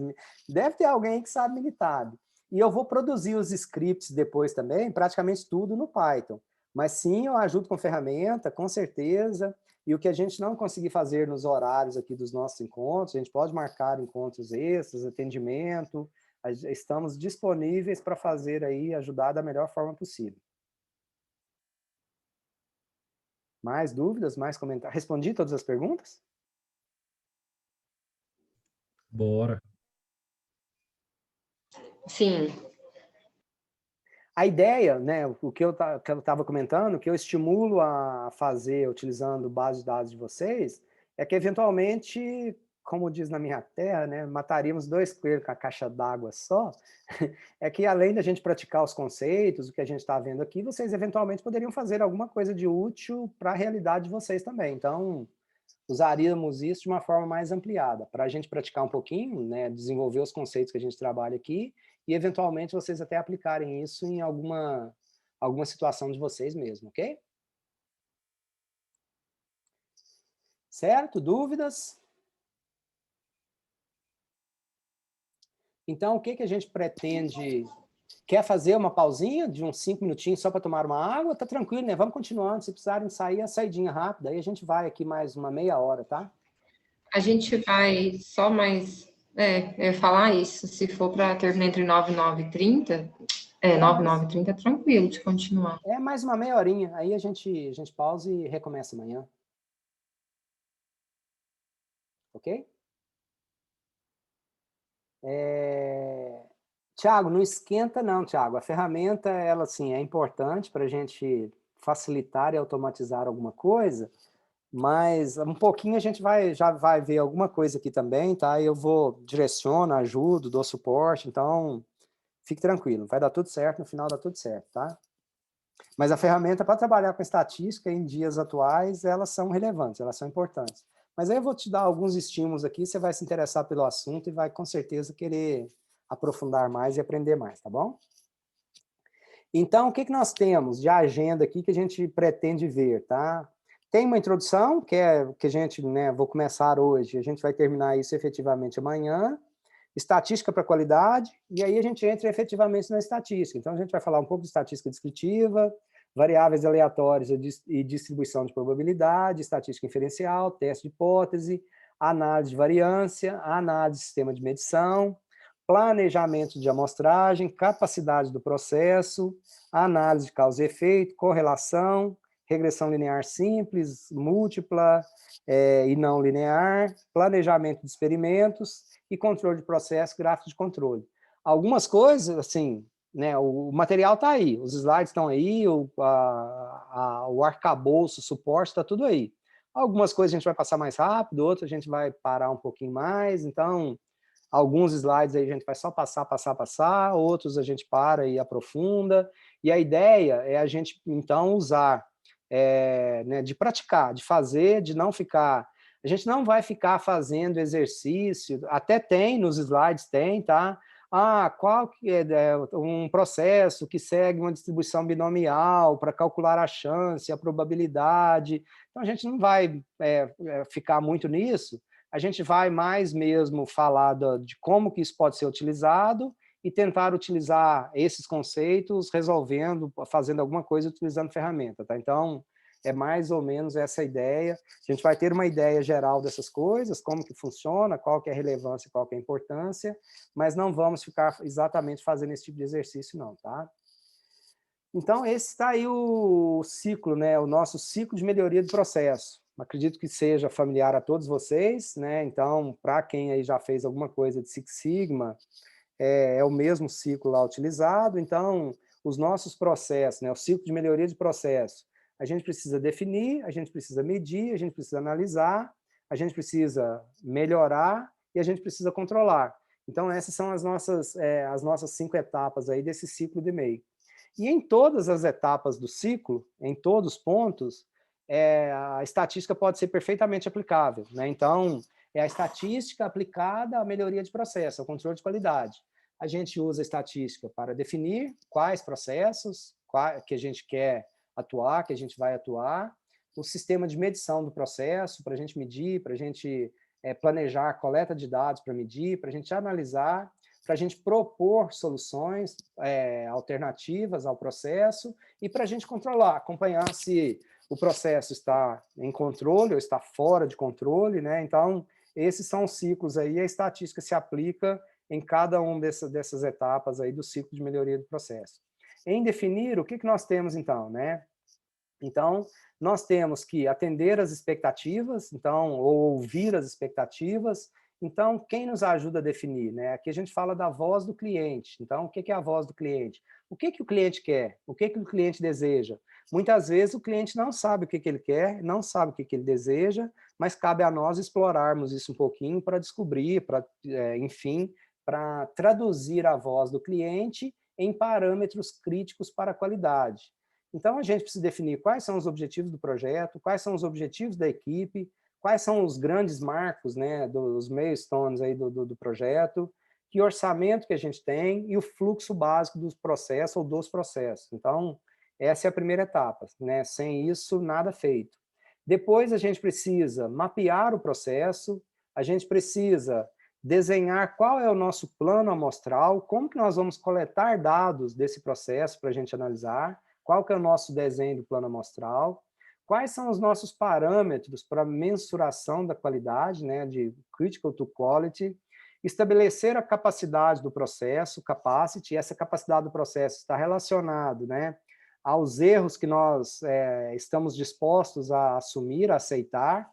deve ter alguém que sabe Minitab. E eu vou produzir os scripts depois também, praticamente tudo no Python. Mas sim, eu ajudo com ferramenta, com certeza, e o que a gente não conseguir fazer nos horários aqui dos nossos encontros, a gente pode marcar encontros extras, atendimento, estamos disponíveis para fazer aí, ajudar da melhor forma possível. Mais dúvidas, mais comentários? Respondi todas as perguntas? Bora. Sim. A ideia, né, o que eu estava comentando, que eu estimulo a fazer utilizando base de dados de vocês, é que eventualmente, como diz na minha terra, né, mataríamos 2 coelhos com a caixa d'água só, é que além da gente praticar os conceitos, o que a gente está vendo aqui, vocês eventualmente poderiam fazer alguma coisa de útil para a realidade de vocês também. Então, usaríamos isso de uma forma mais ampliada, para a gente praticar um pouquinho, né, desenvolver os conceitos que a gente trabalha aqui, e eventualmente vocês até aplicarem isso em alguma situação de vocês mesmo, ok? Certo? Dúvidas? Então, o que a gente pretende? Quer fazer uma pausinha de uns 5 minutinhos só para tomar uma água? Tá tranquilo, né? Vamos continuando. Se precisarem sair, a saidinha rápida. Aí a gente vai aqui mais uma meia hora, tá? A gente vai só mais... eu ia falar isso. Se for para terminar entre 9 e 9h30, 9 e 9h30 é tranquilo de continuar. É mais uma meia horinha. Aí a gente pausa e recomeça amanhã. Ok? Tiago, não esquenta não, Tiago. A ferramenta, ela assim, é importante para a gente facilitar e automatizar alguma coisa, mas um pouquinho a gente já vai ver alguma coisa aqui também, tá? Eu direciono, ajudo, dou suporte, então fique tranquilo, vai dar tudo certo, no final dá tudo certo, tá? Mas a ferramenta para trabalhar com estatística em dias atuais, elas são relevantes, elas são importantes. Mas aí eu vou te dar alguns estímulos aqui, você vai se interessar pelo assunto e vai com certeza querer aprofundar mais e aprender mais, tá bom? Então, o que nós temos de agenda aqui que a gente pretende ver, tá? Tem uma introdução, que a gente, né, vou começar hoje, a gente vai terminar isso efetivamente amanhã, estatística para qualidade, e aí a gente entra efetivamente na estatística. Então, a gente vai falar um pouco de estatística descritiva, variáveis aleatórias e distribuição de probabilidade, estatística inferencial, teste de hipótese, análise de variância, análise de sistema de medição, planejamento de amostragem, capacidade do processo, análise de causa e efeito, correlação, regressão linear simples, múltipla e não linear, planejamento de experimentos e controle de processo, gráfico de controle. Algumas coisas, assim, né, o material está aí, os slides estão aí, o arcabouço, o suporte, está tudo aí. Algumas coisas a gente vai passar mais rápido, outras a gente vai parar um pouquinho mais, então, alguns slides aí a gente vai só passar, outros a gente para e aprofunda, e a ideia é a gente, então, usar, né, de praticar, de fazer, de não ficar... A gente não vai ficar fazendo exercício, até tem, nos slides tem, tá? Qual que é um processo que segue uma distribuição binomial para calcular a chance, a probabilidade. Então, a gente não vai ficar muito nisso, a gente vai mais mesmo falar de como que isso pode ser utilizado e tentar utilizar esses conceitos resolvendo, fazendo alguma coisa utilizando ferramenta, tá? Então, é mais ou menos essa ideia. A gente vai ter uma ideia geral dessas coisas, como que funciona, qual que é a relevância, qual que é a importância, mas não vamos ficar exatamente fazendo esse tipo de exercício não, tá? Então, esse está aí o ciclo, né? O nosso ciclo de melhoria do processo. Acredito que seja familiar a todos vocês, né? Então, para quem aí já fez alguma coisa de Six Sigma, é o mesmo ciclo lá utilizado. Então, os nossos processos, né? O ciclo de melhoria de processo, a gente precisa definir, a gente precisa medir, a gente precisa analisar, a gente precisa melhorar e a gente precisa controlar. Então, essas são as nossas 5 etapas aí desse ciclo de MEI. E em todas as etapas do ciclo, em todos os pontos, a estatística pode ser perfeitamente aplicável, né? Então, é a estatística aplicada à melhoria de processo, ao controle de qualidade. A gente usa a estatística para definir quais processos que a gente quer atuar, que a gente vai atuar, o sistema de medição do processo, para a gente medir, para a gente planejar a coleta de dados para medir, para a gente analisar, para a gente propor soluções alternativas ao processo e para a gente controlar, acompanhar se o processo está em controle ou está fora de controle, né? Então, esses são os ciclos aí, a estatística se aplica em cada uma dessas etapas aí do ciclo de melhoria do processo. Em definir, o que nós temos então, né? Então, nós temos que atender às expectativas, então, ou ouvir as expectativas Então, quem nos ajuda a definir? Né? Aqui a gente fala da voz do cliente. Então, o que é a voz do cliente? O que o cliente quer? O que o cliente deseja? Muitas vezes o cliente não sabe o que ele quer, não sabe o que ele deseja, mas cabe a nós explorarmos isso um pouquinho para descobrir, enfim, para traduzir a voz do cliente em parâmetros críticos para a qualidade. Então, a gente precisa definir quais são os objetivos do projeto, quais são os objetivos da equipe, quais são os grandes marcos, né, dos milestones aí do projeto, que orçamento que a gente tem e o fluxo básico dos processos ou dos processos. Então, essa é a primeira etapa, né? Sem isso, nada feito. Depois, a gente precisa mapear o processo, a gente precisa desenhar qual é o nosso plano amostral, como que nós vamos coletar dados desse processo para a gente analisar, qual que é o nosso desenho do plano amostral, quais são os nossos parâmetros para mensuração da qualidade, né, de critical to quality, estabelecer a capacidade do processo, capacity, e essa capacidade do processo está relacionado, né, aos erros que nós estamos dispostos a assumir, a aceitar,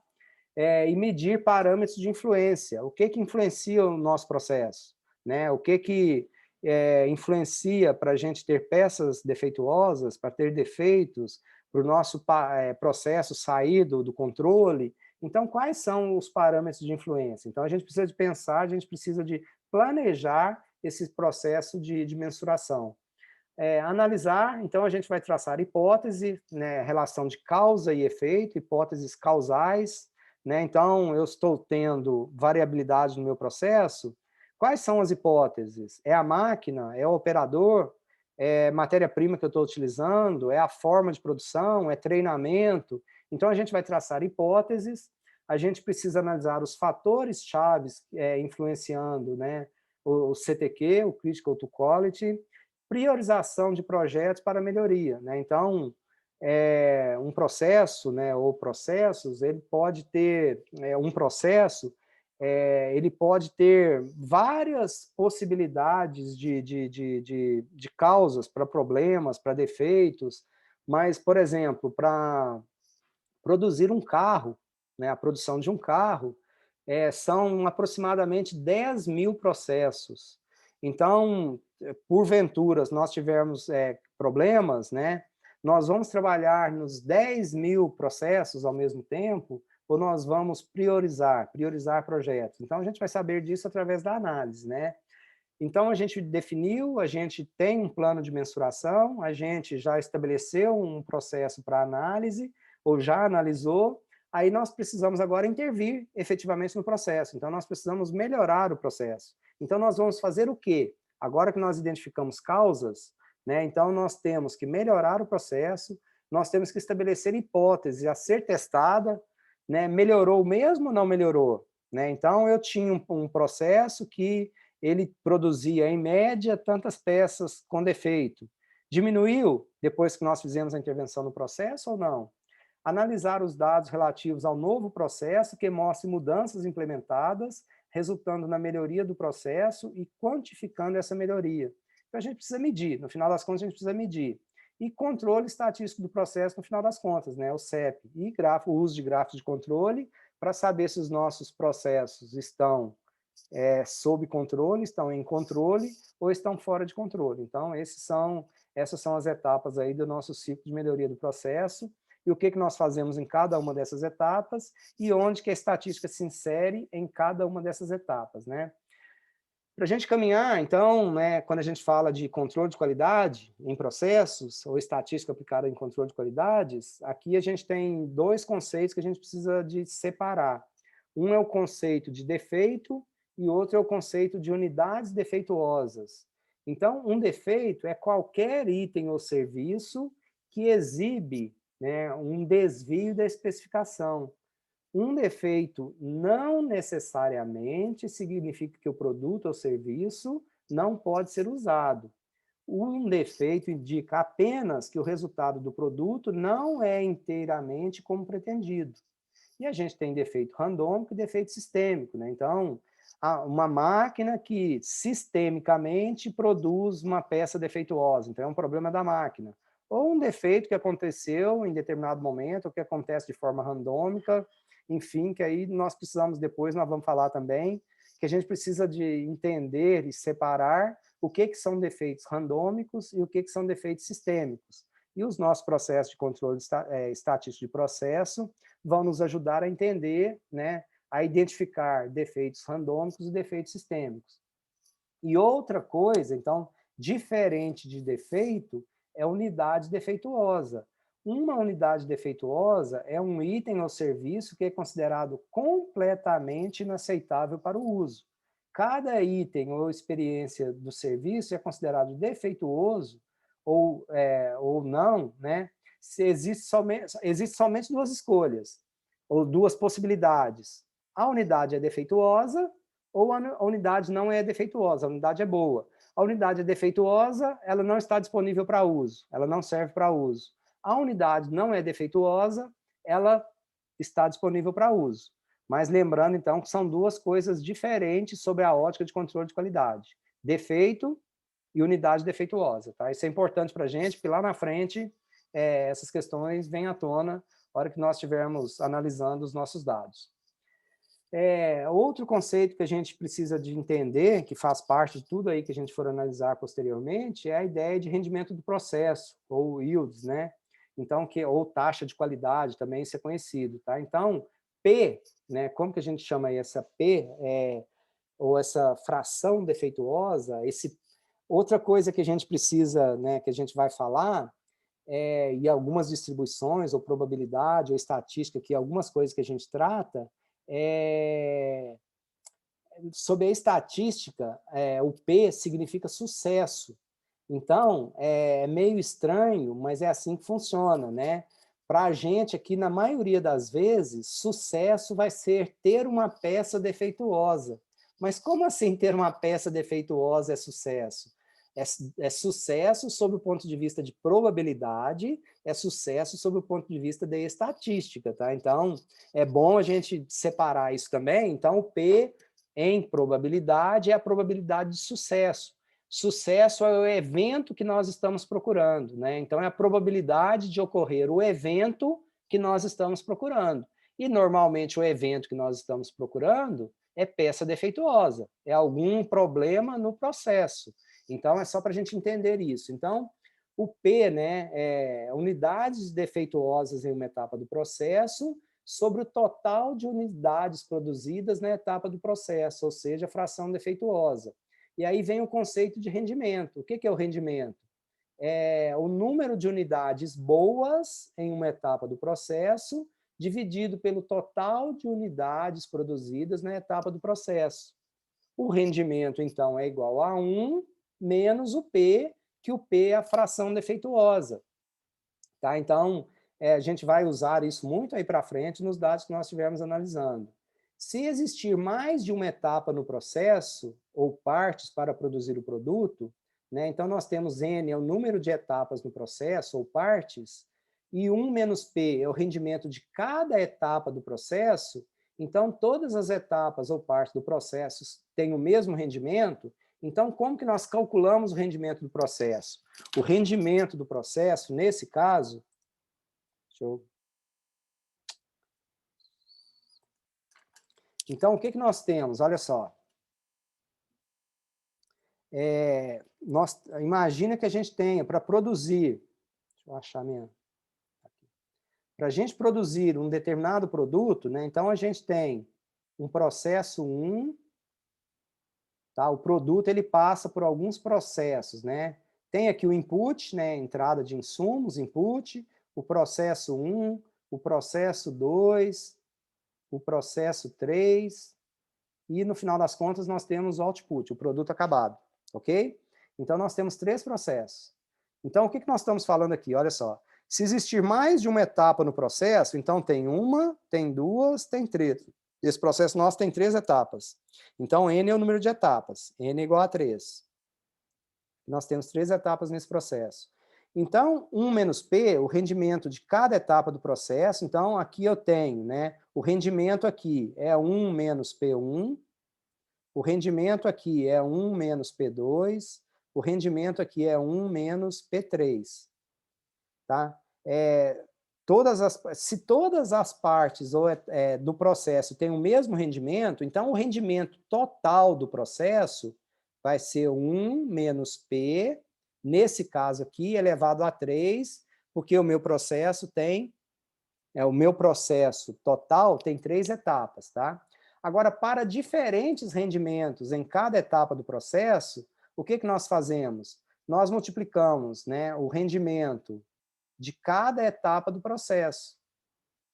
e medir parâmetros de influência. O que influencia o nosso processo? Né? O que influencia para a gente ter peças defeituosas, para ter defeitos, para o nosso processo sair do controle? Então, quais são os parâmetros de influência? Então, a gente precisa de pensar, a gente precisa de planejar esse processo de mensuração. Analisar, então a gente vai traçar hipótese, né, relação de causa e efeito, hipóteses causais, né? Então eu estou tendo variabilidade no meu processo, quais são as hipóteses? É a máquina? É o operador? É matéria-prima que eu estou utilizando? É a forma de produção? É treinamento? Então a gente vai traçar hipóteses, a gente precisa analisar os fatores chaves influenciando, né, o CTQ, o Critical to Quality, priorização de projetos para melhoria, né? Então, um processo, né, ou processos, ele pode ter um processo, ele pode ter várias possibilidades de causas para problemas, para defeitos, mas, por exemplo, para produzir um carro, né, a produção de um carro, são aproximadamente 10 mil processos. Então, porventura, nós tivermos problemas, né, nós vamos trabalhar nos 10 mil processos ao mesmo tempo, ou nós vamos priorizar projetos. Então, a gente vai saber disso através da análise, né? Então, a gente definiu, a gente tem um plano de mensuração, a gente já estabeleceu um processo para análise, ou já analisou, aí nós precisamos agora intervir efetivamente no processo. Então, nós precisamos melhorar o processo. Então, nós vamos fazer o quê? Agora que nós identificamos causas, né, então nós temos que melhorar o processo, nós temos que estabelecer hipótese a ser testada, né, melhorou mesmo ou não melhorou? Né? Então, eu tinha um processo que ele produzia, em média, tantas peças com defeito. Diminuiu depois que nós fizemos a intervenção no processo ou não? Analisar os dados relativos ao novo processo que mostre mudanças implementadas, resultando na melhoria do processo e quantificando essa melhoria. Então, a gente precisa medir, no final das contas, a gente precisa medir. E controle estatístico do processo, no final das contas, né, o CEP, e o uso de gráficos de controle, para saber se os nossos processos estão sob controle, estão em controle, ou estão fora de controle. Então, essas são as etapas aí do nosso ciclo de melhoria do processo, e o que nós fazemos em cada uma dessas etapas, e onde que a estatística se insere em cada uma dessas etapas, né? Para a gente caminhar, então, né, quando a gente fala de controle de qualidade em processos, ou estatística aplicada em controle de qualidades, aqui a gente tem dois conceitos que a gente precisa de separar. Um é o conceito de defeito, e outro é o conceito de unidades defeituosas. Então, um defeito é qualquer item ou serviço que exibe, né, um desvio da especificação. Um defeito não necessariamente significa que o produto ou serviço não pode ser usado. Um defeito indica apenas que o resultado do produto não é inteiramente como pretendido. E a gente tem defeito randômico e defeito sistêmico, né? Então, uma máquina que sistemicamente produz uma peça defeituosa, então é um problema da máquina. Ou um defeito que aconteceu em determinado momento, ou que acontece de forma randômica, enfim, que aí nós precisamos depois, nós vamos falar também que a gente precisa de entender e separar o que são defeitos randômicos e o que são defeitos sistêmicos. E os nossos processos de controle estatístico de processo vão nos ajudar a entender, né, a identificar defeitos randômicos e defeitos sistêmicos. E outra coisa, então, diferente de defeito, é unidade defeituosa. Uma unidade defeituosa é um item ou serviço que é considerado completamente inaceitável para o uso. Cada item ou experiência do serviço é considerado defeituoso ou não, né? Se existe somente duas escolhas, ou duas possibilidades. A unidade é defeituosa ou a unidade não é defeituosa, a unidade é boa. A unidade é defeituosa, ela não está disponível para uso, ela não serve para uso. A unidade não é defeituosa, ela está disponível para uso. Mas lembrando, então, que são duas coisas diferentes sobre a ótica de controle de qualidade. Defeito e unidade defeituosa. Tá? Isso é importante para a gente, porque lá na frente essas questões vêm à tona na hora que nós estivermos analisando os nossos dados. Outro conceito que a gente precisa de entender, que faz parte de tudo aí que a gente for analisar posteriormente, é a ideia de rendimento do processo, ou yields, né? Então, ou taxa de qualidade, também isso é conhecido, tá? Então, P, né, como que a gente chama aí essa P, ou essa fração defeituosa, outra coisa que a gente precisa, né, que a gente vai falar, e algumas distribuições, ou probabilidade, ou estatística, que algumas coisas que a gente trata, sobre a estatística, o P significa sucesso. Então, é meio estranho, mas é assim que funciona, né? Para a gente aqui, na maioria das vezes, sucesso vai ser ter uma peça defeituosa. Mas como assim ter uma peça defeituosa é sucesso? É sucesso sob o ponto de vista de probabilidade, é sucesso sob o ponto de vista da estatística, tá? Então, é bom a gente separar isso também. Então, o P em probabilidade é a probabilidade de sucesso. Sucesso é o evento que nós estamos procurando, né? Então, é a probabilidade de ocorrer o evento que nós estamos procurando. E, normalmente, o evento que nós estamos procurando é peça defeituosa, é algum problema no processo. Então, é só para a gente entender isso. Então, o P, né, é unidades defeituosas em uma etapa do processo sobre o total de unidades produzidas na etapa do processo, ou seja, a fração defeituosa. E aí vem o conceito de rendimento. O que é o rendimento? É o número de unidades boas em uma etapa do processo dividido pelo total de unidades produzidas na etapa do processo. O rendimento, então, é igual a 1 menos o P, que o P é a fração defeituosa. Tá? Então, a gente vai usar isso muito aí para frente nos dados que nós estivermos analisando. Se existir mais de uma etapa no processo, ou partes para produzir o produto, né, então nós temos N, é o número de etapas no processo, ou partes, e 1 menos P é o rendimento de cada etapa do processo, então todas as etapas ou partes do processo têm o mesmo rendimento. Então, como que nós calculamos o rendimento do processo? O rendimento do processo, nesse caso, então, o que nós temos? Olha só. Imagina que a gente tenha, para produzir, deixa eu achar minha... Para a gente produzir um determinado produto, né, então a gente tem um processo 1, tá? O produto ele passa por alguns processos, né? Tem aqui o input, né, entrada de insumos, input, o processo 1, o processo 2, o processo 3, e no final das contas nós temos o output, o produto acabado, ok? Então nós temos 3 processos. Então o que nós estamos falando aqui? Olha só, se existir mais de uma etapa no processo, então tem 1, tem 2, tem 3. Esse processo nosso tem 3 etapas. Então, N é o número de etapas. N é igual a 3. Nós temos 3 etapas nesse processo. Então, 1 menos P, o rendimento de cada etapa do processo, então aqui eu tenho, né, o rendimento aqui é 1 menos P1, o rendimento aqui é 1 menos P2, o rendimento aqui é 1 menos P3. Tá? se todas as partes do processo têm o mesmo rendimento, então o rendimento total do processo vai ser 1 menos P, nesse caso aqui, elevado a 3, porque o meu processo total tem 3 etapas, tá? Agora, para diferentes rendimentos em cada etapa do processo, o que nós fazemos? Nós multiplicamos, né, o rendimento de cada etapa do processo.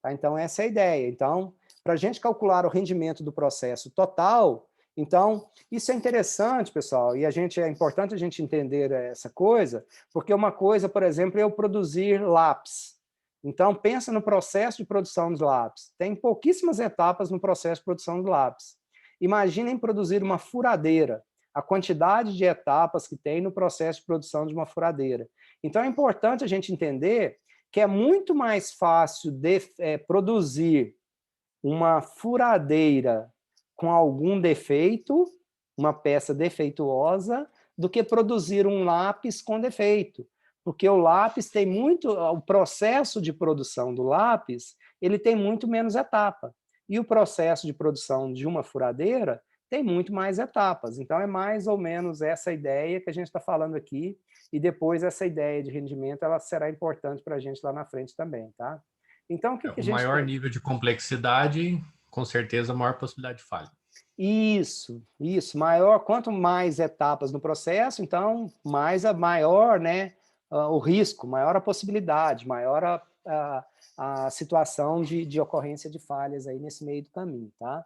Tá? Então, essa é a ideia. Então, para a gente calcular o rendimento do processo total, então, isso é interessante, pessoal, e é importante a gente entender essa coisa, porque uma coisa, por exemplo, é eu produzir lápis. Então, pensa no processo de produção dos lápis. Tem pouquíssimas etapas no processo de produção do lápis. Imaginem produzir uma furadeira, a quantidade de etapas que tem no processo de produção de uma furadeira. Então, é importante a gente entender que é muito mais fácil produzir uma furadeira com algum defeito, uma peça defeituosa, do que produzir um lápis com defeito. Porque o lápis tem o processo de produção do lápis, ele tem muito menos etapa. E o processo de produção de uma furadeira tem muito mais etapas. Então, é mais ou menos essa ideia que a gente está falando aqui, e depois essa ideia de rendimento ela será importante para a gente lá na frente também, tá? Então, o que a gente maior tem? Nível de complexidade, com certeza, maior possibilidade de falha. Isso. Quanto mais etapas no processo, então, maior, né, o risco, maior a possibilidade, maior a situação de ocorrência de falhas aí nesse meio do caminho, tá?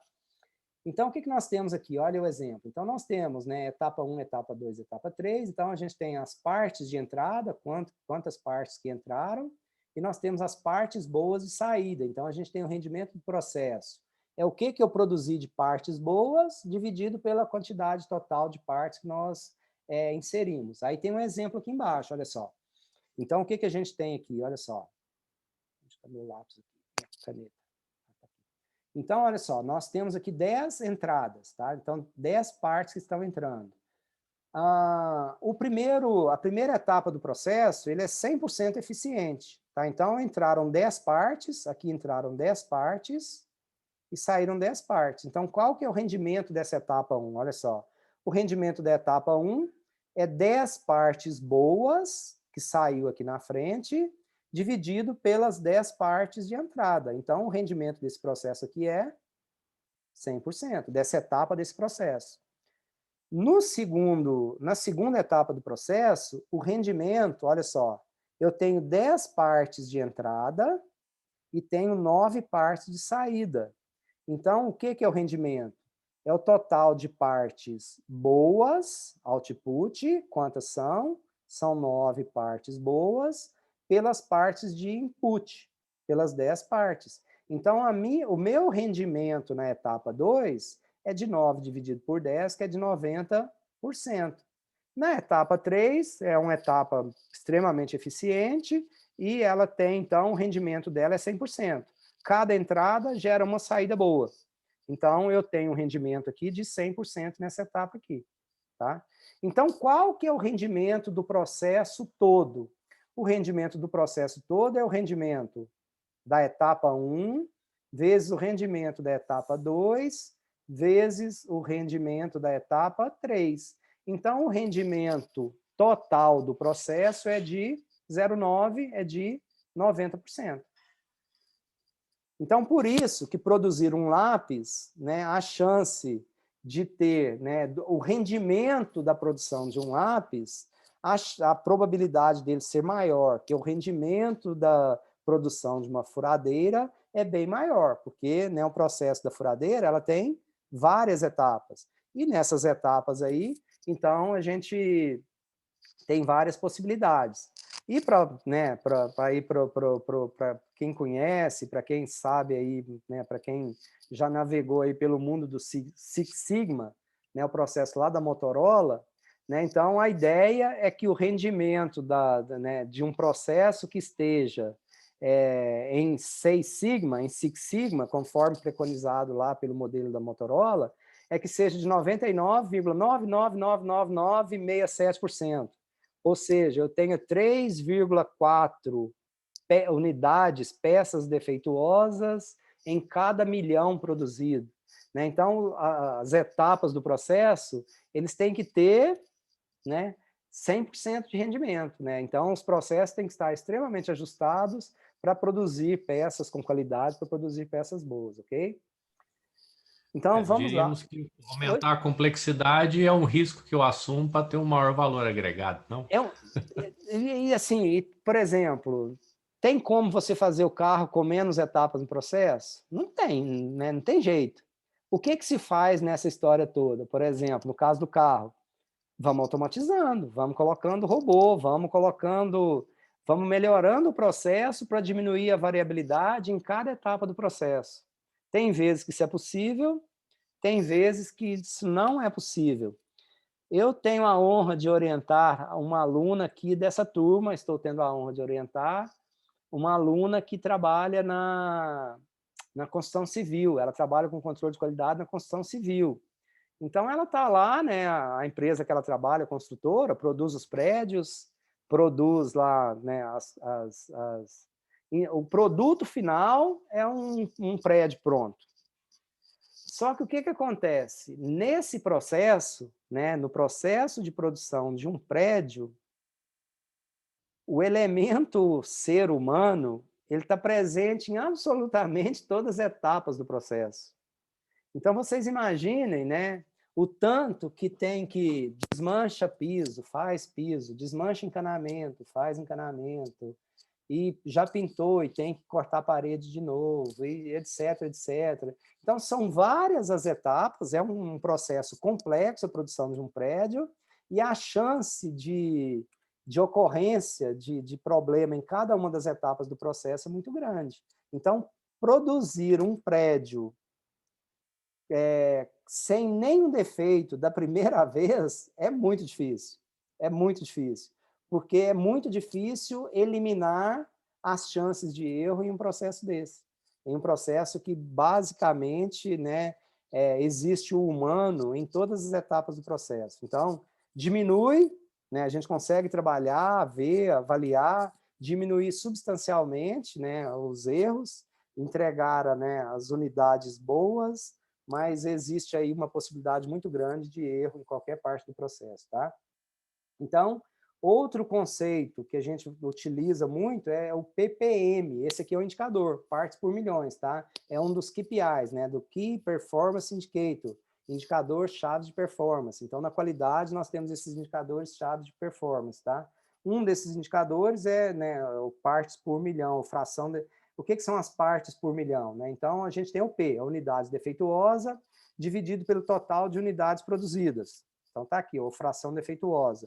Então, o que nós temos aqui? Olha o exemplo. Então, nós temos, né, etapa 1, etapa 2, etapa 3. Então, a gente tem as partes de entrada, quantas partes que entraram, e nós temos as partes boas de saída. Então, a gente tem o rendimento do processo. É o que eu produzi de partes boas dividido pela quantidade total de partes que nós inserimos. Aí tem um exemplo aqui embaixo, olha só. Então, o que a gente tem aqui? Olha só. Deixa eu pegar meu lápis aqui, caneta. Então, olha só, nós temos aqui 10 entradas, tá? Então, 10 partes que estão entrando. A primeira etapa do processo, ele é 100% eficiente, tá? Então, entraram 10 partes, aqui entraram 10 partes e saíram 10 partes. Então, qual que é o rendimento dessa etapa 1? Olha só, o rendimento da etapa 1 é 10 partes boas, que saiu aqui na frente, dividido pelas 10 partes de entrada. Então, o rendimento desse processo aqui é 100%, dessa etapa desse processo. Na segunda etapa do processo, o rendimento, olha só, eu tenho 10 partes de entrada e tenho 9 partes de saída. Então, o que é o rendimento? É o total de partes boas, output, quantas são? São 9 partes boas, pelas partes de input, pelas 10 partes. Então, o meu rendimento na etapa 2 é de 9 dividido por 10, que é de 90%. Na etapa 3, é uma etapa extremamente eficiente, e ela tem, então, o rendimento dela é 100%. Cada entrada gera uma saída boa. Então, eu tenho um rendimento aqui de 100% nessa etapa aqui. Tá? Então, qual que é o rendimento do processo todo? O rendimento do processo todo é o rendimento da etapa 1, vezes o rendimento da etapa 2, vezes o rendimento da etapa 3. Então, o rendimento total do processo é de 0,9, é de 90%. Então, por isso que produzir um lápis, né, a chance de ter, né, o rendimento da produção de um lápis, a probabilidade dele ser maior que o rendimento da produção de uma furadeira é bem maior, porque, né, o processo da furadeira ela tem várias etapas. E nessas etapas aí, então, a gente tem várias possibilidades. E para quem conhece, para quem sabe aí, né, para quem já navegou aí pelo mundo do Six Sigma, né, o processo lá da Motorola, né, então a ideia é que o rendimento de um processo que esteja em Six Sigma, conforme preconizado lá pelo modelo da Motorola, é que seja de 99,9999967%. Ou seja, eu tenho 3,4 unidades, peças defeituosas em cada milhão produzido. Né? Então, as etapas do processo, eles têm que ter, né, 100% de rendimento. Né? Então, os processos têm que estar extremamente ajustados para produzir peças com qualidade, para produzir peças boas, ok? Então, vamos lá. Diríamos que aumentar a complexidade é um risco que eu assumo para ter um maior valor agregado, não? Assim, por exemplo, tem como você fazer o carro com menos etapas no processo? Não tem, né? Não tem jeito. O que se faz nessa história toda? Por exemplo, no caso do carro, vamos automatizando, vamos colocando robô, vamos melhorando o processo para diminuir a variabilidade em cada etapa do processo. Tem vezes que isso é possível, tem vezes que isso não é possível. Eu tenho a honra de orientar uma aluna aqui dessa turma, estou tendo a honra de orientar uma aluna que trabalha na construção civil, ela trabalha com controle de qualidade na construção civil. Então, ela está lá, né, a empresa que ela trabalha, a construtora, produz os prédios, produz lá, né, o produto final é um prédio pronto. Só que o que acontece? Nesse processo, né, no processo de produção de um prédio, o elemento ser humano, ele está presente em absolutamente todas as etapas do processo. Então, vocês imaginem, né, o tanto que tem que desmancha piso, faz piso, desmancha encanamento, faz encanamento, e já pintou e tem que cortar a parede de novo, e etc, etc. Então, são várias as etapas, é um processo complexo a produção de um prédio, e a chance de ocorrência de problema em cada uma das etapas do processo é muito grande. Então, produzir um prédio sem nenhum defeito da primeira vez é muito difícil. É muito difícil. Porque é muito difícil eliminar as chances de erro em um processo desse. Em um processo que, basicamente, né, existe o humano em todas as etapas do processo. Então, diminui, né, a gente consegue trabalhar, ver, avaliar, diminuir substancialmente, né, os erros, entregar, né, as unidades boas, mas existe aí uma possibilidade muito grande de erro em qualquer parte do processo, tá? Então, outro conceito que a gente utiliza muito é o PPM. Esse aqui é o indicador, partes por milhões, tá? É um dos KPIs, né? Do Key Performance Indicator, indicador-chave de performance. Então, na qualidade, nós temos esses indicadores-chave de performance, tá? Um desses indicadores é, né, o partes por milhão, fração de... O que são as partes por milhão, né? Então, a gente tem o P, a unidade defeituosa, dividido pelo total de unidades produzidas. Então, tá aqui, a fração defeituosa.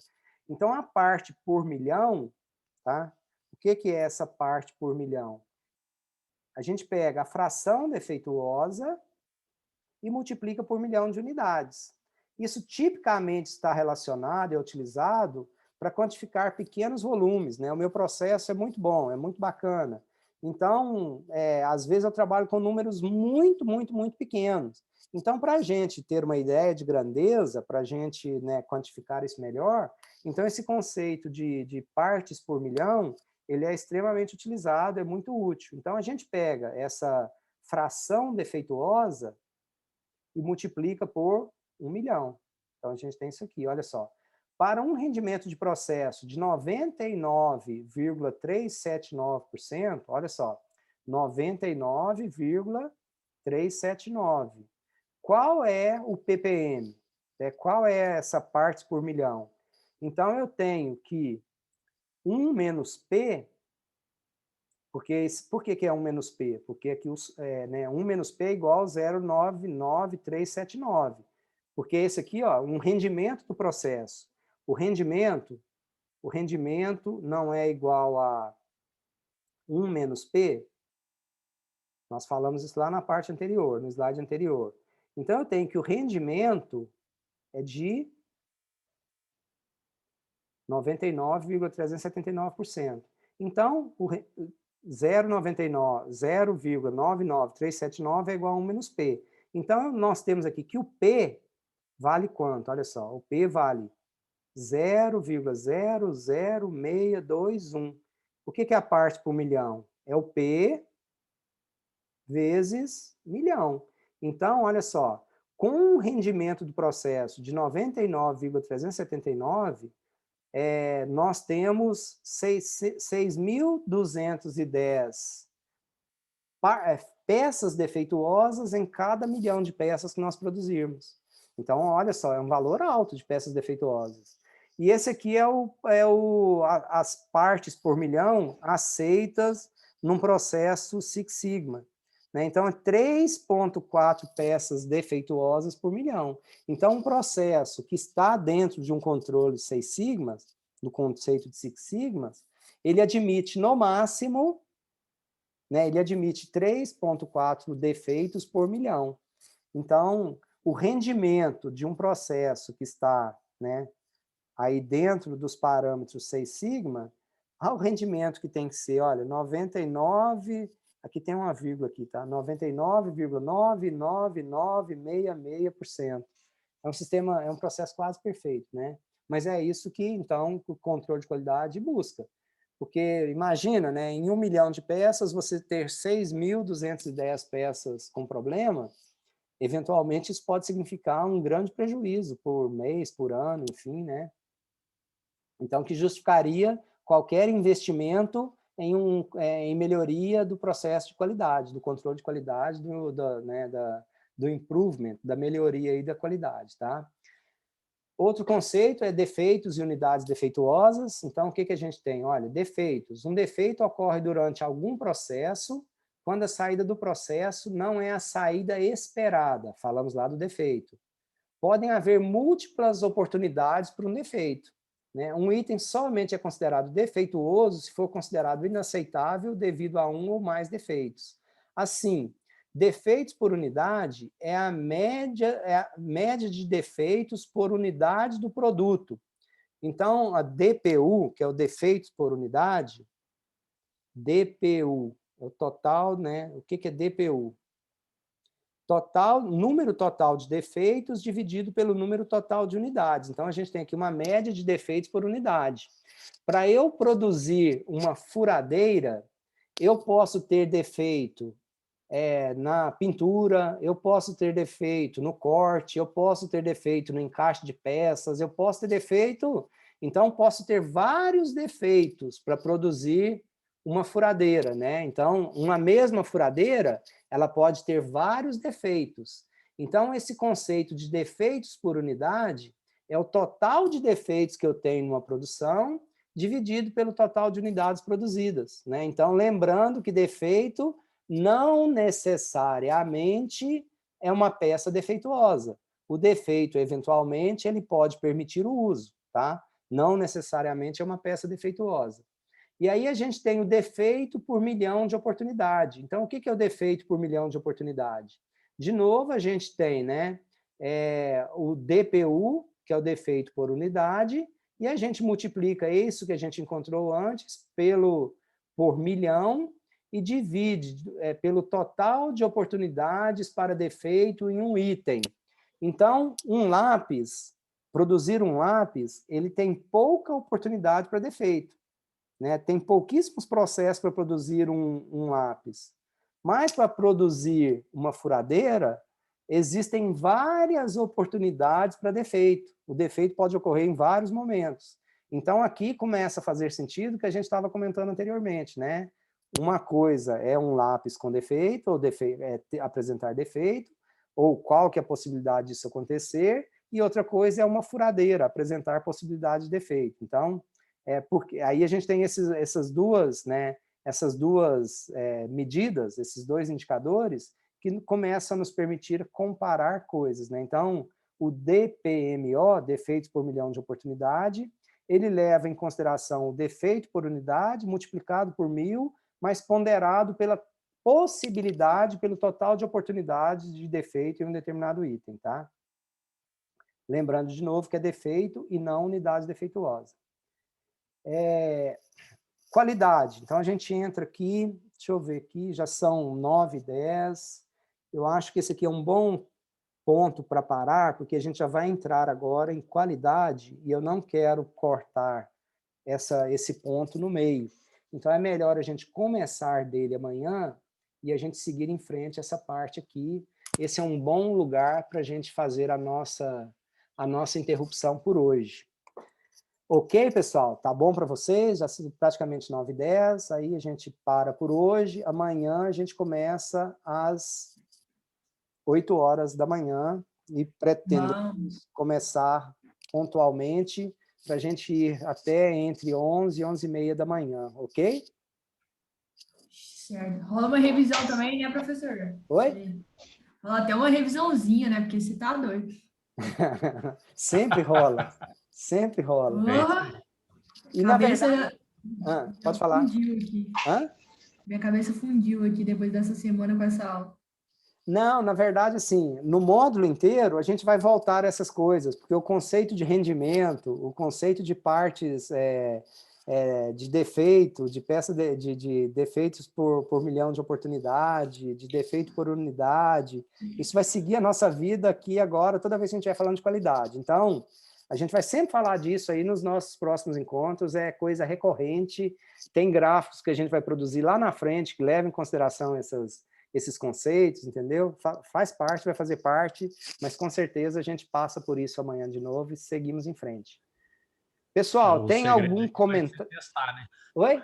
Então, a parte por milhão, tá? O que é essa parte por milhão? A gente pega a fração defeituosa e multiplica por milhão de unidades. Isso tipicamente está relacionado e é utilizado para quantificar pequenos volumes, né? O meu processo é muito bom, é muito bacana. Então, às vezes eu trabalho com números muito, muito, muito pequenos. Então, para a gente ter uma ideia de grandeza, para a gente, né, quantificar isso melhor, então esse conceito de partes por milhão, ele é extremamente utilizado, é muito útil. Então, a gente pega essa fração defeituosa e multiplica por 1 milhão. Então, a gente tem isso aqui, olha só. Para um rendimento de processo de 99,379%, olha só, 99,379%. Qual é o PPM? Qual é essa partes por milhão? Então, eu tenho que 1 menos P, por que é 1 menos P? Porque aqui 1 menos P é igual a 0,99379. Porque esse aqui, ó, um rendimento do processo. O rendimento não é igual a 1 menos P. Nós falamos isso lá na parte anterior, no slide anterior. Então, eu tenho que o rendimento é de 99,379%. Então, o 0,99379 é igual a 1 menos P. Então, nós temos aqui que o P vale quanto? Olha só, o P vale 0,00621. O que é a parte por milhão? É o P vezes milhão. Então, olha só, com o rendimento do processo de 99,379, nós temos 6.210 peças defeituosas em cada milhão de peças que nós produzirmos. Então, olha só, é um valor alto de peças defeituosas. E esse aqui as partes por milhão aceitas num processo Six Sigma. Né? Então, é 3,4 peças defeituosas por milhão. Então, um processo que está dentro de um controle Seis Sigmas, do conceito de Six Sigmas, ele admite, no máximo, né, ele admite 3,4 defeitos por milhão. Então, o rendimento de um processo que está, né, aí dentro dos parâmetros Seis Sigma, o rendimento que tem que ser, olha, 99, aqui tem uma vírgula aqui, tá? 99,99966%. É um sistema, é um processo quase perfeito, né? Mas é isso que, então, o controle de qualidade busca. Porque, imagina, né, em 1 milhão de peças, você ter 6.210 peças com problema, eventualmente isso pode significar um grande prejuízo por mês, por ano, enfim, né? Então, que justificaria qualquer investimento em melhoria do processo de qualidade, do controle de qualidade, do improvement, da melhoria aí da qualidade, tá? Outro conceito é defeitos e unidades defeituosas. Então, o que a gente tem? Olha, defeitos. Um defeito ocorre durante algum processo, quando a saída do processo não é a saída esperada. Falamos lá do defeito. Podem haver múltiplas oportunidades para um defeito. Né? Um item somente é considerado defeituoso se for considerado inaceitável devido a um ou mais defeitos. Assim, defeitos por unidade é a média de defeitos por unidade do produto. Então, a DPU, que é o defeitos por unidade, DPU, é o total, né? O que é DPU? Número total de defeitos dividido pelo número total de unidades. Então, a gente tem aqui uma média de defeitos por unidade. Para eu produzir uma furadeira, eu posso ter defeito na pintura, eu posso ter defeito no corte, eu posso ter defeito no encaixe de peças, eu posso ter defeito... Então, posso ter vários defeitos para produzir uma furadeira, né? Então, uma mesma furadeira, ela pode ter vários defeitos. Então, esse conceito de defeitos por unidade é o total de defeitos que eu tenho numa produção dividido pelo total de unidades produzidas, né? Então, lembrando que defeito não necessariamente é uma peça defeituosa. O defeito, eventualmente, ele pode permitir o uso, tá? Não necessariamente é uma peça defeituosa. E aí a gente tem o defeito por milhão de oportunidade. Então, o que é o defeito por milhão de oportunidade? De novo, a gente tem, né, o DPU, que é o defeito por unidade, e a gente multiplica isso que a gente encontrou antes por milhão e divide pelo total de oportunidades para defeito em um item. Então, produzir um lápis, ele tem pouca oportunidade para defeito. Né? Tem pouquíssimos processos para produzir um lápis. Mas para produzir uma furadeira, existem várias oportunidades para defeito. O defeito pode ocorrer em vários momentos. Então, aqui começa a fazer sentido o que a gente estava comentando anteriormente, né? Uma coisa é um lápis com defeito, ou apresentar defeito, ou qual que é a possibilidade disso acontecer, e outra coisa é uma furadeira, apresentar possibilidade de defeito. Então, porque aí a gente tem essas duas medidas, esses dois indicadores, que começam a nos permitir comparar coisas, né? Então, o DPMO, defeitos por milhão de oportunidade, ele leva em consideração o defeito por unidade multiplicado por 1000, mas ponderado pela possibilidade, pelo total de oportunidades de defeito em um determinado item, tá? Lembrando de novo que é defeito e não unidade defeituosa. Qualidade. Então, a gente entra aqui, deixa eu ver aqui, já são 9h10. Eu acho que esse aqui é um bom ponto para parar, porque a gente já vai entrar agora em qualidade e eu não quero cortar esse ponto no meio. Então, é melhor a gente começar dele amanhã e a gente seguir em frente essa parte aqui. Esse é um bom lugar para a gente fazer a nossa interrupção por hoje. Ok, pessoal? Tá bom para vocês? Já são praticamente 9h10, aí a gente para por hoje. Amanhã a gente começa às 8h da manhã e pretendemos começar pontualmente para a gente ir até entre 11 e 11h30 da manhã, ok? Certo. Rola uma revisão também, né, professor? Oi? Rola até uma revisãozinha, né? Porque você tá doido. Sempre rola. Sempre rola. E na verdade... pode falar. Fundiu aqui. Minha cabeça fundiu aqui depois dessa semana com essa aula. Não, na verdade, assim, no módulo inteiro, a gente vai voltar a essas coisas, porque o conceito de rendimento, o conceito de partes de defeito, de peça de defeitos por milhão de oportunidade, de defeito por unidade, isso vai seguir a nossa vida aqui agora, toda vez que a gente vai falando de qualidade. Então, a gente vai sempre falar disso aí nos nossos próximos encontros, é coisa recorrente, tem gráficos que a gente vai produzir lá na frente, que levam em consideração esses conceitos, entendeu? Faz parte, vai fazer parte, mas com certeza a gente passa por isso amanhã de novo e seguimos em frente. Pessoal, tem algum comentário? Né? Oi?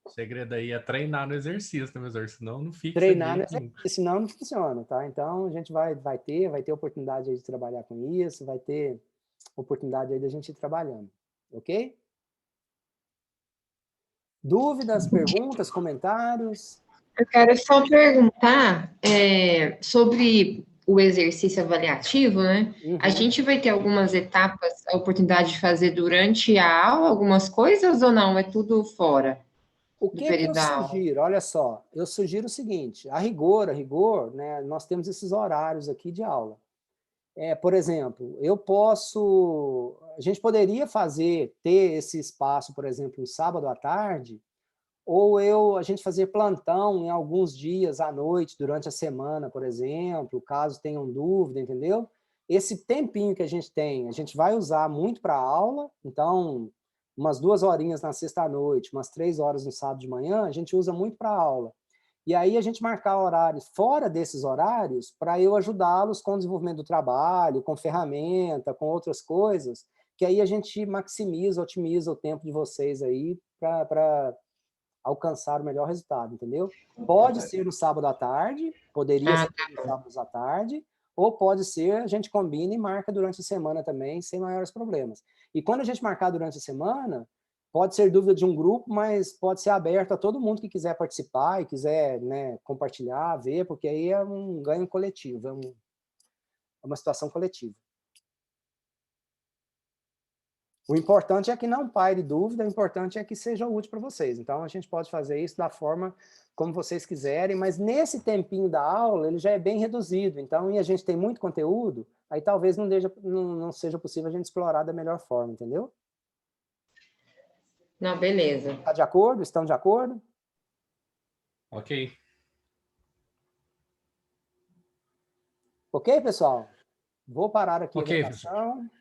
O segredo aí é treinar no exercício, né, professor? Senão não fica. Treinar no exercício, senão não funciona, tá? Então, a gente vai ter oportunidade aí de trabalhar com isso, vai ter oportunidade aí da gente ir trabalhando, ok? Dúvidas, perguntas, comentários? Eu quero só perguntar sobre o exercício avaliativo, né? A gente vai ter algumas etapas, a oportunidade de fazer durante a aula, algumas coisas, ou não? É tudo fora? O que eu sugiro? Olha só, eu sugiro o seguinte, a rigor, né, nós temos esses horários aqui de aula. Por exemplo, a gente poderia ter esse espaço, por exemplo, no sábado à tarde, ou a gente fazer plantão em alguns dias à noite, durante a semana, por exemplo, caso tenham dúvida, entendeu? Esse tempinho que a gente vai usar muito para a aula, então, umas 2 horinhas na sexta à noite, umas 3 horas no sábado de manhã, a gente usa muito para a aula. E aí a gente marcar horários fora desses horários para eu ajudá-los com o desenvolvimento do trabalho, com ferramenta, com outras coisas, que aí a gente maximiza, otimiza o tempo de vocês aí para alcançar o melhor resultado, entendeu? Pode ser no sábado à tarde, poderia ser no sábado à tarde, ou pode ser, a gente combina e marca durante a semana também, sem maiores problemas. E quando a gente marcar durante a semana, pode ser dúvida de um grupo, mas pode ser aberto a todo mundo que quiser participar e quiser, né, compartilhar, ver, porque aí é um ganho coletivo, é uma situação coletiva. O importante é que não paire dúvida, o importante é que seja útil para vocês. Então, a gente pode fazer isso da forma como vocês quiserem, mas nesse tempinho da aula, ele já é bem reduzido. Então, e a gente tem muito conteúdo, aí talvez não seja possível a gente explorar da melhor forma, entendeu? Não, beleza. Tá de acordo? Estão de acordo? Ok. Ok, pessoal? Vou parar aqui a gravação. gravação.